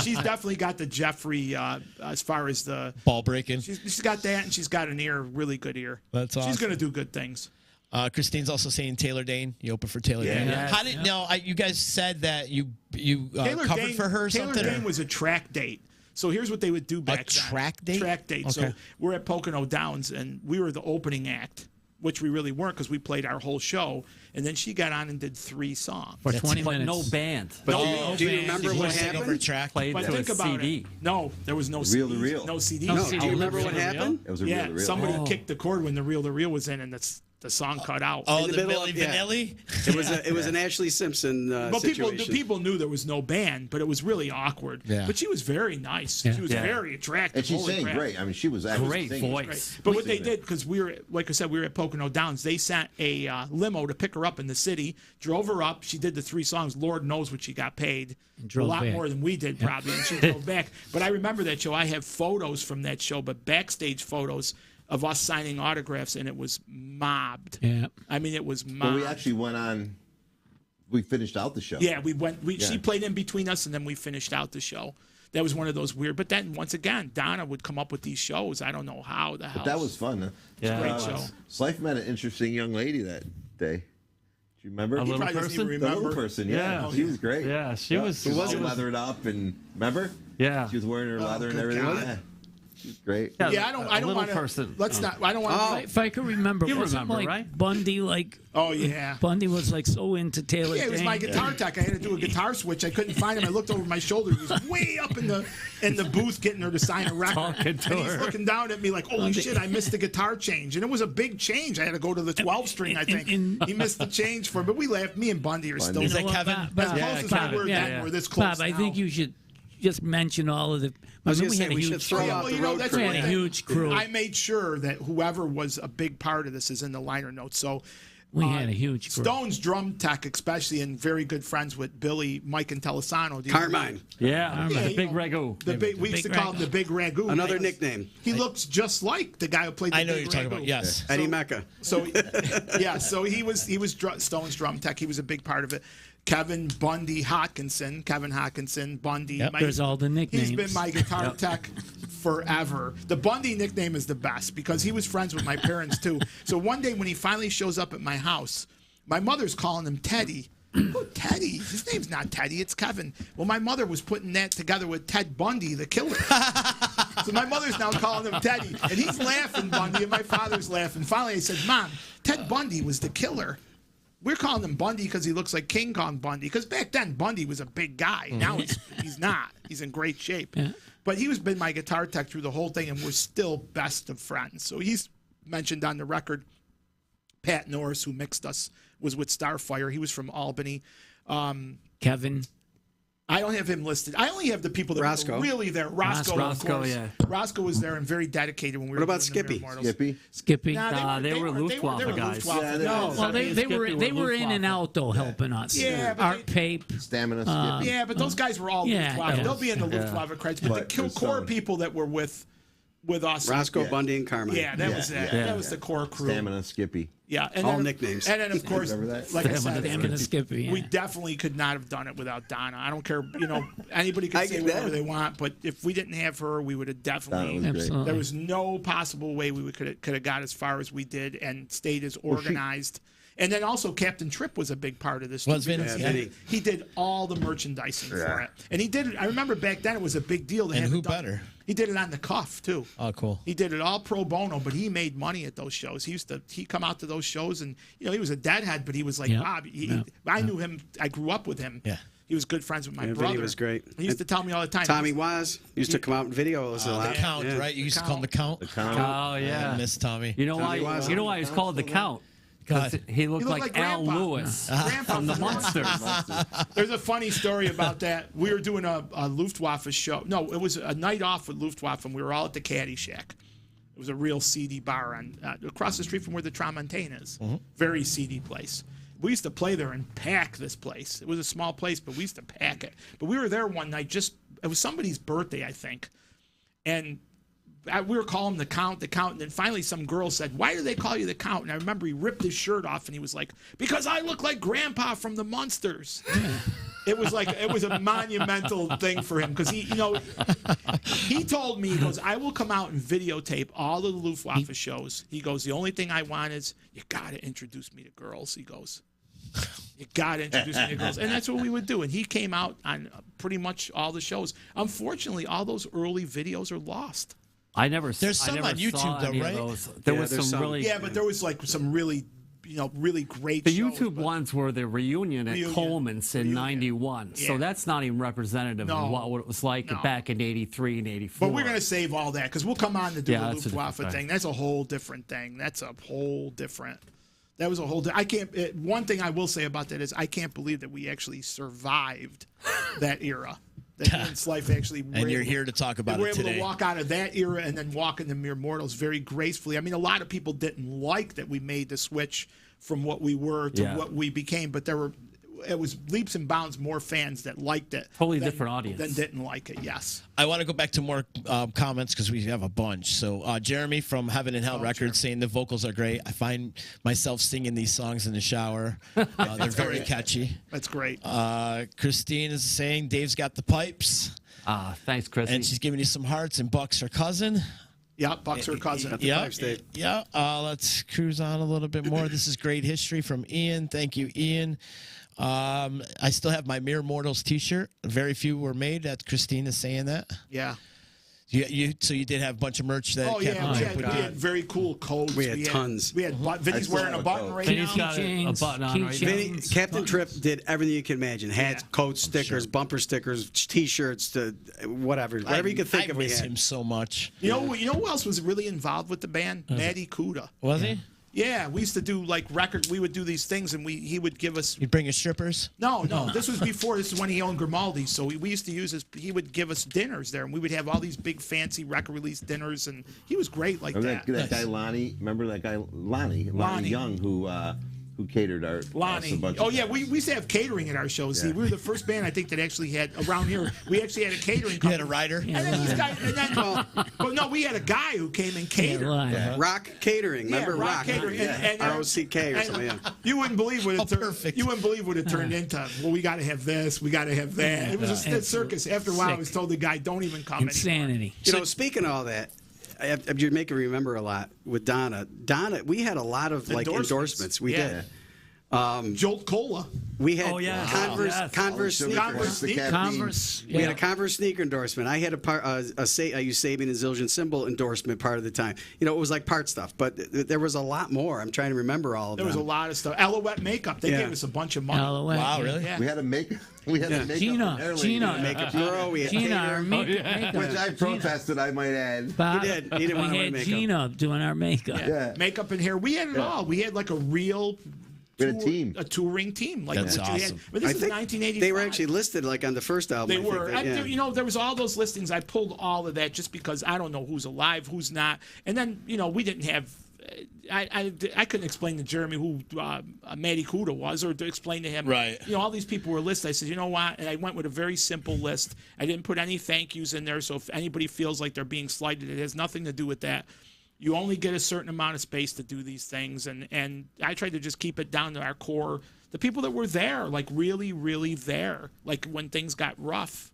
[SPEAKER 2] She's definitely got the Jeffrey as far as the.
[SPEAKER 1] Ball breaking.
[SPEAKER 2] She's got that, and she's got an ear, really good ear.
[SPEAKER 1] That's awesome.
[SPEAKER 2] She's going to do good things.
[SPEAKER 1] Christine's also saying Taylor Dane. You open for Taylor Dane.
[SPEAKER 2] Yeah.
[SPEAKER 1] How did you guys said that you covered for her or
[SPEAKER 2] Taylor
[SPEAKER 1] something?
[SPEAKER 2] Dane was a track date. So here's what they would do back then.
[SPEAKER 1] track date?
[SPEAKER 2] Track date.
[SPEAKER 1] Okay.
[SPEAKER 2] So we're at Pocono Downs, and we were the opening act, which we really weren't because we played our whole show. And then she got on and did 3 songs.
[SPEAKER 3] For 20
[SPEAKER 5] But
[SPEAKER 3] minutes.
[SPEAKER 5] no band.
[SPEAKER 4] But
[SPEAKER 2] No,
[SPEAKER 4] do you
[SPEAKER 3] man.
[SPEAKER 4] remember
[SPEAKER 1] Did you
[SPEAKER 4] what
[SPEAKER 1] sing over a
[SPEAKER 4] happened?
[SPEAKER 1] track?
[SPEAKER 5] Played
[SPEAKER 2] But
[SPEAKER 5] to
[SPEAKER 2] think
[SPEAKER 5] a
[SPEAKER 2] about
[SPEAKER 5] CD.
[SPEAKER 2] it. No, there was no
[SPEAKER 6] Reel to
[SPEAKER 2] CDs,
[SPEAKER 6] reel.
[SPEAKER 2] No CDs.
[SPEAKER 3] No
[SPEAKER 4] No,
[SPEAKER 3] CD.
[SPEAKER 4] do you remember what
[SPEAKER 3] Reel to reel?
[SPEAKER 4] happened?
[SPEAKER 6] It was a
[SPEAKER 2] Yeah,
[SPEAKER 6] reel to reel.
[SPEAKER 2] somebody would kick the chord when the reel was in, and the song cut out.
[SPEAKER 1] Oh,
[SPEAKER 4] In
[SPEAKER 1] the
[SPEAKER 4] the middle
[SPEAKER 1] Milli
[SPEAKER 4] of- yeah.
[SPEAKER 1] Vanilli?
[SPEAKER 4] It was an Ashley Simpson
[SPEAKER 2] But
[SPEAKER 4] situation.
[SPEAKER 2] people knew there was no band, but it was really awkward.
[SPEAKER 1] Yeah.
[SPEAKER 2] But she was very nice.
[SPEAKER 3] Yeah.
[SPEAKER 2] She was
[SPEAKER 5] Yeah.
[SPEAKER 2] very attractive.
[SPEAKER 6] And she
[SPEAKER 2] Holy
[SPEAKER 6] sang
[SPEAKER 2] crap.
[SPEAKER 6] great. I mean, she was actually
[SPEAKER 5] Great
[SPEAKER 6] singing.
[SPEAKER 5] voice.
[SPEAKER 2] But what they did, because we were, like I said, we were at Pocono Downs. They sent a limo to pick her up in the city, drove her up. She did the 3 songs. Lord knows what she got paid. A
[SPEAKER 3] drove
[SPEAKER 2] lot
[SPEAKER 3] back.
[SPEAKER 2] more than we did, probably. And she drove back. But I remember that show. I have photos from that show, but backstage photos of us signing autographs, and it was mobbed.
[SPEAKER 3] Yeah.
[SPEAKER 2] I mean, it was
[SPEAKER 6] But
[SPEAKER 2] mobbed.
[SPEAKER 6] we actually went on. We finished out the show.
[SPEAKER 2] Yeah, we went. She
[SPEAKER 6] Yeah.
[SPEAKER 2] played in between us, and then we finished out the show. that was one of those weird. But then once again, Donna would come up with these shows. I don't know how the hell.
[SPEAKER 6] That was fun. Huh?
[SPEAKER 5] Yeah.
[SPEAKER 2] Great show.
[SPEAKER 6] Slife met an interesting young lady that day. Do you remember?
[SPEAKER 5] A little
[SPEAKER 2] Probably doesn't even
[SPEAKER 5] person?
[SPEAKER 6] The
[SPEAKER 2] remember.
[SPEAKER 6] little person, yeah.
[SPEAKER 5] Yeah.
[SPEAKER 6] She was great.
[SPEAKER 5] Yeah, she was.
[SPEAKER 6] All leathered up, and remember?
[SPEAKER 5] Yeah.
[SPEAKER 6] She was wearing her leather and
[SPEAKER 2] good
[SPEAKER 6] everything.
[SPEAKER 2] God.
[SPEAKER 6] Yeah. She was great.
[SPEAKER 2] Yeah, I don't
[SPEAKER 5] little
[SPEAKER 2] want to.
[SPEAKER 5] person.
[SPEAKER 2] Let's not. I don't want to.
[SPEAKER 3] If I could remember,
[SPEAKER 5] You
[SPEAKER 3] wasn't
[SPEAKER 5] remember,
[SPEAKER 3] like
[SPEAKER 5] right?
[SPEAKER 3] Bundy like
[SPEAKER 2] Oh yeah.
[SPEAKER 3] Bundy was like so into Taylor.
[SPEAKER 2] Yeah, it was my
[SPEAKER 3] Dane.
[SPEAKER 2] guitar tech. I had to do a guitar switch. I couldn't find him. I looked over my shoulder. He was way up in the booth getting her to sign a record.
[SPEAKER 5] Talking to
[SPEAKER 2] and he's
[SPEAKER 5] her.
[SPEAKER 2] looking down at me like, holy shit, I missed the guitar change. And it was a big change. I had to go to the 12 string, I think. He missed the change for it. But we laughed. Me and Bundy are still
[SPEAKER 1] Is that
[SPEAKER 3] You know what,
[SPEAKER 1] Kevin?
[SPEAKER 3] Bob,
[SPEAKER 2] as close as
[SPEAKER 5] Kevin.
[SPEAKER 2] we were
[SPEAKER 3] Yeah,
[SPEAKER 2] then.
[SPEAKER 5] yeah.
[SPEAKER 2] We're this close
[SPEAKER 3] Bob, I
[SPEAKER 2] now.
[SPEAKER 3] think you should just mention all of the.
[SPEAKER 4] I was
[SPEAKER 3] remember
[SPEAKER 4] gonna say,
[SPEAKER 3] had a
[SPEAKER 4] we should
[SPEAKER 3] huge
[SPEAKER 4] throw
[SPEAKER 3] crew.
[SPEAKER 4] out the
[SPEAKER 2] you know,
[SPEAKER 4] road
[SPEAKER 2] that's
[SPEAKER 4] crew.
[SPEAKER 3] We
[SPEAKER 2] one
[SPEAKER 3] had a
[SPEAKER 2] thing.
[SPEAKER 3] huge crew.
[SPEAKER 2] I made sure that whoever was a big part of this is in the liner notes. So
[SPEAKER 3] We had a huge crew.
[SPEAKER 2] Stone's drum tech, especially, and very good friends with Billy, Mike, and Telesano. Do you
[SPEAKER 4] Carmine.
[SPEAKER 5] Yeah,
[SPEAKER 2] Yeah,
[SPEAKER 5] the
[SPEAKER 2] you
[SPEAKER 5] big
[SPEAKER 2] know,
[SPEAKER 5] ragu.
[SPEAKER 2] The big, we used to
[SPEAKER 3] Big
[SPEAKER 2] call him the Big Ragu.
[SPEAKER 4] Another
[SPEAKER 2] because
[SPEAKER 4] nickname.
[SPEAKER 2] He looks just like the guy who played the
[SPEAKER 1] I know
[SPEAKER 2] Big
[SPEAKER 1] you're talking
[SPEAKER 2] Ragu.
[SPEAKER 1] about. Yes.
[SPEAKER 4] Eddie Mecca.
[SPEAKER 2] So yeah, so he was Stone's drum tech. He was a big part of it. Kevin Bundy Hawkinson, Bundy.
[SPEAKER 1] Yep.
[SPEAKER 3] There's all the nicknames.
[SPEAKER 2] He's been my guitar tech forever. The Bundy nickname is the best because he was friends with my parents too. So one day when he finally shows up at my house, my mother's calling him Teddy. Oh, Teddy. His name's not Teddy, it's Kevin. Well, my mother was putting that together with Ted Bundy, the killer. So my mother's now calling him Teddy. And he's laughing, Bundy, and my father's laughing. Finally, I said, Mom, Ted Bundy was the killer. We're calling him Bundy because he looks like King Kong Bundy. Because back then, Bundy was a big guy. Now he's not. He's in great shape.
[SPEAKER 3] Yeah.
[SPEAKER 2] But he was been my guitar tech through the whole thing, and we're still best of friends. So he's mentioned on the record. Pat Norris, who mixed us, was with Starfire. He was from Albany.
[SPEAKER 3] Kevin.
[SPEAKER 2] I don't have him listed. I only have the people that
[SPEAKER 4] Roscoe.
[SPEAKER 2] were really there. Roscoe, of
[SPEAKER 5] Roscoe,
[SPEAKER 2] course.
[SPEAKER 5] yeah.
[SPEAKER 2] Roscoe was there and very dedicated when we were
[SPEAKER 4] What about
[SPEAKER 2] doing the
[SPEAKER 4] Skippy?
[SPEAKER 2] Mere Mortals.
[SPEAKER 6] Skippy.
[SPEAKER 3] Skippy.
[SPEAKER 2] Nah,
[SPEAKER 5] They were Luftwaffe guys.
[SPEAKER 2] Luftwaffe.
[SPEAKER 6] Yeah, they
[SPEAKER 2] No.
[SPEAKER 6] were.
[SPEAKER 3] Well, they were
[SPEAKER 5] Skippy
[SPEAKER 3] they
[SPEAKER 5] were
[SPEAKER 3] were in and
[SPEAKER 5] Luftwaffe.
[SPEAKER 3] out though, helping us.
[SPEAKER 2] Yeah, but
[SPEAKER 3] Art Pape.
[SPEAKER 6] Stamina. Skippy.
[SPEAKER 2] Yeah, but those guys were all
[SPEAKER 3] Yeah,
[SPEAKER 2] Luftwaffe.
[SPEAKER 3] yeah.
[SPEAKER 2] They'll be in the Luftwaffe credits. But,
[SPEAKER 6] But
[SPEAKER 2] the
[SPEAKER 6] there's
[SPEAKER 2] core
[SPEAKER 6] some-
[SPEAKER 2] people that were with us.
[SPEAKER 4] Roscoe,
[SPEAKER 6] Yeah.
[SPEAKER 4] Bundy, and Carmine.
[SPEAKER 2] Yeah, that
[SPEAKER 6] Yeah,
[SPEAKER 2] was that.
[SPEAKER 6] yeah.
[SPEAKER 2] That was the core crew.
[SPEAKER 6] Stamina. Skippy.
[SPEAKER 2] Yeah, and
[SPEAKER 4] All
[SPEAKER 2] then,
[SPEAKER 4] nicknames.
[SPEAKER 2] And then of course,
[SPEAKER 6] Remember that?
[SPEAKER 2] like I said,
[SPEAKER 3] Stamina Skippy.
[SPEAKER 2] we
[SPEAKER 3] Yeah.
[SPEAKER 2] definitely could not have done it without Donna. I don't care, anybody can
[SPEAKER 4] I
[SPEAKER 2] say
[SPEAKER 4] get
[SPEAKER 2] whatever
[SPEAKER 4] that.
[SPEAKER 2] they want, but if we didn't have her, we would have
[SPEAKER 6] Donna
[SPEAKER 2] definitely.
[SPEAKER 6] was great.
[SPEAKER 3] Absolutely.
[SPEAKER 2] There was no possible way we could have got as far as we did and stayed as organized. And then also Captain Tripp was a big part of this.
[SPEAKER 1] Was
[SPEAKER 2] too,
[SPEAKER 1] Vinny?
[SPEAKER 2] because
[SPEAKER 1] Yeah,
[SPEAKER 4] Vinny.
[SPEAKER 2] he did all the merchandising for it, and he did it. I remember back then it was a big deal. They
[SPEAKER 1] And
[SPEAKER 2] had
[SPEAKER 1] who
[SPEAKER 2] it done-
[SPEAKER 1] better?
[SPEAKER 2] He did it on the cuff too.
[SPEAKER 1] Oh, cool.
[SPEAKER 2] He did it all pro bono, but he made money at those shows. He come out to those shows, and he was a deadhead, but he was like
[SPEAKER 3] Yeah.
[SPEAKER 2] Bob. I knew him. I grew up with him.
[SPEAKER 1] Yeah.
[SPEAKER 2] He was good friends with my
[SPEAKER 4] Yeah,
[SPEAKER 2] brother.
[SPEAKER 4] Vinny was great.
[SPEAKER 2] He used to tell me all the time.
[SPEAKER 4] Tommy Waz used to come out in videos a
[SPEAKER 1] The
[SPEAKER 4] lot.
[SPEAKER 1] Count,
[SPEAKER 4] Yeah.
[SPEAKER 1] right? You used to call him the Count.
[SPEAKER 5] Oh yeah.
[SPEAKER 1] I miss Tommy.
[SPEAKER 5] You know
[SPEAKER 4] Tommy
[SPEAKER 5] why?
[SPEAKER 4] Wiseau.
[SPEAKER 5] You know why he's called the Count? Because
[SPEAKER 1] God.
[SPEAKER 5] he looked
[SPEAKER 2] He looked
[SPEAKER 5] like
[SPEAKER 2] like
[SPEAKER 5] Al
[SPEAKER 2] Grandpa.
[SPEAKER 5] Lewis
[SPEAKER 2] Grandpa
[SPEAKER 5] from the
[SPEAKER 2] from
[SPEAKER 5] Monsters.
[SPEAKER 2] There's a funny story about that. We were doing a Luftwaffe show. No, it was a night off with Luftwaffe, and we were all at the Caddy Shack. It was a real seedy bar on across the street from where the Tramontaine is. Very seedy place. We used to play there and pack this place. It was a small place, but we used to pack it. But we were there one night. It was somebody's birthday, I think, and we were calling him the Count, and then finally some girl said, "Why do they call you the Count?" And I remember he ripped his shirt off, and he was like, "Because I look like Grandpa from the Munsters." It was a monumental thing for him because he told me, he goes, "I will come out and videotape all of the Luftwaffe shows." He goes, "The only thing I want is you got to introduce me to girls." He goes, "You got to introduce me to girls," and that's what we would do. And he came out on pretty much all the shows. Unfortunately, all those early videos are lost.
[SPEAKER 1] There's some on YouTube,
[SPEAKER 5] saw
[SPEAKER 1] though,
[SPEAKER 5] any of
[SPEAKER 1] right?
[SPEAKER 5] those. There
[SPEAKER 4] Yeah,
[SPEAKER 5] was
[SPEAKER 4] there's
[SPEAKER 5] some
[SPEAKER 4] some.
[SPEAKER 5] really.
[SPEAKER 2] Yeah, but there was like some really great.
[SPEAKER 5] The
[SPEAKER 2] shows,
[SPEAKER 5] YouTube
[SPEAKER 2] but-
[SPEAKER 5] ones were the reunion at
[SPEAKER 2] Reunion.
[SPEAKER 5] Coleman's in '91, so
[SPEAKER 2] Yeah.
[SPEAKER 5] that's not even representative
[SPEAKER 2] No.
[SPEAKER 5] of what it was like
[SPEAKER 2] No.
[SPEAKER 5] back in '83 and '84.
[SPEAKER 2] But we're going to save all that because we'll come on to do
[SPEAKER 5] Yeah,
[SPEAKER 2] the
[SPEAKER 5] that's a
[SPEAKER 2] Luftwaffe
[SPEAKER 5] different
[SPEAKER 2] thing.
[SPEAKER 5] thing.
[SPEAKER 2] That's a whole different thing. That was a whole. I can't. One thing I will say about that is I can't believe that we actually survived that era. That me and Slife actually.
[SPEAKER 1] And you're here to talk about
[SPEAKER 2] we're
[SPEAKER 1] it
[SPEAKER 2] able
[SPEAKER 1] today.
[SPEAKER 2] to walk out of that era and then walk into Mere Mortals very gracefully. I mean, a lot of people didn't like that we made the switch from what we were to
[SPEAKER 5] Yeah.
[SPEAKER 2] what we became, but it was leaps and bounds more fans that liked it.
[SPEAKER 5] Totally
[SPEAKER 2] than-
[SPEAKER 5] different audience.
[SPEAKER 2] than didn't like it. Yes.
[SPEAKER 1] I want to go back to more comments because we have a bunch. So Jeremy from Heaven and Hell Records saying the vocals are great. I find myself singing these songs in the shower. They're very catchy.
[SPEAKER 2] That's great.
[SPEAKER 1] Christine is saying Dave's got the pipes.
[SPEAKER 5] Thanks, Chrissy.
[SPEAKER 1] And she's giving you some hearts, and Buck's her cousin.
[SPEAKER 2] Yeah, Buck's her cousin.
[SPEAKER 1] Yeah,
[SPEAKER 4] State.
[SPEAKER 1] yeah. Let's cruise on a little bit more. This is great history from Ian. Thank you, Ian. I still have my Mere Mortals T-shirt. Very few were made. That Christina's saying that.
[SPEAKER 2] Yeah.
[SPEAKER 1] So you did have a bunch of merch that.
[SPEAKER 2] Oh yeah,
[SPEAKER 1] Captain
[SPEAKER 2] we had very cool codes.
[SPEAKER 4] We had tons.
[SPEAKER 2] We had Vinny's
[SPEAKER 6] still
[SPEAKER 2] wearing
[SPEAKER 6] have
[SPEAKER 2] a
[SPEAKER 6] a
[SPEAKER 2] button
[SPEAKER 6] coat.
[SPEAKER 2] right
[SPEAKER 5] Vinny's
[SPEAKER 2] now.
[SPEAKER 5] got a button on right
[SPEAKER 3] Keychains.
[SPEAKER 5] now.
[SPEAKER 4] Captain Trip did everything you can imagine: hats,
[SPEAKER 2] Yeah.
[SPEAKER 4] coats, stickers, bumper stickers, T-shirts, to whatever you could think
[SPEAKER 1] I
[SPEAKER 4] of. We
[SPEAKER 1] miss
[SPEAKER 4] had.
[SPEAKER 1] him so much.
[SPEAKER 2] You know who else was really involved with the band? Matty Kuda.
[SPEAKER 1] Was he?
[SPEAKER 2] Yeah, we used to do like record. We would do these things, and he would give us.
[SPEAKER 1] You bring his strippers?
[SPEAKER 2] No. This was before. This is when he owned Grimaldi's. So we used to use his. He would give us dinners there, and we would have all these big fancy record release dinners, and he was great like
[SPEAKER 6] Remember
[SPEAKER 2] that.
[SPEAKER 6] that guy Lonnie? Remember that guy Lonnie Young who catered our
[SPEAKER 2] Lonnie.
[SPEAKER 6] us a bunch
[SPEAKER 2] Oh
[SPEAKER 6] of
[SPEAKER 2] yeah,
[SPEAKER 6] times.
[SPEAKER 2] we used to have catering at our shows. See, we were the first band I think that actually had around here. We actually had a catering
[SPEAKER 1] You
[SPEAKER 2] company.
[SPEAKER 1] had a rider?
[SPEAKER 2] And then these guys, but no, we had a guy who came and catered.
[SPEAKER 4] Rock Catering. Remember
[SPEAKER 2] Rock
[SPEAKER 4] Rock?
[SPEAKER 2] Catering. And,
[SPEAKER 4] R-O-C-K or
[SPEAKER 2] and
[SPEAKER 4] something. Yeah.
[SPEAKER 2] You wouldn't believe what it turned.
[SPEAKER 1] perfect.
[SPEAKER 2] You wouldn't believe what it turned into. Well, we got to have this. We got to have that. It was a circus. After a while, I was told the guy, "Don't even come."
[SPEAKER 3] Insanity.
[SPEAKER 4] You know, speaking of all that, you're making me remember a lot with Donna. We had a lot of like endorsements. We
[SPEAKER 2] Yeah.
[SPEAKER 4] did.
[SPEAKER 2] Jolt Cola.
[SPEAKER 4] We had
[SPEAKER 5] Oh, yeah.
[SPEAKER 4] Converse,
[SPEAKER 5] Wow. Yes.
[SPEAKER 4] Converse
[SPEAKER 6] Sugar,
[SPEAKER 4] sneakers.
[SPEAKER 2] Converse
[SPEAKER 6] the
[SPEAKER 2] sneakers.
[SPEAKER 6] caffeine.
[SPEAKER 3] Converse.
[SPEAKER 4] We had a Converse sneaker endorsement. I had I used Sabian and Zildjian symbol endorsement part of the time. You know, it was like part stuff, but there was a lot more. I'm trying to remember all of
[SPEAKER 2] There
[SPEAKER 4] them.
[SPEAKER 2] was a lot of stuff. Elouette makeup. They
[SPEAKER 4] Yeah.
[SPEAKER 2] gave us a bunch of money.
[SPEAKER 3] Alouette,
[SPEAKER 1] Wow,
[SPEAKER 3] yeah.
[SPEAKER 1] really?
[SPEAKER 2] Yeah.
[SPEAKER 6] We had a makeup. We had a makeup.
[SPEAKER 3] Gina,
[SPEAKER 6] and hair lady.
[SPEAKER 3] Gina,
[SPEAKER 4] Makeup Girl. We had
[SPEAKER 3] Gina, our
[SPEAKER 4] catering.
[SPEAKER 3] makeup.
[SPEAKER 6] Which I protested, I might add.
[SPEAKER 3] Bob,
[SPEAKER 4] He did. He didn't want to
[SPEAKER 3] we
[SPEAKER 4] wear
[SPEAKER 3] had
[SPEAKER 4] makeup.
[SPEAKER 3] Gina doing our makeup.
[SPEAKER 6] Yeah.
[SPEAKER 2] Makeup and hair. We had it all. We had like a real.
[SPEAKER 6] We had a team.
[SPEAKER 2] A touring team. Like
[SPEAKER 1] That's
[SPEAKER 2] what you had.
[SPEAKER 1] awesome.
[SPEAKER 2] But this
[SPEAKER 4] I
[SPEAKER 2] is
[SPEAKER 4] think
[SPEAKER 2] 1985.
[SPEAKER 4] they were actually listed like on the first album.
[SPEAKER 2] They
[SPEAKER 4] I think
[SPEAKER 2] were.
[SPEAKER 4] that- yeah.
[SPEAKER 2] You know, there was all those listings. I pulled all of that just because I don't know who's alive, who's not. And then, you know, we didn't have. I couldn't explain to Jeremy who Matty Kuda was, or to explain to him.
[SPEAKER 1] Right.
[SPEAKER 2] You know, all these people were listed. I said, you know what? And I went with a very simple list. I didn't put any thank yous in there. So if anybody feels like they're being slighted, it has nothing to do with that. You only get a certain amount of space to do these things, and I tried to just keep it down to our core. The people that were there, like really, really there, like when things got rough.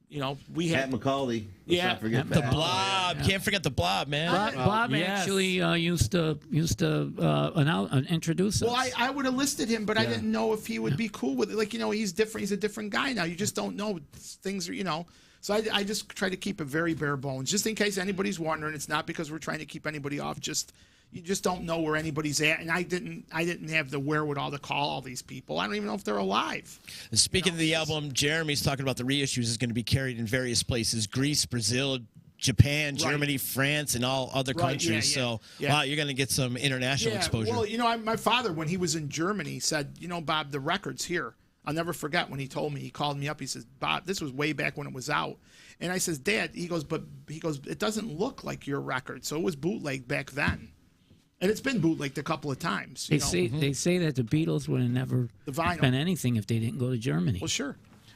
[SPEAKER 2] You know, we
[SPEAKER 6] Pat
[SPEAKER 2] had.
[SPEAKER 6] McCauley. Let's
[SPEAKER 2] Yeah.
[SPEAKER 6] not forget
[SPEAKER 1] The
[SPEAKER 6] that.
[SPEAKER 1] Blob. Can't forget the Blob, man.
[SPEAKER 3] Bob
[SPEAKER 5] yes.
[SPEAKER 3] actually used to introduce us.
[SPEAKER 2] Well, I would have listed him, but I didn't know if he would be cool with it. Like, you know, he's different. He's a different guy now. You just don't know. Things are, you know. So I just try to keep it very bare bones, just in case anybody's wondering. It's not because we're trying to keep anybody off. Just you just don't know where anybody's at, and I didn't have the wherewithal to call all these people. I don't even know if they're alive.
[SPEAKER 1] Speaking of the album, Jeremy's talking about the reissues is going to be carried in various places: Greece, Brazil, Japan,
[SPEAKER 2] Right.
[SPEAKER 1] Germany, France, and all other
[SPEAKER 2] Right,
[SPEAKER 1] countries.
[SPEAKER 2] yeah,
[SPEAKER 1] So,
[SPEAKER 2] yeah.
[SPEAKER 1] wow, you're going to get some international exposure.
[SPEAKER 2] Well, you know, my father, when he was in Germany, said, you know, Bob, the record's here. I'll never forget when he told me. He called me up. He says, Bob, this was way back when it was out. And I says, Dad, he goes, it doesn't look like your record. So it was bootleg back then. And it's been bootlegged a couple of times.
[SPEAKER 3] They
[SPEAKER 2] You know.
[SPEAKER 3] say they say that the Beatles would have never
[SPEAKER 2] The vinyl.
[SPEAKER 3] been anything if they didn't go to Germany.
[SPEAKER 2] Well, sure.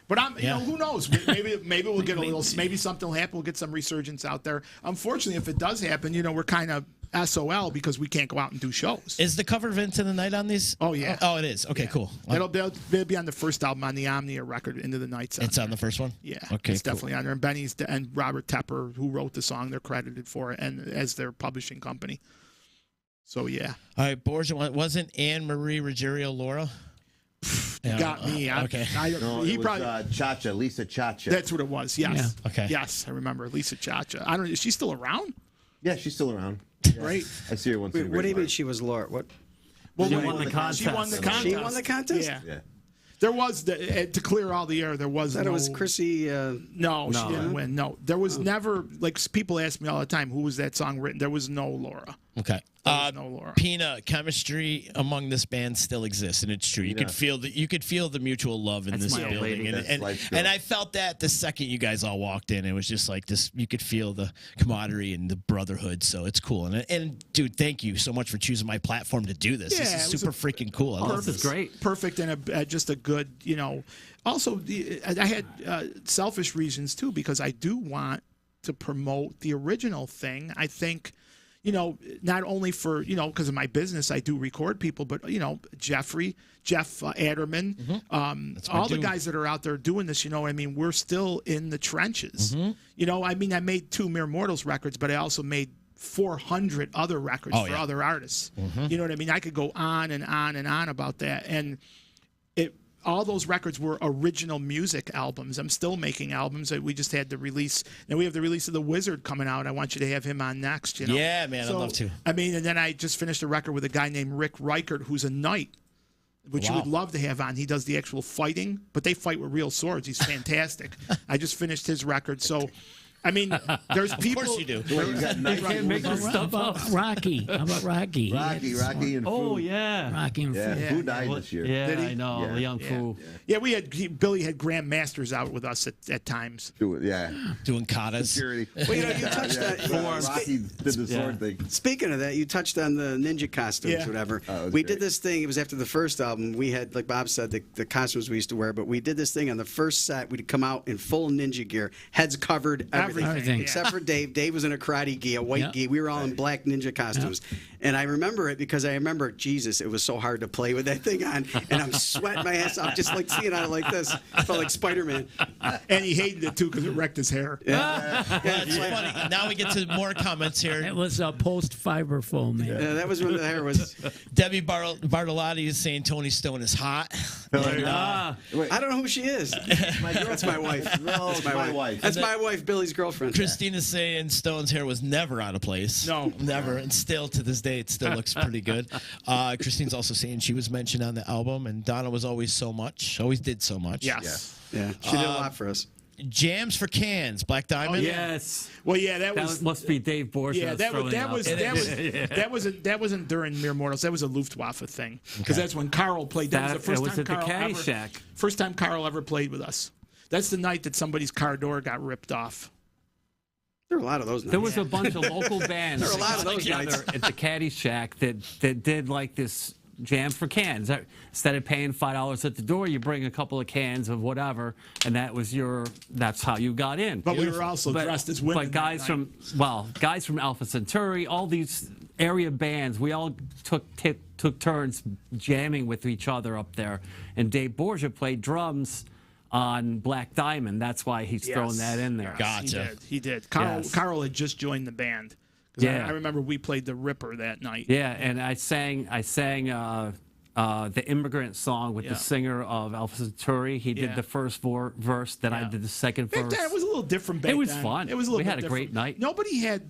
[SPEAKER 2] But you know, who knows? Maybe we'll get a little. Maybe something will happen. We'll get some resurgence out there. Unfortunately, if it does happen, you know, we're kind of SOL because we can't go out and do shows.
[SPEAKER 1] Is the cover of Into the Night on these?
[SPEAKER 2] Oh, yeah.
[SPEAKER 1] Oh, it is. Okay, cool.
[SPEAKER 2] They'll be on the first album on the Omnia record, Into the Night.
[SPEAKER 1] It's on the first one?
[SPEAKER 2] Yeah,
[SPEAKER 1] Okay,
[SPEAKER 2] it's
[SPEAKER 1] cool.
[SPEAKER 2] definitely on there. And Benny's and Robert Tepper, who wrote the song, they're credited for it, and as their publishing company. So yeah,
[SPEAKER 1] All right, Borgia, wasn't Anne Marie Ruggiero Laura?
[SPEAKER 2] you got me.
[SPEAKER 1] Okay.
[SPEAKER 6] No,
[SPEAKER 2] he
[SPEAKER 6] it was
[SPEAKER 2] probably.
[SPEAKER 6] Chacha, Lisa Chacha.
[SPEAKER 2] That's what it was. Yes.
[SPEAKER 1] Yeah. Okay.
[SPEAKER 2] Yes, I remember Lisa Chacha. I don't. Is she still around?
[SPEAKER 6] Yeah, she's still around.
[SPEAKER 2] Right.
[SPEAKER 6] I see her once in a
[SPEAKER 4] Wait,
[SPEAKER 6] great
[SPEAKER 4] what do you mean
[SPEAKER 6] while.
[SPEAKER 4] she was Laura? What?
[SPEAKER 2] Well,
[SPEAKER 5] She
[SPEAKER 2] when-
[SPEAKER 5] won the contest.
[SPEAKER 2] She won the contest.
[SPEAKER 4] She won the contest?
[SPEAKER 2] Yeah.
[SPEAKER 6] Yeah.
[SPEAKER 2] There was to clear all the air. There was
[SPEAKER 4] I thought
[SPEAKER 2] no.
[SPEAKER 4] it was Chrissy.
[SPEAKER 2] No, she didn't win. No, there was never. Like people ask me all the time, who was that song written? There was no Laura.
[SPEAKER 1] Okay.
[SPEAKER 2] There was no Laura.
[SPEAKER 1] Pina, chemistry among this band still exists, and it's true. You could feel the mutual love in
[SPEAKER 5] That's
[SPEAKER 1] this
[SPEAKER 5] my old
[SPEAKER 1] building,
[SPEAKER 5] lady.
[SPEAKER 1] and,
[SPEAKER 6] That's
[SPEAKER 1] and,
[SPEAKER 6] life's girl.
[SPEAKER 1] and I felt that the second you guys all walked in. It was just like this. You could feel the camaraderie and the brotherhood. So it's cool. And dude, thank you so much for choosing my platform to do this.
[SPEAKER 2] Yeah,
[SPEAKER 1] This
[SPEAKER 2] it
[SPEAKER 1] is
[SPEAKER 2] was
[SPEAKER 1] super freaking cool. I love
[SPEAKER 5] This is great.
[SPEAKER 2] Perfect and just a good, you know. Also, I had selfish reasons too because I do want to promote the original thing. I think, not only for, because of my business, I do record people, but, Jeff Adderman, all the guys that are out there doing this, we're still in the trenches. I made 2 Mere Mortals records, but I also made 400 other records for other artists. You know what I mean? I could go on and on and on about that. And all those records were original music albums. I'm still making albums. We just had the release. Now we have the release of The Wizard coming out. I want you to have him on next.
[SPEAKER 1] Yeah, man, I'd love to.
[SPEAKER 2] And then I just finished a record with a guy named Rick Reichert, who's a knight, which you would love to have on. He does the actual fighting, but they fight with real swords. He's fantastic. I just finished his record. So, there's people.
[SPEAKER 1] Of course you do.
[SPEAKER 6] Well, you got
[SPEAKER 5] You can't make this
[SPEAKER 3] How
[SPEAKER 5] stuff
[SPEAKER 3] about
[SPEAKER 5] up.
[SPEAKER 3] Rocky? How about Rocky?
[SPEAKER 6] Rocky and
[SPEAKER 5] Oh,
[SPEAKER 6] Fu.
[SPEAKER 5] yeah.
[SPEAKER 3] Rocky and
[SPEAKER 6] Yeah,
[SPEAKER 3] Fu.
[SPEAKER 6] Fu died this year.
[SPEAKER 5] Yeah,
[SPEAKER 2] Did he?
[SPEAKER 5] I know.
[SPEAKER 6] Yeah.
[SPEAKER 5] The young
[SPEAKER 2] Yeah.
[SPEAKER 5] fool.
[SPEAKER 2] Yeah, Billy had Grandmasters out with us at times.
[SPEAKER 6] Yeah.
[SPEAKER 1] Doing katas.
[SPEAKER 6] Security.
[SPEAKER 4] Well, you touched that.
[SPEAKER 6] Rocky did the sword thing.
[SPEAKER 4] Speaking of that, you touched on the ninja costumes,
[SPEAKER 2] Yeah.
[SPEAKER 4] whatever.
[SPEAKER 6] Oh, it was
[SPEAKER 4] we
[SPEAKER 6] great.
[SPEAKER 4] did this thing. It was after the first album. We had, like Bob said, the costumes we used to wear. But we did this thing on the first set. We'd come out in full ninja gear, heads covered,
[SPEAKER 3] Everything.
[SPEAKER 4] except for Dave. Dave was in a karate gi, a white gi. We were all in black ninja costumes. And I remember it because I remember, Jesus, it was so hard to play with that thing on. And I'm sweating my ass off, just like seeing it like this. I felt like Spider-Man.
[SPEAKER 2] And he hated it, too, because it wrecked his hair.
[SPEAKER 1] That's funny. Now we get to more comments here.
[SPEAKER 3] It was a post-fiber foam, man.
[SPEAKER 4] Yeah, that was when the hair was...
[SPEAKER 1] Debbie Bartolotti is saying Tony Stone is hot. And,
[SPEAKER 4] I don't know who she is. That's my wife.
[SPEAKER 6] No, it's my wife.
[SPEAKER 4] That's my wife, Billy's girlfriend.
[SPEAKER 1] Christina's saying Stone's hair was never out of place.
[SPEAKER 2] No.
[SPEAKER 1] Never. And still, to this day, it still looks pretty good. Christine's also saying she was mentioned on the album, and Donna was always did so much.
[SPEAKER 2] Yes.
[SPEAKER 4] Yeah, she did a lot for us.
[SPEAKER 1] Jams for Cans, Black Diamond.
[SPEAKER 5] Yes.
[SPEAKER 2] Well, yeah,
[SPEAKER 5] That must be Dave Borges.
[SPEAKER 2] Yeah, that wasn't during Mere Mortals. That was a Luftwaffe thing because that's when Carl played. That was the first time
[SPEAKER 5] at the
[SPEAKER 2] Carl
[SPEAKER 5] Caddy
[SPEAKER 2] ever,
[SPEAKER 5] Shack.
[SPEAKER 2] First time Carl ever played with us. That's the night that somebody's car door got ripped off.
[SPEAKER 4] There were a lot of those nights.
[SPEAKER 5] There was a bunch of local bands
[SPEAKER 4] There were a lot of those
[SPEAKER 5] together
[SPEAKER 4] nights.
[SPEAKER 5] at the Caddy Shack that did like this jam for cans. Instead of paying $5 at the door, you bring a couple of cans of whatever, and that's how you got in.
[SPEAKER 2] But we were also dressed as women.
[SPEAKER 5] But guys from Alpha Centauri, all these area bands, we all took turns jamming with each other up there. And Dave Borgia played drums on Black Diamond. That's why he's throwing that in there.
[SPEAKER 1] Gotcha.
[SPEAKER 2] He did.
[SPEAKER 5] Yes.
[SPEAKER 2] Carl had just joined the band.
[SPEAKER 5] Yeah.
[SPEAKER 2] I remember we played the Ripper that night.
[SPEAKER 5] Yeah, and I sang the Immigrant song with the singer of Alpha Centauri. He did the first verse, then I did the second
[SPEAKER 2] Back
[SPEAKER 5] verse.
[SPEAKER 2] then, it was a little different back
[SPEAKER 5] It was
[SPEAKER 2] then.
[SPEAKER 5] fun.
[SPEAKER 2] It was a little
[SPEAKER 5] We
[SPEAKER 2] bit
[SPEAKER 5] had a
[SPEAKER 2] different.
[SPEAKER 5] great night.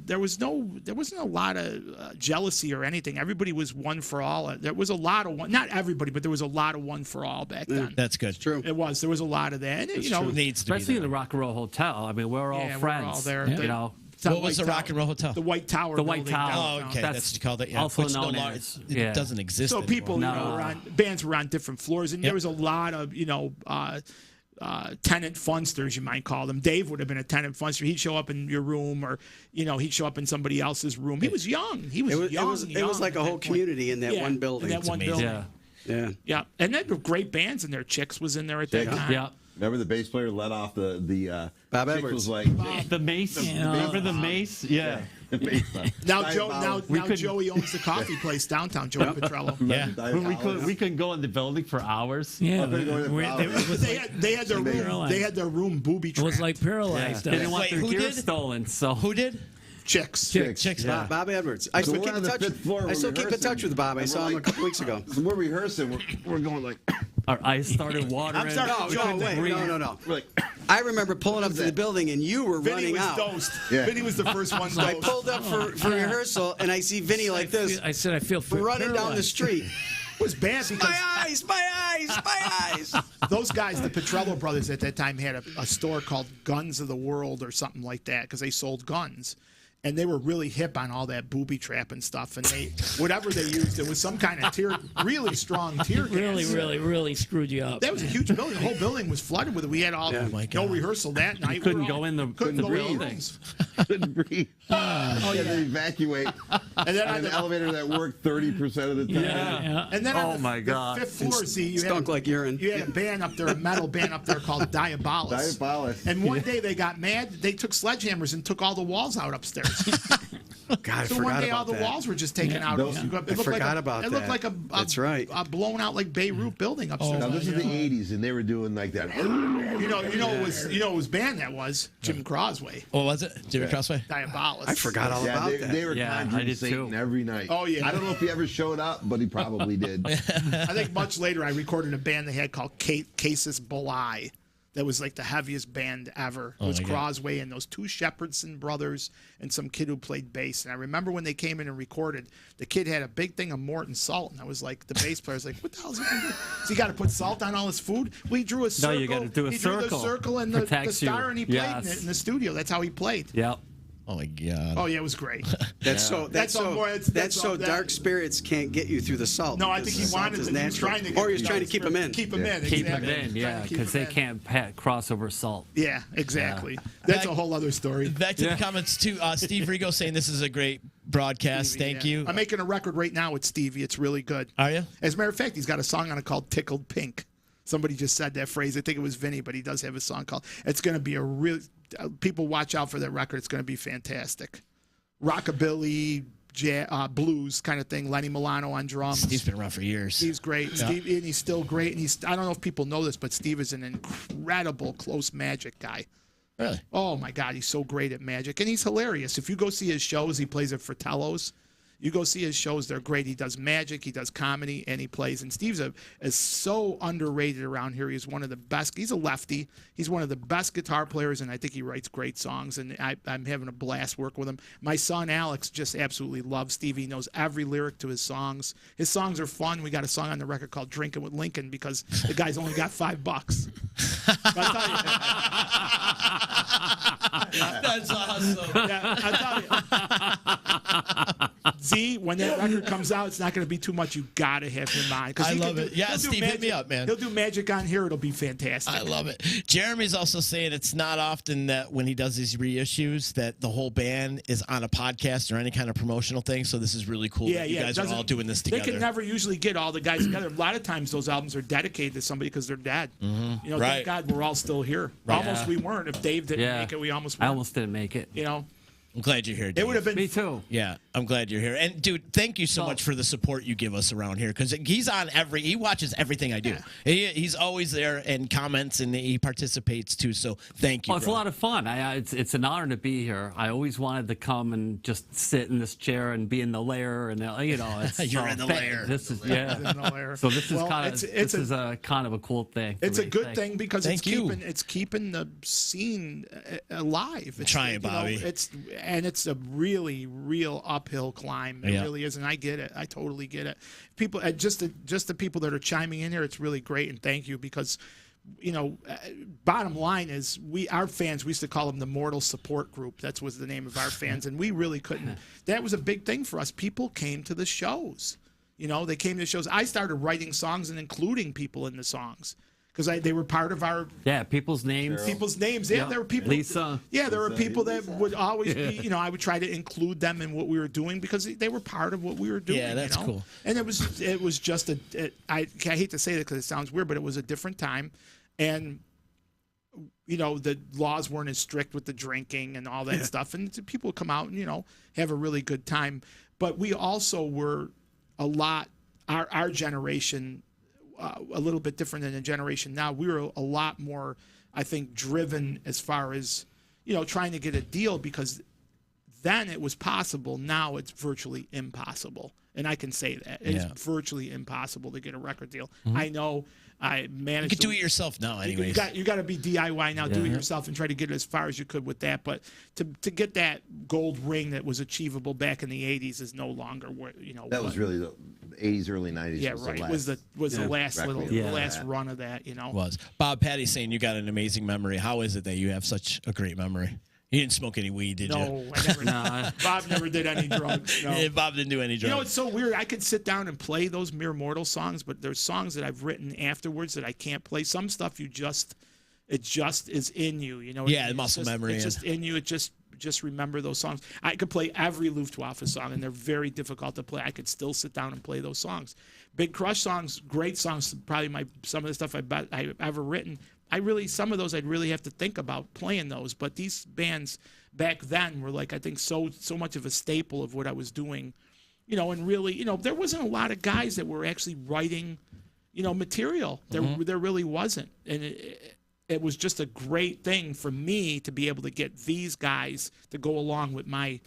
[SPEAKER 2] There wasn't a lot of jealousy or anything. Everybody was one for all. There was a lot of one, not everybody, but there was a lot of one for all back then.
[SPEAKER 1] That's good.
[SPEAKER 4] True.
[SPEAKER 2] It was. There was a lot of that. And,
[SPEAKER 1] It needs to be
[SPEAKER 5] Especially in
[SPEAKER 1] there.
[SPEAKER 5] the Rock and Roll Hotel. I mean, we're all
[SPEAKER 2] Yeah, we're
[SPEAKER 5] friends.
[SPEAKER 2] all there.
[SPEAKER 5] You know.
[SPEAKER 1] What was the Rock and Roll Hotel?
[SPEAKER 2] The White Tower.
[SPEAKER 5] The White
[SPEAKER 2] building
[SPEAKER 5] Tower.
[SPEAKER 1] Oh,
[SPEAKER 2] downtown.
[SPEAKER 1] okay.
[SPEAKER 5] That's
[SPEAKER 1] That's what you called it. Yeah.
[SPEAKER 5] also
[SPEAKER 1] Which
[SPEAKER 5] known
[SPEAKER 1] no longer-
[SPEAKER 5] as-
[SPEAKER 1] it
[SPEAKER 5] yeah.
[SPEAKER 1] doesn't exist
[SPEAKER 2] So people,
[SPEAKER 1] anymore.
[SPEAKER 2] bands were on different floors, and there was a lot of, tenant funsters, you might call them. Dave would have been a tenant funster. He'd show up in your room, or he'd show up in somebody else's room. He was young. He was young.
[SPEAKER 4] It was like a whole community in that one building.
[SPEAKER 2] In that one
[SPEAKER 1] amazing.
[SPEAKER 2] building.
[SPEAKER 5] Yeah.
[SPEAKER 2] Yeah, and they were great bands in there. Chicks was in there at that time.
[SPEAKER 5] Yeah.
[SPEAKER 6] Remember the bass player let off the
[SPEAKER 4] Bob
[SPEAKER 6] chick
[SPEAKER 4] Edwards.
[SPEAKER 6] was like
[SPEAKER 5] The Mace. Remember the Mace? Yeah.
[SPEAKER 2] Now Joey
[SPEAKER 5] couldn't-
[SPEAKER 2] owns the coffee place downtown. Joey Petrello.
[SPEAKER 1] Yeah.
[SPEAKER 5] We couldn't go in the building for hours.
[SPEAKER 3] Yeah,
[SPEAKER 6] gonna go to the
[SPEAKER 3] it was
[SPEAKER 2] They had their room.
[SPEAKER 3] Paralyzed.
[SPEAKER 2] They had their room booby
[SPEAKER 3] It was
[SPEAKER 2] trapped.
[SPEAKER 3] like paralyzed.
[SPEAKER 5] They didn't want
[SPEAKER 1] Wait,
[SPEAKER 5] their
[SPEAKER 1] who
[SPEAKER 5] gear
[SPEAKER 1] did?
[SPEAKER 5] stolen, so
[SPEAKER 1] Who did?
[SPEAKER 2] Chicks.
[SPEAKER 1] Chicks.
[SPEAKER 5] Yeah.
[SPEAKER 4] Bob Edwards. I still
[SPEAKER 6] we're
[SPEAKER 4] keep
[SPEAKER 6] on
[SPEAKER 4] in
[SPEAKER 6] the
[SPEAKER 4] touch.
[SPEAKER 6] fifth floor,
[SPEAKER 4] I
[SPEAKER 6] we're
[SPEAKER 4] still keep in
[SPEAKER 6] rehearsing.
[SPEAKER 4] touch with Bob. I
[SPEAKER 6] And
[SPEAKER 4] saw
[SPEAKER 6] we're
[SPEAKER 4] him a
[SPEAKER 6] like-
[SPEAKER 4] couple weeks ago.
[SPEAKER 6] So we're rehearsing. We're going like
[SPEAKER 5] our eyes started watering.
[SPEAKER 2] I'm sorry.
[SPEAKER 4] No.
[SPEAKER 6] we're like
[SPEAKER 4] I remember pulling up to the building and you were
[SPEAKER 2] Vinny
[SPEAKER 4] running
[SPEAKER 2] was
[SPEAKER 4] out.
[SPEAKER 2] dosed.
[SPEAKER 6] Yeah.
[SPEAKER 2] Vinny was the first one
[SPEAKER 4] I
[SPEAKER 2] dosed.
[SPEAKER 4] pulled up for rehearsal and I see Vinny like this
[SPEAKER 3] I said I feel
[SPEAKER 4] running down the
[SPEAKER 3] paralyzed.
[SPEAKER 4] street.
[SPEAKER 2] It was bad because
[SPEAKER 4] My eyes.
[SPEAKER 2] those guys, the Petrello brothers at that time, had a store called Guns of the World or something like that because they sold guns. And they were really hip on all that booby trap and stuff. And whatever they used, it was some kind of really strong tear gas.
[SPEAKER 3] Really screwed you up.
[SPEAKER 2] That was a huge building. The whole building was flooded with it. We had no rehearsal that night.
[SPEAKER 5] couldn't
[SPEAKER 2] We were
[SPEAKER 5] go in the
[SPEAKER 2] couldn't go in
[SPEAKER 5] building.
[SPEAKER 2] rooms.
[SPEAKER 6] couldn't breathe. You had to evacuate
[SPEAKER 2] And then
[SPEAKER 6] on an elevator that worked 30% of the time.
[SPEAKER 3] Yeah.
[SPEAKER 2] And then
[SPEAKER 5] Oh,
[SPEAKER 2] on
[SPEAKER 5] my
[SPEAKER 2] the
[SPEAKER 5] God.
[SPEAKER 2] fifth floor, see, you
[SPEAKER 4] Stunk
[SPEAKER 2] had,
[SPEAKER 4] like urine.
[SPEAKER 2] you had a band up there, a metal band up there called Diabolus.
[SPEAKER 6] Diabolus.
[SPEAKER 2] And one day they got mad. They took sledgehammers and took all the walls out upstairs.
[SPEAKER 4] God, I
[SPEAKER 2] So
[SPEAKER 4] forgot
[SPEAKER 2] one day all
[SPEAKER 4] about
[SPEAKER 2] the
[SPEAKER 4] that.
[SPEAKER 2] walls were just taken out.
[SPEAKER 6] Those-
[SPEAKER 2] It looked
[SPEAKER 4] I
[SPEAKER 2] like
[SPEAKER 4] forgot
[SPEAKER 2] a,
[SPEAKER 4] about
[SPEAKER 2] It looked
[SPEAKER 4] that.
[SPEAKER 2] like a
[SPEAKER 4] That's right.
[SPEAKER 2] a blown out like Beirut building upstairs.
[SPEAKER 6] Now this is the '80s, and they were doing like that.
[SPEAKER 2] You know it was band that was Jim Crosway,
[SPEAKER 1] What was it? Jimmy Crossway?
[SPEAKER 2] Diabolus.
[SPEAKER 4] I forgot all
[SPEAKER 6] Yeah,
[SPEAKER 4] about
[SPEAKER 6] they,
[SPEAKER 4] that.
[SPEAKER 6] they were
[SPEAKER 5] Yeah, I
[SPEAKER 6] conjuring
[SPEAKER 5] did
[SPEAKER 6] Satan
[SPEAKER 5] too.
[SPEAKER 6] every night.
[SPEAKER 2] Oh, yeah.
[SPEAKER 6] I don't know if he ever showed up, but he probably did.
[SPEAKER 2] I think much later I recorded a band they had called Casus Belli. That was like the heaviest band ever. It was
[SPEAKER 1] my God.
[SPEAKER 2] Crosway and those two Shepherdson brothers and some kid who played bass. And I remember when they came in and recorded, the kid had a big thing of Morton salt. And I was like, the bass player was like, what the hell is he going to do? So you got to put salt on all his food? Well, he drew a circle.
[SPEAKER 5] you gotta do a
[SPEAKER 2] he drew the
[SPEAKER 5] circle.
[SPEAKER 2] circle and the
[SPEAKER 5] Protects you.
[SPEAKER 2] star and he played in,
[SPEAKER 5] Yes.
[SPEAKER 2] it in the studio. That's how he played.
[SPEAKER 5] Yep.
[SPEAKER 1] Oh my God.
[SPEAKER 2] Oh, yeah, it was great.
[SPEAKER 4] That's so.
[SPEAKER 2] That's all more-
[SPEAKER 4] That's
[SPEAKER 2] that's
[SPEAKER 4] so.
[SPEAKER 2] all that-
[SPEAKER 4] Dark spirits can't get you through the salt.
[SPEAKER 2] No, I
[SPEAKER 4] because
[SPEAKER 2] think
[SPEAKER 4] the
[SPEAKER 2] he
[SPEAKER 4] salt
[SPEAKER 2] wanted
[SPEAKER 4] is
[SPEAKER 2] to. He was
[SPEAKER 4] natural.
[SPEAKER 2] trying to
[SPEAKER 4] Or he was trying to keep them in.
[SPEAKER 2] Keep them in.
[SPEAKER 5] Keep
[SPEAKER 2] exactly.
[SPEAKER 5] them in, yeah,
[SPEAKER 2] Trying to keep
[SPEAKER 5] because
[SPEAKER 2] 'em
[SPEAKER 5] they
[SPEAKER 2] in.
[SPEAKER 5] can't cross over salt.
[SPEAKER 2] Yeah, exactly. That's a whole other story.
[SPEAKER 1] Back to the comments too. Steve Rigo saying this is a great broadcast. Thank
[SPEAKER 2] Yeah.
[SPEAKER 1] you.
[SPEAKER 2] I'm making a record right now with Stevie. It's really good.
[SPEAKER 1] Are you?
[SPEAKER 2] As a matter of fact, he's got a song on it called Tickled Pink. Somebody just said that phrase. I think it was Vinny, but he does have a song called. It's going to be a real. People watch out for that record. It's going to be fantastic. Rockabilly, blues kind of thing. Lenny Milano on drums.
[SPEAKER 1] Steve's been around for years.
[SPEAKER 2] Steve's great. Steve, and he's still great. And I don't know if people know this, but Steve is an incredible close magic guy.
[SPEAKER 1] Really?
[SPEAKER 2] Oh my God, he's so great at magic, and he's hilarious. If you go see his shows, he plays at Fratello's. You go see his shows; they're great. He does magic, he does comedy, and he plays. And Steve's is so underrated around here. He's one of the best. He's a lefty. He's one of the best guitar players, and I think he writes great songs. And I'm having a blast working with him. My son Alex just absolutely loves Steve. He knows every lyric to his songs. His songs are fun. We got a song on the record called "Drinking with Lincoln" because the guy's only got $5. But I tell you,
[SPEAKER 1] That's awesome.
[SPEAKER 2] yeah, I tell you. Z, when that record comes out, it's not going to be too much. You got to have him on. 'Cause
[SPEAKER 1] I
[SPEAKER 2] he can
[SPEAKER 1] love it. Yeah,
[SPEAKER 2] he'll do
[SPEAKER 1] Steve, hit me up, man.
[SPEAKER 2] He'll do magic on here. It'll be fantastic.
[SPEAKER 1] I love it. Jeremy's also saying it's not often that when he does these reissues that the whole band is on a podcast or any kind of promotional thing. So this is really cool that you guys are all doing this together.
[SPEAKER 2] They can never usually get all the guys together. A lot of times those albums are dedicated to somebody because they're dead. You know,
[SPEAKER 1] Right.
[SPEAKER 2] thank God we're all still here. Almost we weren't. If Dave didn't
[SPEAKER 5] Yeah.
[SPEAKER 2] make it, we almost
[SPEAKER 5] I
[SPEAKER 2] weren't.
[SPEAKER 5] almost didn't make it.
[SPEAKER 2] You know,
[SPEAKER 1] I'm glad you're here,
[SPEAKER 2] it
[SPEAKER 1] Dave.
[SPEAKER 2] would have been.
[SPEAKER 5] Me too.
[SPEAKER 1] Yeah, I'm glad you're here. And dude, thank you so much for the support you give us around here because he watches everything I do. He's always there and comments and he participates too. So thank you.
[SPEAKER 5] Well, it's a
[SPEAKER 1] bro.
[SPEAKER 5] lot of fun. It's an honor to be here. I always wanted to come and just sit in this chair and be in the lair, and it's
[SPEAKER 1] You're in the lair.
[SPEAKER 5] This is
[SPEAKER 2] in the lair.
[SPEAKER 5] So this is
[SPEAKER 2] Well,
[SPEAKER 5] kind of
[SPEAKER 2] it's
[SPEAKER 5] a kind of a cool thing. for
[SPEAKER 2] It's a
[SPEAKER 5] me.
[SPEAKER 2] good
[SPEAKER 5] Thanks.
[SPEAKER 2] thing because
[SPEAKER 1] Thank you.
[SPEAKER 2] it's keeping the scene alive. It's,
[SPEAKER 1] Trying,
[SPEAKER 2] you know,
[SPEAKER 1] Bobby.
[SPEAKER 2] It's a really real uphill climb. It
[SPEAKER 1] Yeah.
[SPEAKER 2] really is, and I get it. I totally get it. People, just the people that are chiming in here, it's really great, and thank you because. Bottom line is our fans, we used to call them the Mortal Support Group. That was the name of our fans, and we really couldn't. That was a big thing for us. People came to the shows. They came to the shows. I started writing songs and including people in the songs because they were part of our
[SPEAKER 5] people's names.
[SPEAKER 2] people's names. Yeah, there were people.
[SPEAKER 5] Lisa.
[SPEAKER 2] Yeah, there were people that would always be. I would try to include them in what we were doing because they were part of what we were doing.
[SPEAKER 1] Yeah, that's cool.
[SPEAKER 2] And it was just I hate to say that because it sounds weird, but it was a different time, and the laws weren't as strict with the drinking and all that stuff, and people would come out and have a really good time. But we also were a lot. Our generation. A little bit different than the generation now. We were a lot more, I think, driven as far as, trying to get a deal because then it was possible. Now it's virtually impossible. And I can say that. It's virtually impossible to get a record deal. I know I managed
[SPEAKER 1] You can do it yourself now, anyways.
[SPEAKER 2] You got to be DIY now. Do it yourself and try to get it as far as you could with that. But to get that gold ring that was achievable back in the '80s is no longer where
[SPEAKER 6] That was really the '80s, early '90s.
[SPEAKER 2] yeah,
[SPEAKER 6] was
[SPEAKER 2] right.
[SPEAKER 6] The
[SPEAKER 2] Was the last
[SPEAKER 6] record.
[SPEAKER 2] the last run of that.
[SPEAKER 1] Was Bob Patty saying you got an amazing memory? How is it that you have such a great memory? You didn't smoke any weed, did you?
[SPEAKER 2] No, I never. Bob never did any drugs. No.
[SPEAKER 1] Yeah, Bob didn't do any drugs.
[SPEAKER 2] It's so weird. I could sit down and play those Mere Mortal songs, but there's songs that I've written afterwards that I can't play. Some stuff it just is in you.
[SPEAKER 1] Yeah, the muscle memory.
[SPEAKER 2] It's just in you. It just remember those songs. I could play every Luftwaffe song, and they're very difficult to play. I could still sit down and play those songs. Big Crush songs, great songs. Probably some of the stuff I've ever written. some of those I'd really have to think about playing those. But these bands back then were like, I think so much of a staple of what I was doing, and really, there wasn't a lot of guys that were actually writing, material. There really wasn't. And it was just a great thing for me to be able to get these guys to go along with my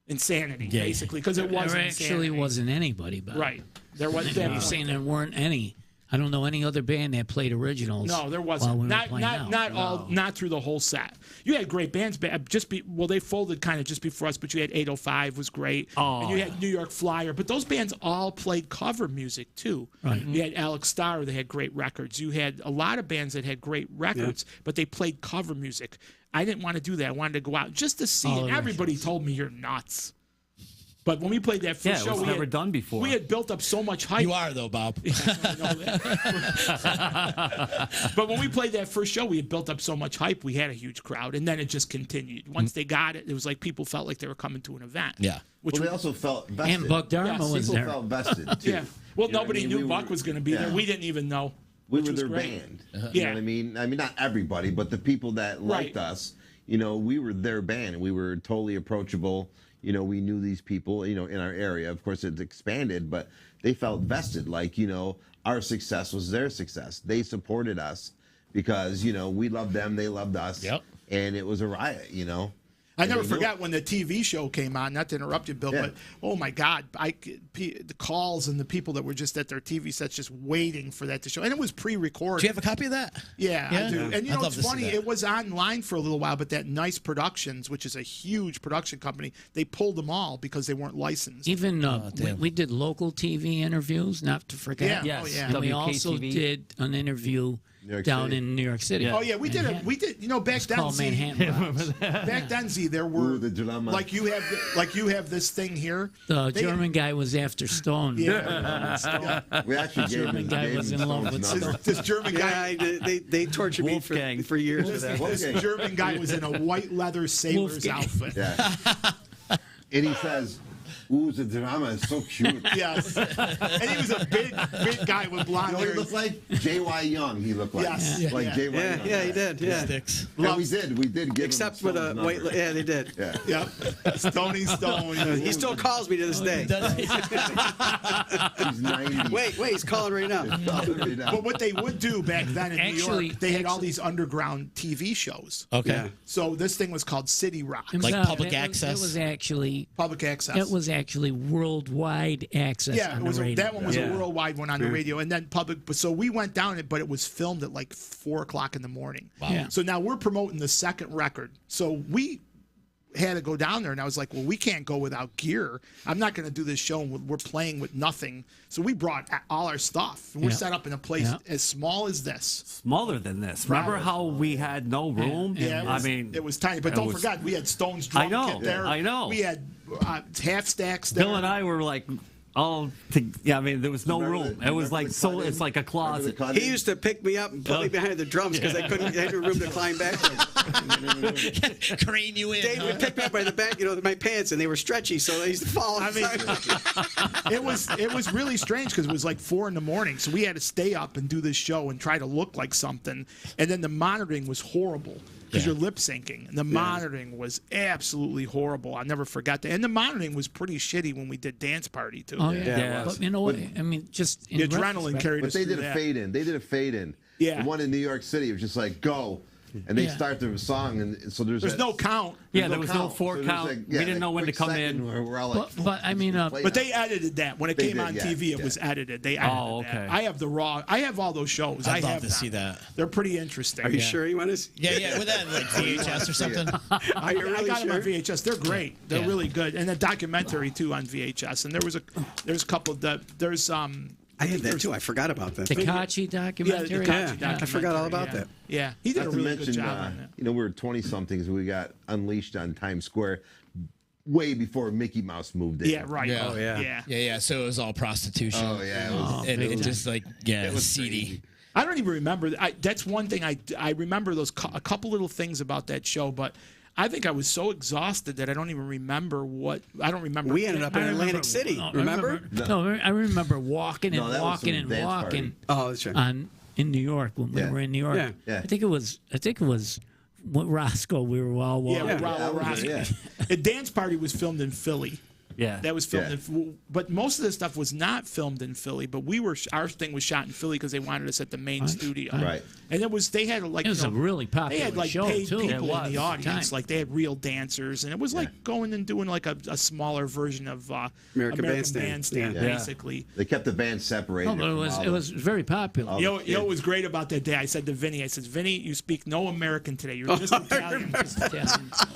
[SPEAKER 2] insanity, basically, because it wasn't
[SPEAKER 3] There actually wasn't anybody, but
[SPEAKER 2] right. There wasn't.
[SPEAKER 3] You're saying there weren't any. I don't know any other band that played originals.
[SPEAKER 2] No, there wasn't. Not through the whole set. You had great bands. They folded kind of just before us, but you had 805 was great, and you had New York Flyer. But those bands all played cover music too.
[SPEAKER 3] Right.
[SPEAKER 2] You had Alex Starr. They had great records. You had a lot of bands that had great records, but they played cover music. I didn't want to do that. I wanted to go out just to see it. Everybody told me you're nuts. But when we played that first show,
[SPEAKER 5] it was never done before.
[SPEAKER 2] We had built up so much hype.
[SPEAKER 1] You are though, Bob.
[SPEAKER 2] I know that. But when we played that first show, we had built up so much hype. We had a huge crowd, and then it just continued. Once they got it, it was like people felt like they were coming to an event.
[SPEAKER 1] Yeah.
[SPEAKER 2] Which
[SPEAKER 6] They also felt vested.
[SPEAKER 3] And Buck Dharma was
[SPEAKER 6] People
[SPEAKER 3] there.
[SPEAKER 6] felt vested too.
[SPEAKER 2] Yeah. Well,
[SPEAKER 6] You know what I
[SPEAKER 2] nobody
[SPEAKER 6] mean?
[SPEAKER 2] knew Buck was going to be there. We didn't even know.
[SPEAKER 6] We
[SPEAKER 2] which
[SPEAKER 6] were
[SPEAKER 2] was
[SPEAKER 6] their
[SPEAKER 2] great.
[SPEAKER 6] band. You
[SPEAKER 2] Yeah.
[SPEAKER 6] know what I mean? I mean, not everybody, but the people that liked
[SPEAKER 2] Right.
[SPEAKER 6] us, we were their band. We were totally approachable. We knew these people, in our area. Of course, it's expanded, but they felt vested. Like, our success was their success. They supported us because, we loved them, they loved us.
[SPEAKER 1] Yep.
[SPEAKER 6] And it was a riot,
[SPEAKER 2] I never forgot when the TV show came on. Not to interrupt you, Bill,
[SPEAKER 6] Yeah.
[SPEAKER 2] but oh my God, the calls and the people that were just at their TV sets just waiting for that to show, and it was pre-recorded.
[SPEAKER 1] Do you have a copy of that?
[SPEAKER 2] Yeah, I do. And
[SPEAKER 1] I'd love
[SPEAKER 2] it's
[SPEAKER 1] to see
[SPEAKER 2] funny.
[SPEAKER 1] that.
[SPEAKER 2] It was online for a little while, but that Nice Productions, which is a huge production company, they pulled them all because they weren't licensed.
[SPEAKER 3] Even
[SPEAKER 1] damn.
[SPEAKER 3] we did local TV interviews, not to forget.
[SPEAKER 2] Yeah.
[SPEAKER 5] Yes.
[SPEAKER 2] Oh, yeah.
[SPEAKER 3] And we also
[SPEAKER 5] WKTV.
[SPEAKER 3] did an interview
[SPEAKER 6] New York
[SPEAKER 3] down
[SPEAKER 6] City.
[SPEAKER 3] in New York City.
[SPEAKER 5] Yeah.
[SPEAKER 2] Oh yeah, we did. Back then,
[SPEAKER 3] Called
[SPEAKER 2] Z,
[SPEAKER 3] Manhattan Rocks.
[SPEAKER 2] back then, Z, there were
[SPEAKER 6] Ooh, the dilemma.
[SPEAKER 2] like you have this thing here.
[SPEAKER 3] The
[SPEAKER 2] They-
[SPEAKER 3] German guy was after Stone.
[SPEAKER 2] Yeah.
[SPEAKER 6] We actually gave
[SPEAKER 3] German
[SPEAKER 6] him,
[SPEAKER 3] guy
[SPEAKER 6] gave
[SPEAKER 3] was
[SPEAKER 6] him
[SPEAKER 3] in love
[SPEAKER 6] Stone's
[SPEAKER 3] with
[SPEAKER 6] number.
[SPEAKER 2] This German guy.
[SPEAKER 4] Yeah, they tortured me
[SPEAKER 5] Wolfgang.
[SPEAKER 4] for years for that.
[SPEAKER 2] This German guy was in a white leather sailor's
[SPEAKER 3] Wolfgang.
[SPEAKER 2] outfit.
[SPEAKER 6] Yeah. And he says, "Ooh, the drama is so cute."
[SPEAKER 2] Yes, and he was a big guy with blonde
[SPEAKER 6] He
[SPEAKER 2] hair.
[SPEAKER 6] looked like J.Y. Young. He looked like
[SPEAKER 2] Yes.
[SPEAKER 6] like
[SPEAKER 2] Yeah.
[SPEAKER 6] J.Y.
[SPEAKER 4] Yeah,
[SPEAKER 6] Young.
[SPEAKER 4] yeah, he did. Yeah,
[SPEAKER 1] Sticks.
[SPEAKER 6] And we did give
[SPEAKER 4] except
[SPEAKER 6] him
[SPEAKER 4] with a
[SPEAKER 6] Stone's
[SPEAKER 4] white.
[SPEAKER 6] number.
[SPEAKER 4] Yeah, they did.
[SPEAKER 6] Yeah.
[SPEAKER 2] Yep, Stony Stone.
[SPEAKER 4] He still calls me to this day.
[SPEAKER 6] He's 90.
[SPEAKER 4] Wait, he's calling right now.
[SPEAKER 2] But what they would do back then in New
[SPEAKER 3] Actually-
[SPEAKER 2] York, they had all these underground TV shows.
[SPEAKER 1] Okay.
[SPEAKER 4] Yeah.
[SPEAKER 2] So this thing was called City Rock,
[SPEAKER 1] Like
[SPEAKER 3] No,
[SPEAKER 1] public
[SPEAKER 3] it was-
[SPEAKER 1] access?
[SPEAKER 3] It was actually
[SPEAKER 2] public access.
[SPEAKER 3] worldwide access.
[SPEAKER 2] Yeah,
[SPEAKER 3] on
[SPEAKER 2] it was
[SPEAKER 3] the radio.
[SPEAKER 2] that one was
[SPEAKER 5] Yeah.
[SPEAKER 2] a worldwide one on the radio, and then public. So we went down it, but it was filmed at like 4:00 in the morning.
[SPEAKER 1] Wow.
[SPEAKER 3] Yeah.
[SPEAKER 2] So now we're promoting the second record. So we had to go down there, and I was like, well, we can't go without gear. I'm not going to do this show, and we're playing with nothing. So we brought all our stuff, and we're
[SPEAKER 3] Yeah.
[SPEAKER 2] set up in a place
[SPEAKER 3] Yeah.
[SPEAKER 2] as small as this.
[SPEAKER 5] Smaller than this. Remember how we had no room?
[SPEAKER 2] Yeah,
[SPEAKER 5] it
[SPEAKER 2] was tiny. But
[SPEAKER 5] it
[SPEAKER 2] don't
[SPEAKER 5] was-
[SPEAKER 2] forget, we had Stone's
[SPEAKER 5] I
[SPEAKER 2] drum
[SPEAKER 5] know,
[SPEAKER 2] kit there.
[SPEAKER 5] I know.
[SPEAKER 2] We had half stacks there.
[SPEAKER 5] Bill and I were like, there was no room. It was like it's like a closet.
[SPEAKER 4] He used to pick me up and put me behind the drums because I had no room to climb back.
[SPEAKER 1] Crane you in.
[SPEAKER 4] Dave would pick me up by the back, my pants, and they were stretchy, so they used to fall.
[SPEAKER 2] I mean, it was really strange because it was like 4 a.m, so we had to stay up and do this show and try to look like something. And then the monitoring was horrible because you're lip syncing, and the monitoring was absolutely horrible. I'll never forget that. And the monitoring was pretty shitty when we did Dance Party too.
[SPEAKER 3] Oh yeah,
[SPEAKER 5] Yeah.
[SPEAKER 3] but you know what? I mean, just in
[SPEAKER 2] The adrenaline
[SPEAKER 3] retrospect-
[SPEAKER 2] carried
[SPEAKER 6] But
[SPEAKER 2] us
[SPEAKER 6] they
[SPEAKER 2] through
[SPEAKER 6] did a
[SPEAKER 2] that.
[SPEAKER 6] fade in. They did a fade in.
[SPEAKER 2] Yeah.
[SPEAKER 6] The one in New York City was just like go, and they
[SPEAKER 3] Yeah.
[SPEAKER 6] start the song, and so there's
[SPEAKER 2] There's no count.
[SPEAKER 5] Yeah, there was no four
[SPEAKER 6] there's
[SPEAKER 5] count. We didn't know when to
[SPEAKER 6] quick
[SPEAKER 5] come
[SPEAKER 6] second
[SPEAKER 5] in.
[SPEAKER 6] where we're all like,
[SPEAKER 3] But I mean,
[SPEAKER 2] But they edited that when it
[SPEAKER 6] They
[SPEAKER 2] came
[SPEAKER 6] did,
[SPEAKER 2] on
[SPEAKER 6] yeah,
[SPEAKER 2] TV. It
[SPEAKER 6] yeah.
[SPEAKER 2] was edited. They edited
[SPEAKER 5] Oh, okay.
[SPEAKER 2] that. I have the raw. I have all those shows.
[SPEAKER 1] I'd
[SPEAKER 2] I
[SPEAKER 1] love
[SPEAKER 2] have
[SPEAKER 1] to
[SPEAKER 2] them.
[SPEAKER 1] see that.
[SPEAKER 2] They're pretty interesting.
[SPEAKER 4] Are you sure you want us?
[SPEAKER 1] Yeah, with that like VHS or something.
[SPEAKER 2] I
[SPEAKER 4] really
[SPEAKER 2] got them on
[SPEAKER 4] sure?
[SPEAKER 2] VHS. They're great. They're
[SPEAKER 1] Yeah.
[SPEAKER 2] really good. And a documentary too on VHS. And there's a couple that there's
[SPEAKER 4] I had that too. I forgot about that.
[SPEAKER 3] Takachi documentary.
[SPEAKER 2] Takachi
[SPEAKER 4] I forgot all about
[SPEAKER 2] yeah.
[SPEAKER 4] that.
[SPEAKER 2] Yeah, he did
[SPEAKER 6] Not
[SPEAKER 2] a
[SPEAKER 6] to
[SPEAKER 2] really
[SPEAKER 6] mention,
[SPEAKER 2] good job on that.
[SPEAKER 6] we were 20-somethings. We got unleashed on Times Square way before Mickey Mouse moved in.
[SPEAKER 2] Yeah, right.
[SPEAKER 1] Yeah.
[SPEAKER 4] Oh, yeah.
[SPEAKER 2] yeah.
[SPEAKER 1] So it was all prostitution.
[SPEAKER 6] Oh yeah. It was,
[SPEAKER 1] And it just like
[SPEAKER 6] it was
[SPEAKER 1] seedy.
[SPEAKER 6] crazy.
[SPEAKER 2] I don't even remember. That's one thing I remember those a couple little things about that show, but I think I was so exhausted that I don't even remember what. I don't remember.
[SPEAKER 4] We ended up in Atlantic City.
[SPEAKER 3] No,
[SPEAKER 4] Remember?
[SPEAKER 3] I remember walking and
[SPEAKER 6] No, that was
[SPEAKER 3] walking
[SPEAKER 6] some
[SPEAKER 3] and
[SPEAKER 6] dance
[SPEAKER 3] walking
[SPEAKER 4] Oh, that's right.
[SPEAKER 3] on in New York when we
[SPEAKER 6] Yeah.
[SPEAKER 3] were in New York.
[SPEAKER 4] Yeah.
[SPEAKER 6] Yeah.
[SPEAKER 3] I think it was with Roscoe. We were all walking.
[SPEAKER 2] Yeah,
[SPEAKER 6] that was
[SPEAKER 2] Roscoe.
[SPEAKER 6] it, yeah.
[SPEAKER 2] The dance party was filmed in Philly.
[SPEAKER 5] Yeah.
[SPEAKER 2] That was filmed
[SPEAKER 6] Yeah.
[SPEAKER 2] in, but most of the stuff was not filmed in Philly. But our thing was shot in Philly because they wanted us at the main studio.
[SPEAKER 6] Right.
[SPEAKER 2] And they had like
[SPEAKER 3] It was
[SPEAKER 2] you
[SPEAKER 3] a
[SPEAKER 2] know,
[SPEAKER 3] really
[SPEAKER 2] they
[SPEAKER 3] popular
[SPEAKER 2] had like
[SPEAKER 3] show
[SPEAKER 2] paid
[SPEAKER 3] too.
[SPEAKER 2] people
[SPEAKER 3] It was
[SPEAKER 2] in the
[SPEAKER 3] at
[SPEAKER 2] audience.
[SPEAKER 3] time.
[SPEAKER 2] Like they had real dancers, and it was like going and doing like a smaller version of
[SPEAKER 4] American Bandstand.
[SPEAKER 2] Bandstand,
[SPEAKER 4] Yeah.
[SPEAKER 2] basically.
[SPEAKER 6] They kept the band separated.
[SPEAKER 3] Oh, but
[SPEAKER 6] from all
[SPEAKER 3] it was very popular.
[SPEAKER 2] You know what was great about that day? I said to Vinny, Vinny, you speak no American today. You're just Italian.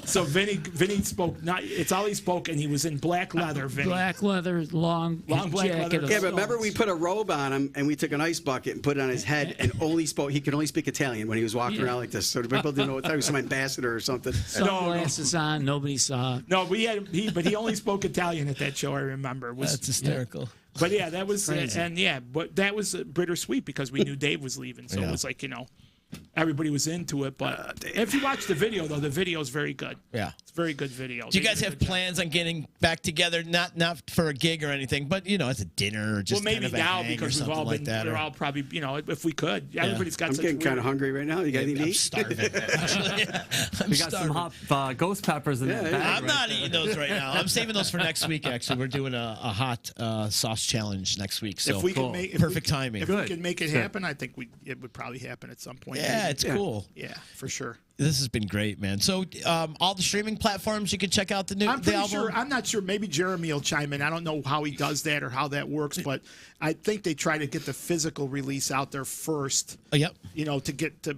[SPEAKER 2] So Vinny spoke not. It's all he spoke, and he was in black leather. Vinny.
[SPEAKER 3] Black leather, long
[SPEAKER 2] Black
[SPEAKER 3] jacket.
[SPEAKER 2] leather.
[SPEAKER 4] Yeah, but remember we put a robe on him and we took an ice bucket and put it on his head and he could only speak Italian when he was walking around like this. So the people didn't know what he was some ambassador or something.
[SPEAKER 3] Sunglasses on, nobody saw.
[SPEAKER 2] No, but he only spoke Italian at that show. I remember.
[SPEAKER 1] That's hysterical.
[SPEAKER 2] But yeah, that was
[SPEAKER 3] Crazy.
[SPEAKER 2] but that was bittersweet because we knew Dave was leaving, so it was like everybody was into it. But if you watch the video, though, the video is very good.
[SPEAKER 1] Yeah.
[SPEAKER 2] It's a very good video.
[SPEAKER 1] Do you guys have plans on getting back together? Not for a gig or anything, but as a dinner or just
[SPEAKER 2] Well, maybe
[SPEAKER 1] kind of a
[SPEAKER 2] now
[SPEAKER 1] hang or
[SPEAKER 2] because we've
[SPEAKER 1] something
[SPEAKER 2] all
[SPEAKER 1] like
[SPEAKER 2] been,
[SPEAKER 1] that.
[SPEAKER 2] we're
[SPEAKER 1] or-
[SPEAKER 2] all probably, if we could. Everybody's got
[SPEAKER 4] I'm
[SPEAKER 2] such
[SPEAKER 4] getting kind
[SPEAKER 2] weird-
[SPEAKER 4] of hungry right now. You got anything to
[SPEAKER 1] I'm
[SPEAKER 4] eat?
[SPEAKER 1] starving. Actually, I'm
[SPEAKER 5] We got
[SPEAKER 1] starving.
[SPEAKER 5] some hot ghost peppers in
[SPEAKER 4] Yeah,
[SPEAKER 5] the
[SPEAKER 4] yeah.
[SPEAKER 5] bag.
[SPEAKER 1] I'm not eating those right now. I'm saving those for next week. Actually, we're doing a hot sauce challenge next week. So
[SPEAKER 2] If we
[SPEAKER 5] Cool.
[SPEAKER 2] can make
[SPEAKER 1] Perfect timing.
[SPEAKER 2] If we can make it happen, I think it would probably happen at some point.
[SPEAKER 1] yeah, it's cool.
[SPEAKER 2] Yeah, for sure.
[SPEAKER 1] This has been great, man. So all the streaming platforms you can check out the
[SPEAKER 2] I'm
[SPEAKER 1] the
[SPEAKER 2] pretty
[SPEAKER 1] album.
[SPEAKER 2] sure. I'm not sure. Maybe Jeremy will chime in. I don't know how he does that or how that works, but I think they try to get the physical release out there first.
[SPEAKER 1] Yep.
[SPEAKER 2] To get to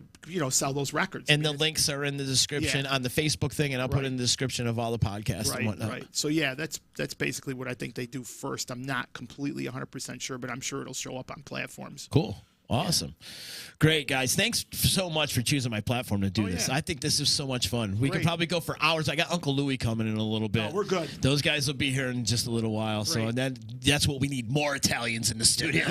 [SPEAKER 2] sell those records.
[SPEAKER 1] And the links are in the description on the Facebook thing, and I'll put it in the description of all the podcasts and whatnot.
[SPEAKER 2] Right. So yeah, that's basically what I think they do first. I'm not completely 100% sure, but I'm sure it'll show up on platforms.
[SPEAKER 1] Cool. Awesome. Great, guys. Thanks so much for choosing my platform to do this.
[SPEAKER 2] yeah.
[SPEAKER 1] I think this is so much fun. We could
[SPEAKER 2] Great.
[SPEAKER 1] probably go for hours. I got Uncle Louie coming in a little bit.
[SPEAKER 2] Oh, we're good.
[SPEAKER 1] Those guys will be here in just a little while. So
[SPEAKER 2] Great.
[SPEAKER 1] and then that's what we need, more Italians in the studio.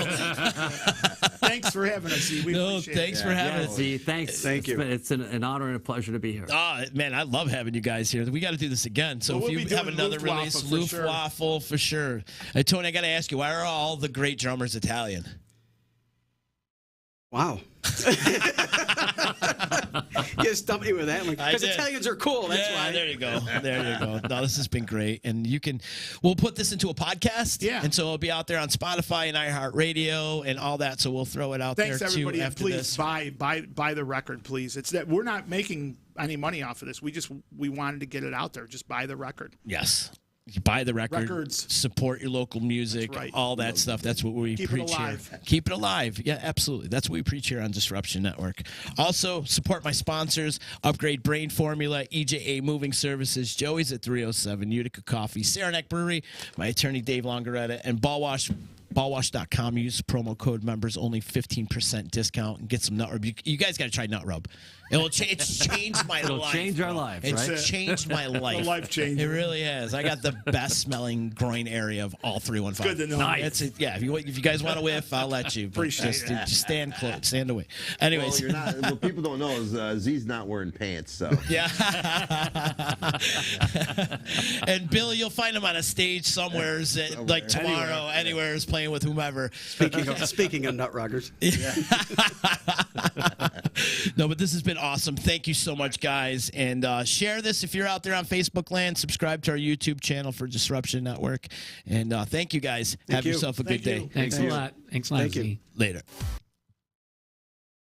[SPEAKER 2] Thanks for having us. Z. We appreciate
[SPEAKER 1] thanks
[SPEAKER 2] it.
[SPEAKER 1] for having
[SPEAKER 5] Yeah,
[SPEAKER 1] us.
[SPEAKER 5] Z, thanks.
[SPEAKER 4] Thank you.
[SPEAKER 5] It's an honor and a pleasure to be here.
[SPEAKER 1] Oh, man, I love having you guys here. We got to do this again. So
[SPEAKER 2] Well,
[SPEAKER 1] if
[SPEAKER 2] we'll
[SPEAKER 1] you
[SPEAKER 2] be
[SPEAKER 1] have
[SPEAKER 2] doing
[SPEAKER 1] another
[SPEAKER 2] Luftwaffe
[SPEAKER 1] release,
[SPEAKER 2] for sure.
[SPEAKER 1] Luftwaffe for sure. Hey, Tony, I got to ask you, why are all the great drummers Italian?
[SPEAKER 4] Wow. You stumped me with that.
[SPEAKER 1] I
[SPEAKER 4] Because
[SPEAKER 1] did.
[SPEAKER 4] Italians are cool. That's
[SPEAKER 1] Yeah,
[SPEAKER 4] why.
[SPEAKER 1] there you go. There you go. No, this has been great. And we'll put this into a podcast.
[SPEAKER 2] Yeah.
[SPEAKER 1] And so it'll be out there on Spotify and iHeartRadio and all that. So we'll throw it out
[SPEAKER 2] Thanks
[SPEAKER 1] there
[SPEAKER 2] everybody,
[SPEAKER 1] too
[SPEAKER 2] and
[SPEAKER 1] after
[SPEAKER 2] please
[SPEAKER 1] this.
[SPEAKER 2] buy the record, please. It's that we're not making any money off of this. We wanted to get it out there. Just buy the record.
[SPEAKER 1] Yes. You buy the record,
[SPEAKER 2] Records.
[SPEAKER 1] support your local music,
[SPEAKER 2] That's right.
[SPEAKER 1] all that stuff. That's what we
[SPEAKER 2] Keep it
[SPEAKER 1] preach
[SPEAKER 2] alive.
[SPEAKER 1] here. Keep it alive. Yeah, absolutely. That's what we preach here on Disruption Network. Also, support my sponsors, Upgrade Brain Formula, EJA Moving Services, Joey's at 307, Utica Coffee, Saranac Brewery, my attorney Dave Longaretta, and Ballwash.com. Use promo code members, only 15% discount, and get some nut rub. You guys got to try nut rub. It's changed my
[SPEAKER 5] It'll
[SPEAKER 1] life.
[SPEAKER 5] change our
[SPEAKER 1] bro.
[SPEAKER 5] lives,
[SPEAKER 1] It's
[SPEAKER 5] right?
[SPEAKER 1] changed my life.
[SPEAKER 2] life changer.
[SPEAKER 1] It really has. I got the best smelling groin area of all 315.
[SPEAKER 2] Good to know. Nice.
[SPEAKER 1] That's it. Yeah, if you guys want to whiff, I'll let you. But
[SPEAKER 2] Appreciate
[SPEAKER 1] just,
[SPEAKER 2] it.
[SPEAKER 1] just stand close, stand away.
[SPEAKER 6] Well,
[SPEAKER 1] Anyways,
[SPEAKER 6] you're not. What people don't know is Z's not wearing pants. So
[SPEAKER 1] yeah. And Bill, you'll find him on a stage somewhere, like tomorrow, anywhere, is playing with whomever.
[SPEAKER 4] Speaking of nut rockers.
[SPEAKER 1] No, but this has been awesome. Thank you so much, guys. And share this if you're out there on Facebook land. Subscribe to our YouTube channel for Disruption Network. And thank you, guys. Have
[SPEAKER 4] you.
[SPEAKER 1] yourself a good
[SPEAKER 2] Thank you.
[SPEAKER 1] day.
[SPEAKER 3] Thanks a lot. Thanks a lot,
[SPEAKER 4] Thank you.
[SPEAKER 3] Z.
[SPEAKER 1] Later.